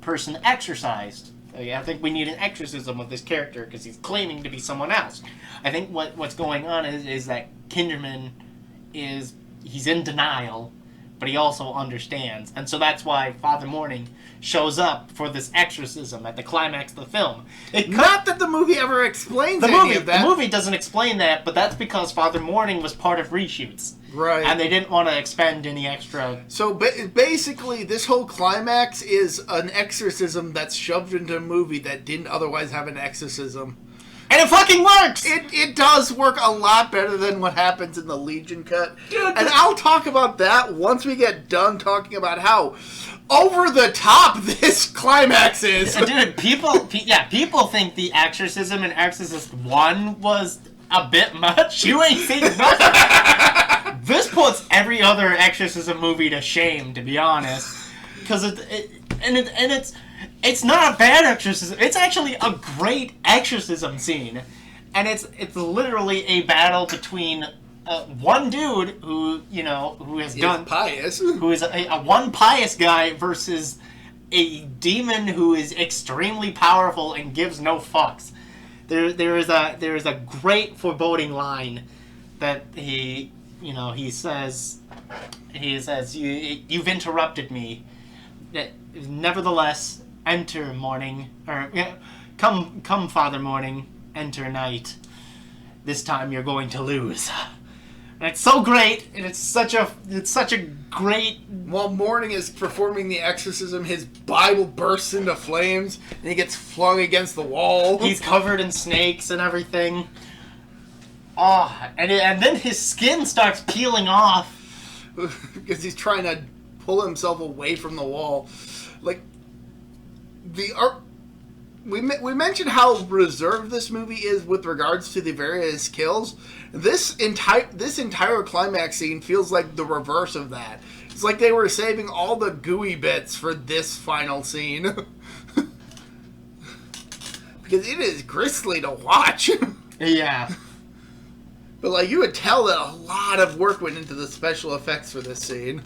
person exorcised. I think we need an exorcism of this character because he's claiming to be someone else. I think what's going on is that Kinderman he's in denial, but he also understands. And so that's why Father Morning shows up for this exorcism at the climax of the film. Not that the movie ever explains any of that. The movie doesn't explain that, but that's because Father Morning was part of reshoots. Right. And they didn't want to expend any extra... So basically, this whole climax is an exorcism that's shoved into a movie that didn't otherwise have an exorcism. And it fucking works! It does work a lot better than what happens in the Legion cut. Dude, and I'll talk about that once we get done talking about how over the top this climax is. Dude, people think the exorcism in Exorcist 1 was a bit much. You ain't seen nothing. This puts every other exorcism movie to shame, to be honest. Because it's not a bad exorcism. It's actually a great exorcism scene, and it's literally a battle between one dude who is a one pious guy versus a demon who is extremely powerful and gives no fucks. There is a great foreboding line that he says you've interrupted me. Nevertheless, enter morning, or come Father Morning, enter night. This time you're going to lose. And it's so great, and it's such a great. While Morning is performing the exorcism, his Bible bursts into flames, and he gets flung against the wall. He's covered in snakes and everything. Oh, and then his skin starts peeling off because he's trying to pull himself away from the wall. Like, the art. We mentioned how reserved this movie is with regards to the various kills. This entire climax scene feels like the reverse of that. It's like they were saving all the gooey bits for this final scene. Because it is grisly to watch. Yeah. But like, you would tell that a lot of work went into the special effects for this scene.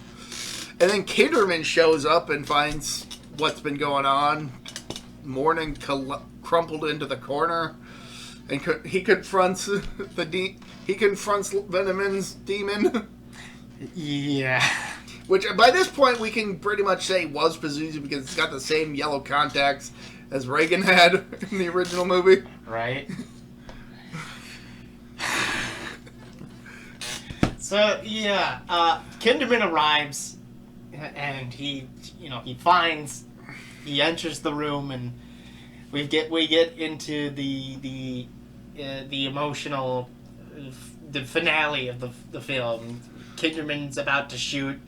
And then Kinderman shows up and finds what's been going on. Morning crumpled into the corner, and he confronts Venom's demon. Yeah. Which by this point we can pretty much say was Pazuzu because it's got the same yellow contacts as Reagan had in the original movie. Right. So yeah, Kinderman arrives, and he enters the room, and we get into the emotional, the finale of the film. Kinderman's about to shoot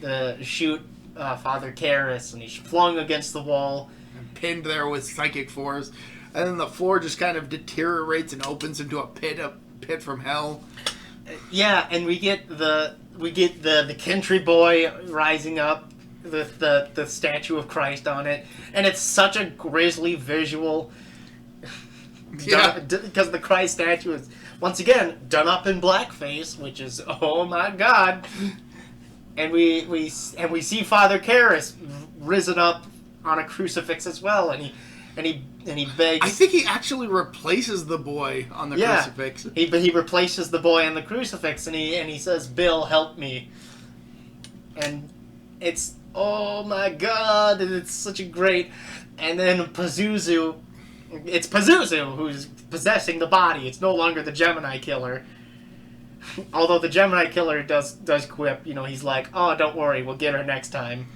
Father Karras, and he's flung against the wall, and pinned there with psychic force, and then the floor just kind of deteriorates and opens into a pit from hell. Yeah, and we get the country boy rising up with the statue of Christ on it, and it's such a grisly visual. Yeah, because the Christ statue is once again done up in blackface, which is, oh my god. And we see Father Karras risen up on a crucifix as well, and he begs. I think he actually replaces the boy on the crucifix. He replaces the boy on the crucifix, and he says, "Bill, help me." And it's, oh my god, and it's such a great. And then Pazuzu, it's Pazuzu who's possessing the body. It's no longer the Gemini killer. Although the Gemini killer does quip, he's like, "Oh, don't worry, we'll get her next time.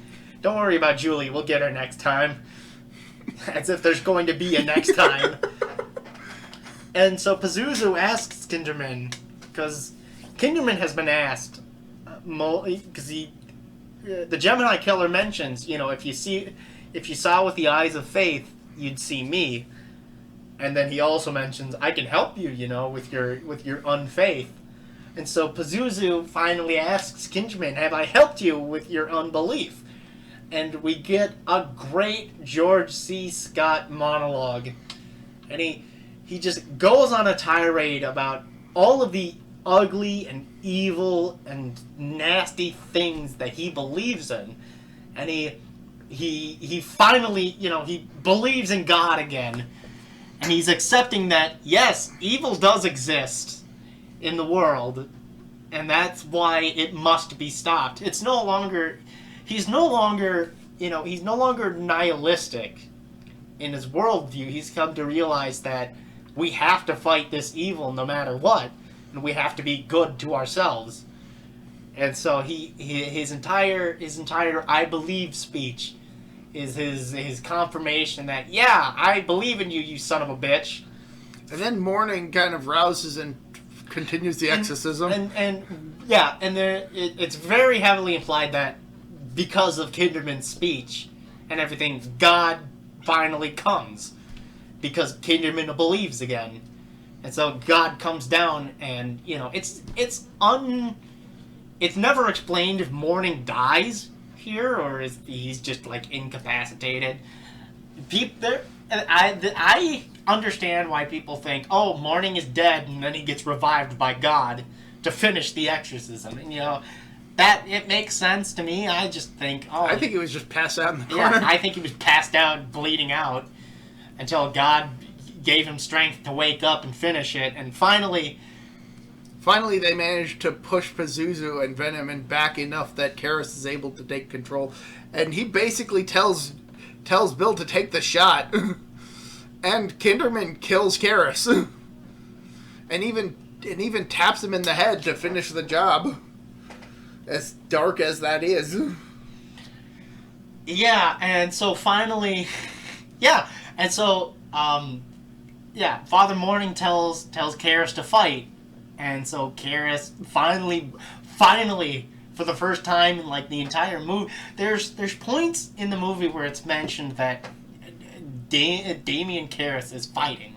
Don't worry about Julie, we'll get her next time." As if there's going to be a next time. And so Pazuzu asks Kinderman, because Kinderman has been asked, because the Gemini killer mentions, if you saw with the eyes of faith, you'd see me. And then he also mentions, I can help you, with your unfaith. And so Pazuzu finally asks Kinderman, have I helped you with your unbelief? And we get a great George C. Scott monologue. And he just goes on a tirade about all of the ugly and evil and nasty things that he believes in. And he finally, he believes in God again. And he's accepting that, yes, evil does exist in the world, and that's why it must be stopped. He's no longer nihilistic in his worldview. He's come to realize that we have to fight this evil no matter what, and we have to be good to ourselves. And so his entire I believe speech is his confirmation that, yeah, I believe in you, you son of a bitch. And then Morning kind of rouses and continues the exorcism. It's very heavily implied that because of Kinderman's speech and everything, God finally comes. Because Kinderman believes again. And so God comes down and, it's never explained if Morning dies here, or is he's just like incapacitated. I understand why people think, oh, Morning is dead and then he gets revived by God to finish the exorcism. And that it makes sense to me. I just think, I think he was just passed out in the corner. Yeah, I think he was passed out, bleeding out, until God gave him strength to wake up and finish it. And finally they managed to push Pazuzu and Venom back enough that Karras is able to take control. And he basically tells Bill to take the shot. And Kinderman kills Karras. And even taps him in the head to finish the job. As dark as that is. Yeah, and so finally... Yeah, and so... Father Morning tells Karras to fight. And so Karras finally, for the first time in like the entire movie, there's points in the movie where it's mentioned that Damien Karras is fighting,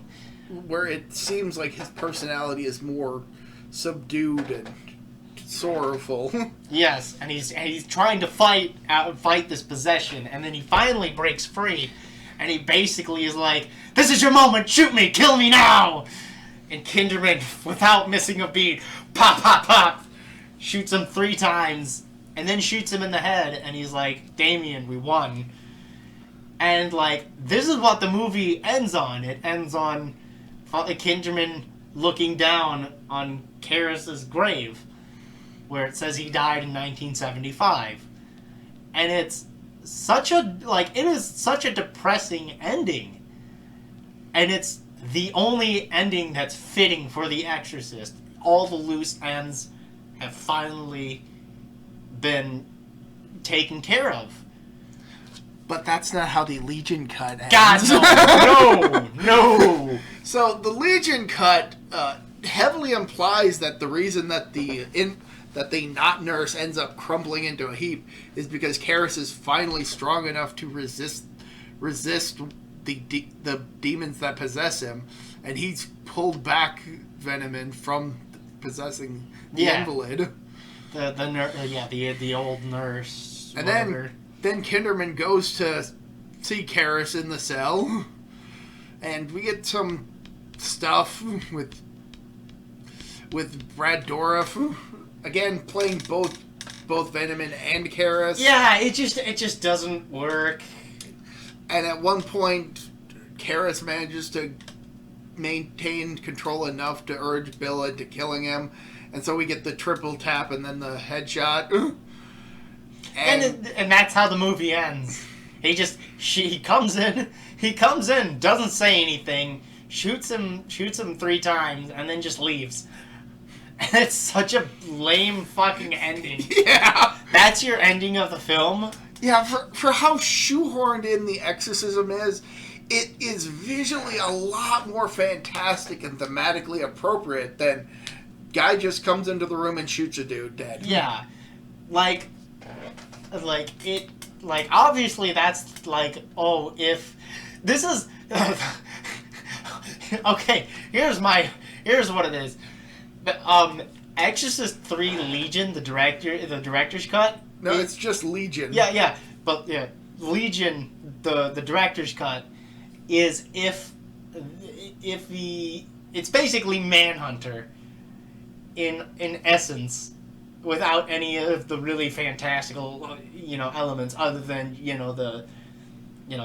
where it seems like his personality is more subdued and sorrowful. Yes, and he's trying to fight this possession, and then he finally breaks free, and he basically is like, "This is your moment, shoot me, kill me now!" And Kinderman, without missing a beat, pop, pop, pop, shoots him 3 times, and then shoots him in the head, and he's like, Damien, we won. And, like, this is what the movie ends on. It ends on Kinderman looking down on Karras' grave, where it says he died in 1975. And it is such a depressing ending. And it's the only ending that's fitting for The Exorcist. All the loose ends have finally been taken care of. But that's not how the Legion cut ends. God, no. So the Legion cut heavily implies that the reason that that the not nurse ends up crumbling into a heap is because Karras is finally strong enough to resist the demons that possess him, and he's pulled back Venom from possessing the invalid. The old nurse. And then Kinderman goes to see Karras in the cell, and we get some stuff with Brad Dourif again playing both Venom and Karras. Yeah, it just doesn't work. And at one point, Karras manages to maintain control enough to urge Bill into killing him, and so we get the triple tap and then the headshot. And that's how the movie ends. He comes in, doesn't say anything, shoots him 3 times, and then just leaves. And it's such a lame fucking ending. Yeah. That's your ending of the film? Yeah, for how shoehorned in the exorcism is, it is visually a lot more fantastic and thematically appropriate than guy just comes into the room and shoots a dude dead. Yeah. Obviously that's like, oh, if this is okay, here's what it is. Exorcist 3 Legion, the director's cut. No, it's just Legion. Yeah, but yeah, Legion, the director's cut is it's basically Manhunter in essence, without any of the really fantastical elements other than the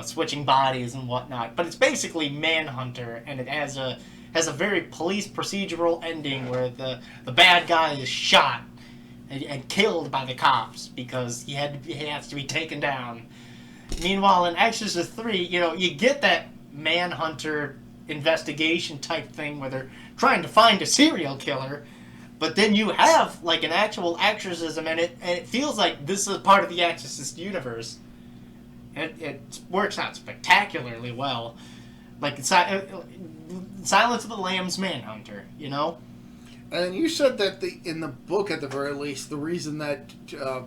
switching bodies and whatnot. But it's basically Manhunter, and it has a very police procedural ending where the bad guy is shot and killed by the cops because he has to be taken down. Meanwhile, in Exorcist 3, you get that Manhunter investigation type thing where they're trying to find a serial killer, but then you have like an actual exorcism, and it feels like this is part of the Exorcist universe. It works out spectacularly well, like Silence of the Lambs Manhunter, And you said that in the book, at the very least, the reason that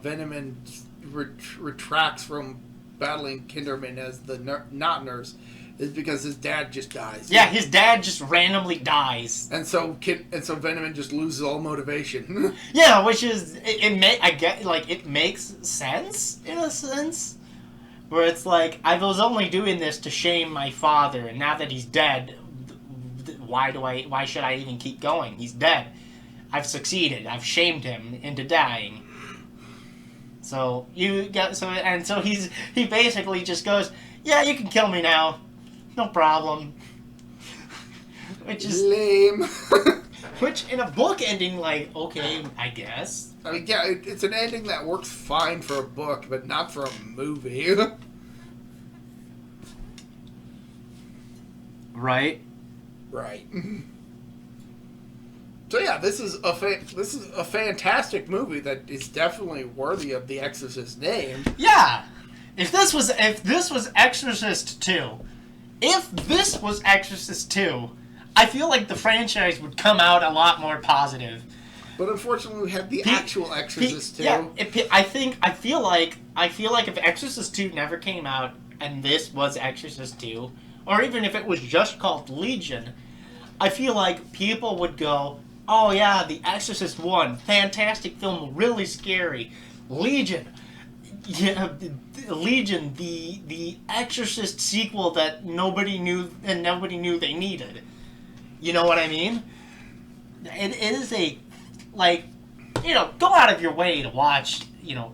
Veneman retracts from battling Kinderman as the not nurse is because his dad just dies. Yeah, his dad just randomly dies, and so Veneman just loses all motivation. Yeah, which is it makes sense in a sense, where it's like, I was only doing this to shame my father, and now that he's dead, why should I even keep going? He's dead. I've succeeded. I've shamed him into dying. So he basically just goes, yeah, you can kill me now. No problem. Which is lame. Which in a book ending, like, okay, I guess. I mean, yeah, it's an ending that works fine for a book, but not for a movie. Right. Right. So yeah, this is a fantastic movie that is definitely worthy of the Exorcist name. Yeah. If this was Exorcist 2, I feel like the franchise would come out a lot more positive. But unfortunately, we had the actual Exorcist 2. Yeah, I feel like if Exorcist 2 never came out and this was Exorcist 2, or even if it was just called Legion, I feel like people would go, oh yeah, The Exorcist 1, fantastic film, really scary. Legion, yeah, Legion, the Exorcist sequel that nobody knew they needed. You know what I mean? It is go out of your way to watch,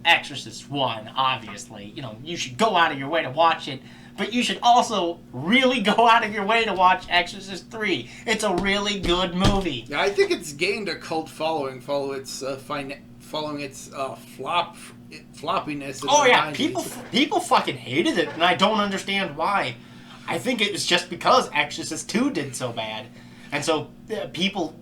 Exorcist 1, obviously. You should go out of your way to watch it, but you should also really go out of your way to watch Exorcist 3. It's a really good movie. Yeah, I think it's gained a cult following following its floppiness. Oh yeah, people fucking hated it, and I don't understand why. I think it was just because Exorcist 2 did so bad, and so people.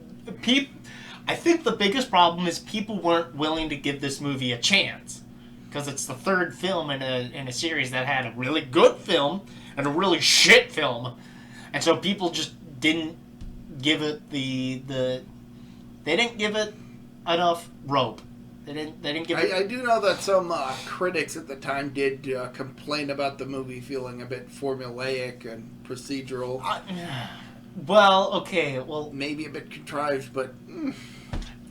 I think the biggest problem is people weren't willing to give this movie a chance, because it's the third film in a series that had a really good film and a really shit film, and so people just didn't give it they didn't give it enough rope. They didn't give it. I do know that some critics at the time did complain about the movie feeling a bit formulaic and procedural. Maybe a bit contrived, but.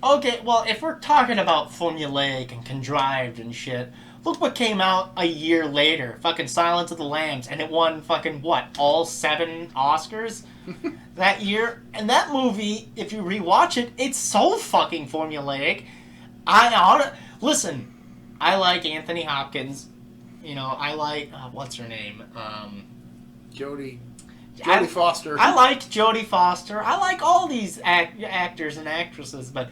Okay, well, if we're talking about formulaic and contrived and shit, look what came out a year later. Fucking Silence of the Lambs, and it won fucking, all 7 Oscars that year? And that movie, if you rewatch it, it's so fucking formulaic. Listen, I like Anthony Hopkins. I like, what's her name? Jodie Foster. I like Jodie Foster. I like all these actors and actresses, but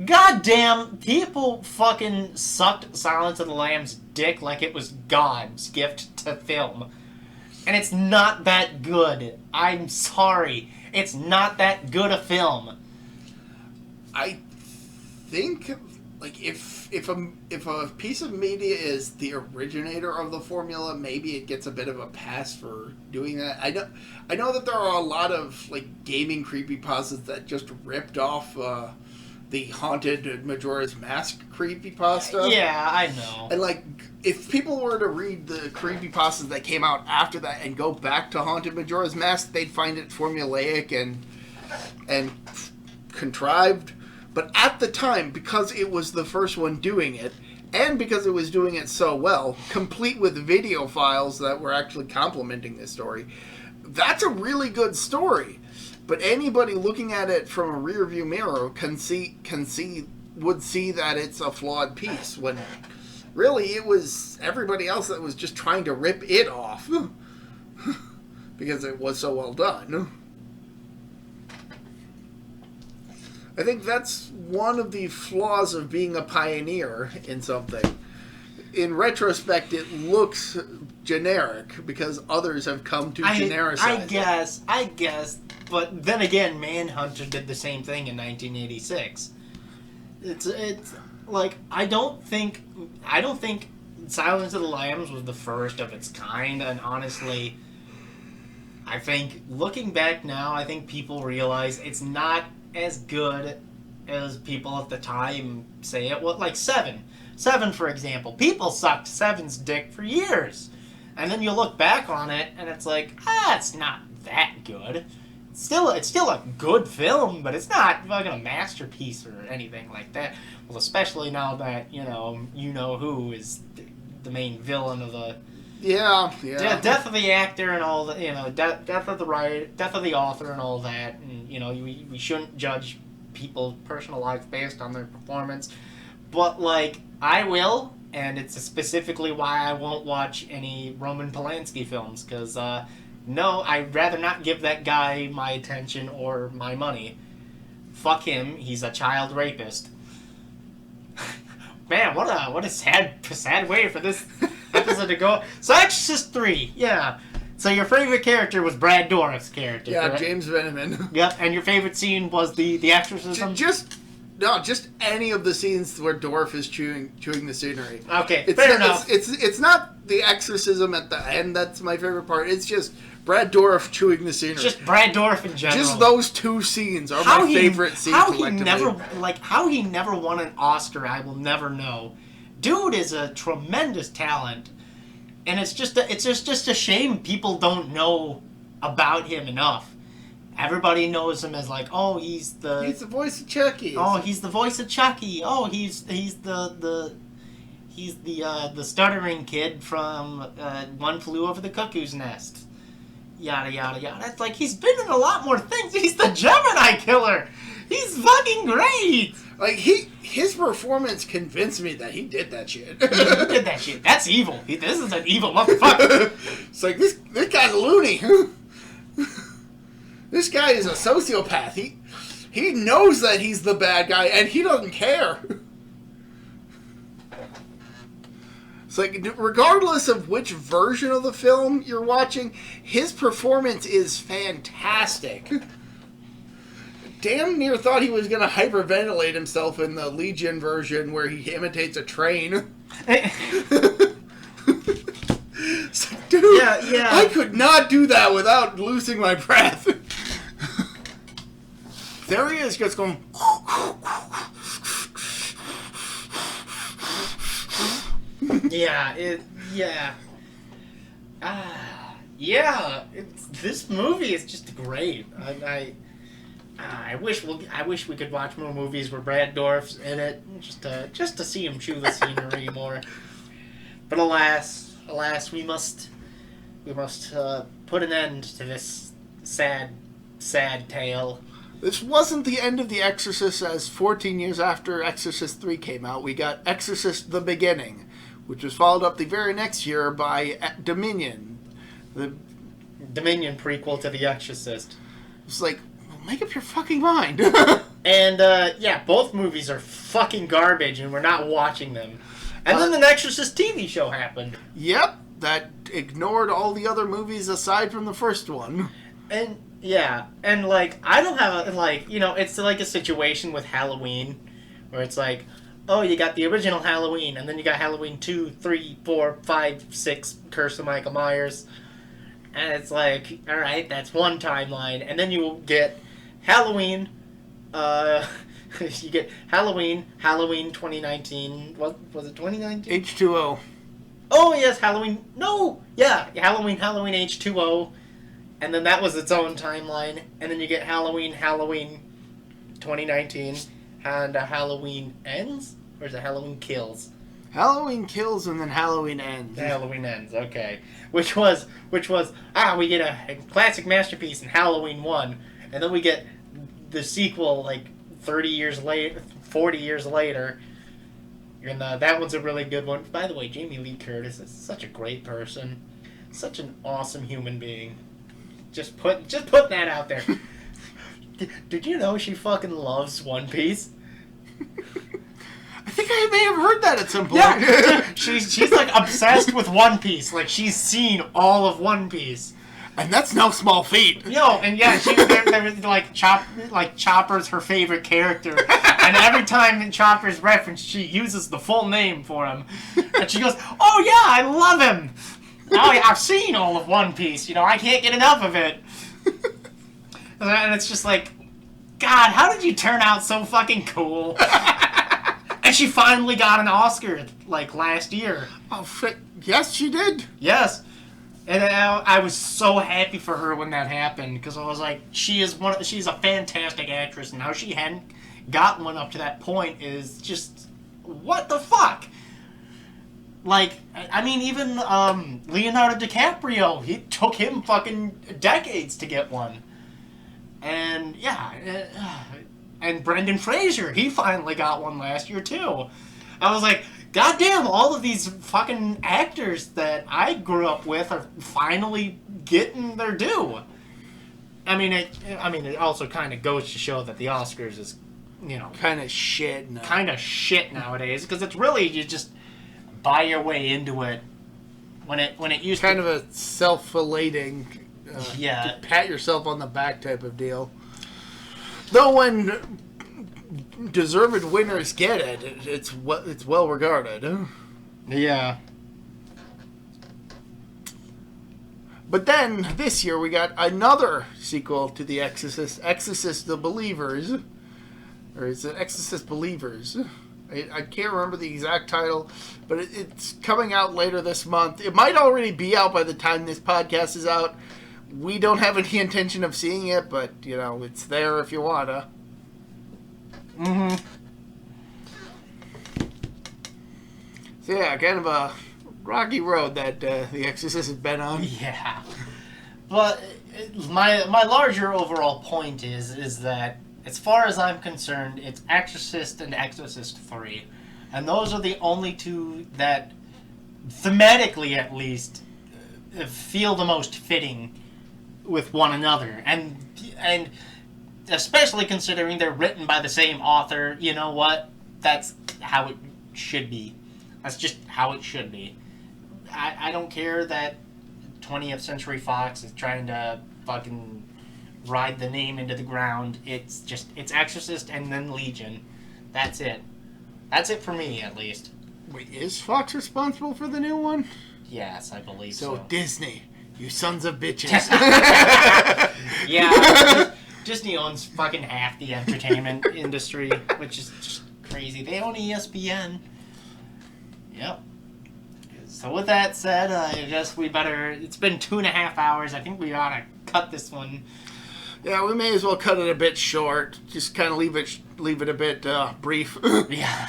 goddamn, people fucking sucked Silence of the Lambs' dick like it was God's gift to film. And it's not that good. I'm sorry. It's not that good a film. I think, like, if a piece of media is the originator of the formula, maybe it gets a bit of a pass for doing that. I know that there are a lot of, like, gaming creepypastas that just ripped off the haunted Majora's Mask creepypasta. Yeah, I know. And, like, if people were to read the creepypastas that came out after that and go back to haunted Majora's Mask, they'd find it formulaic and contrived. But at the time, because it was the first one doing it, and because it was doing it so well, complete with video files that were actually complementing this story, that's a really good story. But anybody looking at it from a rear view mirror would see that it's a flawed piece, when really it was everybody else that was just trying to rip it off because it was so well done. I think that's one of the flaws of being a pioneer in something. In retrospect, it looks generic because others have come to genericize it. I guess. But then again, Manhunter did the same thing in 1986. It's like I don't think Silence of the Lambs was the first of its kind, and honestly, I think looking back now, I think people realize it's not as good as people at the time say it was. Like Seven, for example, people sucked Seven's dick for years, and then you look back on it, and it's like, it's not that good. It's still a good film, but it's not like a masterpiece or anything like that. Well, especially now that you know who is the main villain of the. Yeah. Death of the actor and all that, death of the writer, death of the author and all that, and we shouldn't judge people's personal lives based on their performance, but like I will, and it's specifically why I won't watch any Roman Polanski films, because no, I'd rather not give that guy my attention or my money. Fuck him, he's a child rapist. Man, what a sad way for this episode to go. So Exorcist 3, yeah. So your favorite character was Brad Dourif's character, yeah, correct? James Veneman. Yep, and your favorite scene was the exorcism? Just any of the scenes where Dourif is chewing the scenery. Okay, fair enough. It's not the exorcism at the end that's my favorite part. It's just Brad Dourif chewing the scenery. Just Brad Dourif in general. Just those two scenes are my favorite scenes collectively. How he never won an Oscar, I will never know. Dude is a tremendous talent, and it's just a shame people don't know about him enough. Everybody knows him as like, oh, he's the voice of Chucky. Oh, he's the voice of Chucky. Oh, he's the stuttering kid from One Flew Over the Cuckoo's Nest. Yada yada yada. It's like he's been in a lot more things. He's the Gemini Killer. He's fucking great. Like his performance convinced me that he did that shit. He did that shit. That's evil. This is an evil motherfucker. It's like this guy's loony. This guy is a sociopath. He knows that he's the bad guy, and he doesn't care. It's like, regardless of which version of the film you're watching, his performance is fantastic. Damn near thought he was going to hyperventilate himself in the Legion version where he imitates a train. It's like, dude, yeah. I could not do that without losing my breath. There he is, just going. This movie is just great. I wish we could watch more movies where Brad Dourif's in it, just to see him chew the scenery more. But alas, we must put an end to this sad tale. This wasn't the end of The Exorcist, as 14 years after Exorcist 3 came out, we got Exorcist The Beginning, which was followed up the very next year by Dominion. The Dominion prequel to The Exorcist. It's like, make up your fucking mind. And, both movies are fucking garbage, and we're not watching them. And then the Exorcist TV show happened. Yep, that ignored all the other movies aside from the first one. And, I don't have it's like a situation with Halloween where it's like, oh, you got the original Halloween, and then you got Halloween 2, 3, 4, 5, 6, Curse of Michael Myers. And it's like, alright, that's one timeline. And then you get Halloween, you get Halloween 2019. What was it, 2019? H2O. Oh, yes, Halloween. No! Yeah, Halloween H2O. And then that was its own timeline. And then you get Halloween 2019. And Halloween Ends? Or is it Halloween Kills? Halloween Kills and then Halloween Ends. Halloween Ends, okay. Which was, we get a classic masterpiece in Halloween 1. And then we get the sequel, like, 30 years later, 40 years later. And that one's a really good one. By the way, Jamie Lee Curtis is such a great person. Such an awesome human being. Just put that out there. Did you know she fucking loves One Piece? I think I may have heard that at some point. Yeah, she's like obsessed with One Piece. Like she's seen all of One Piece. And that's no small feat. Yo, and yeah, there was like Chopper's her favorite character, and every time Chopper's referenced, she uses the full name for him, and she goes, "Oh yeah, I love him. Oh yeah, I've seen all of One Piece. You know, I can't get enough of it." And it's just like, God, how did you turn out so fucking cool? And she finally got an Oscar like last year. Oh shit! Yes, she did. Yes. And I was so happy for her when that happened, because I was like, she's a fantastic actress, and how she hadn't gotten one up to that point is just, what the fuck? Like, I mean, even Leonardo DiCaprio, it took him fucking decades to get one. And, yeah, and Brendan Fraser, he finally got one last year, too. I was like, goddamn, all of these fucking actors that I grew up with are finally getting their due. I mean, it also kind of goes to show that the Oscars is, you know, kind of shit nowadays, because it's really, you just buy your way into it. When it used kind to... of a self-elating, pat yourself on the back type of deal. Though when deserved winners get it, it's well regarded. Yeah. But then this year we got another sequel to The Exorcist, Exorcist the Believers, or is it Exorcist Believers? I can't remember the exact title, but it's coming out later this month. It might already be out by the time this podcast is out. We don't have any intention of seeing it, but you know, it's there if you wanna. Mm-hmm. So yeah, kind of a rocky road that The Exorcist has been on. Yeah. But my larger overall point is that, as far as I'm concerned, it's Exorcist and Exorcist 3. And those are the only two that, thematically at least, feel the most fitting with one another. And especially considering they're written by the same author, you know what? That's how it should be. That's just how it should be. I don't care that 20th Century Fox is trying to fucking ride the name into the ground. It's Exorcist and then Legion. That's it. That's it for me, at least. Wait, is Fox responsible for the new one? Yes, I believe so. So Disney, you sons of bitches. Yeah, Disney owns fucking half the entertainment industry, which is just crazy. They own ESPN. Yep. So with that said, I guess we better... It's been 2.5 hours. I think we ought to cut this one. Yeah, we may as well cut it a bit short. Just kind of leave it a bit brief. Yeah.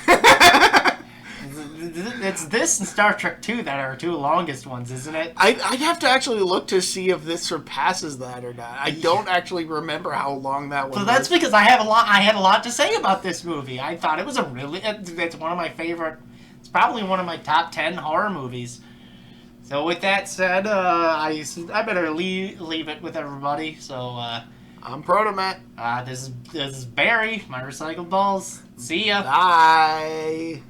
It's this and Star Trek 2 that are our two longest ones, isn't it? I'd have to actually look to see if this surpasses that or not. I don't actually remember how long that one was. So that's because I had a lot to say about this movie. I thought it was it's one of my favorite... It's probably one of my top 10 horror movies. So with that said, I better leave it with everybody. So I'm ProtoMet. This is Barry, my recycled balls. See ya. Bye.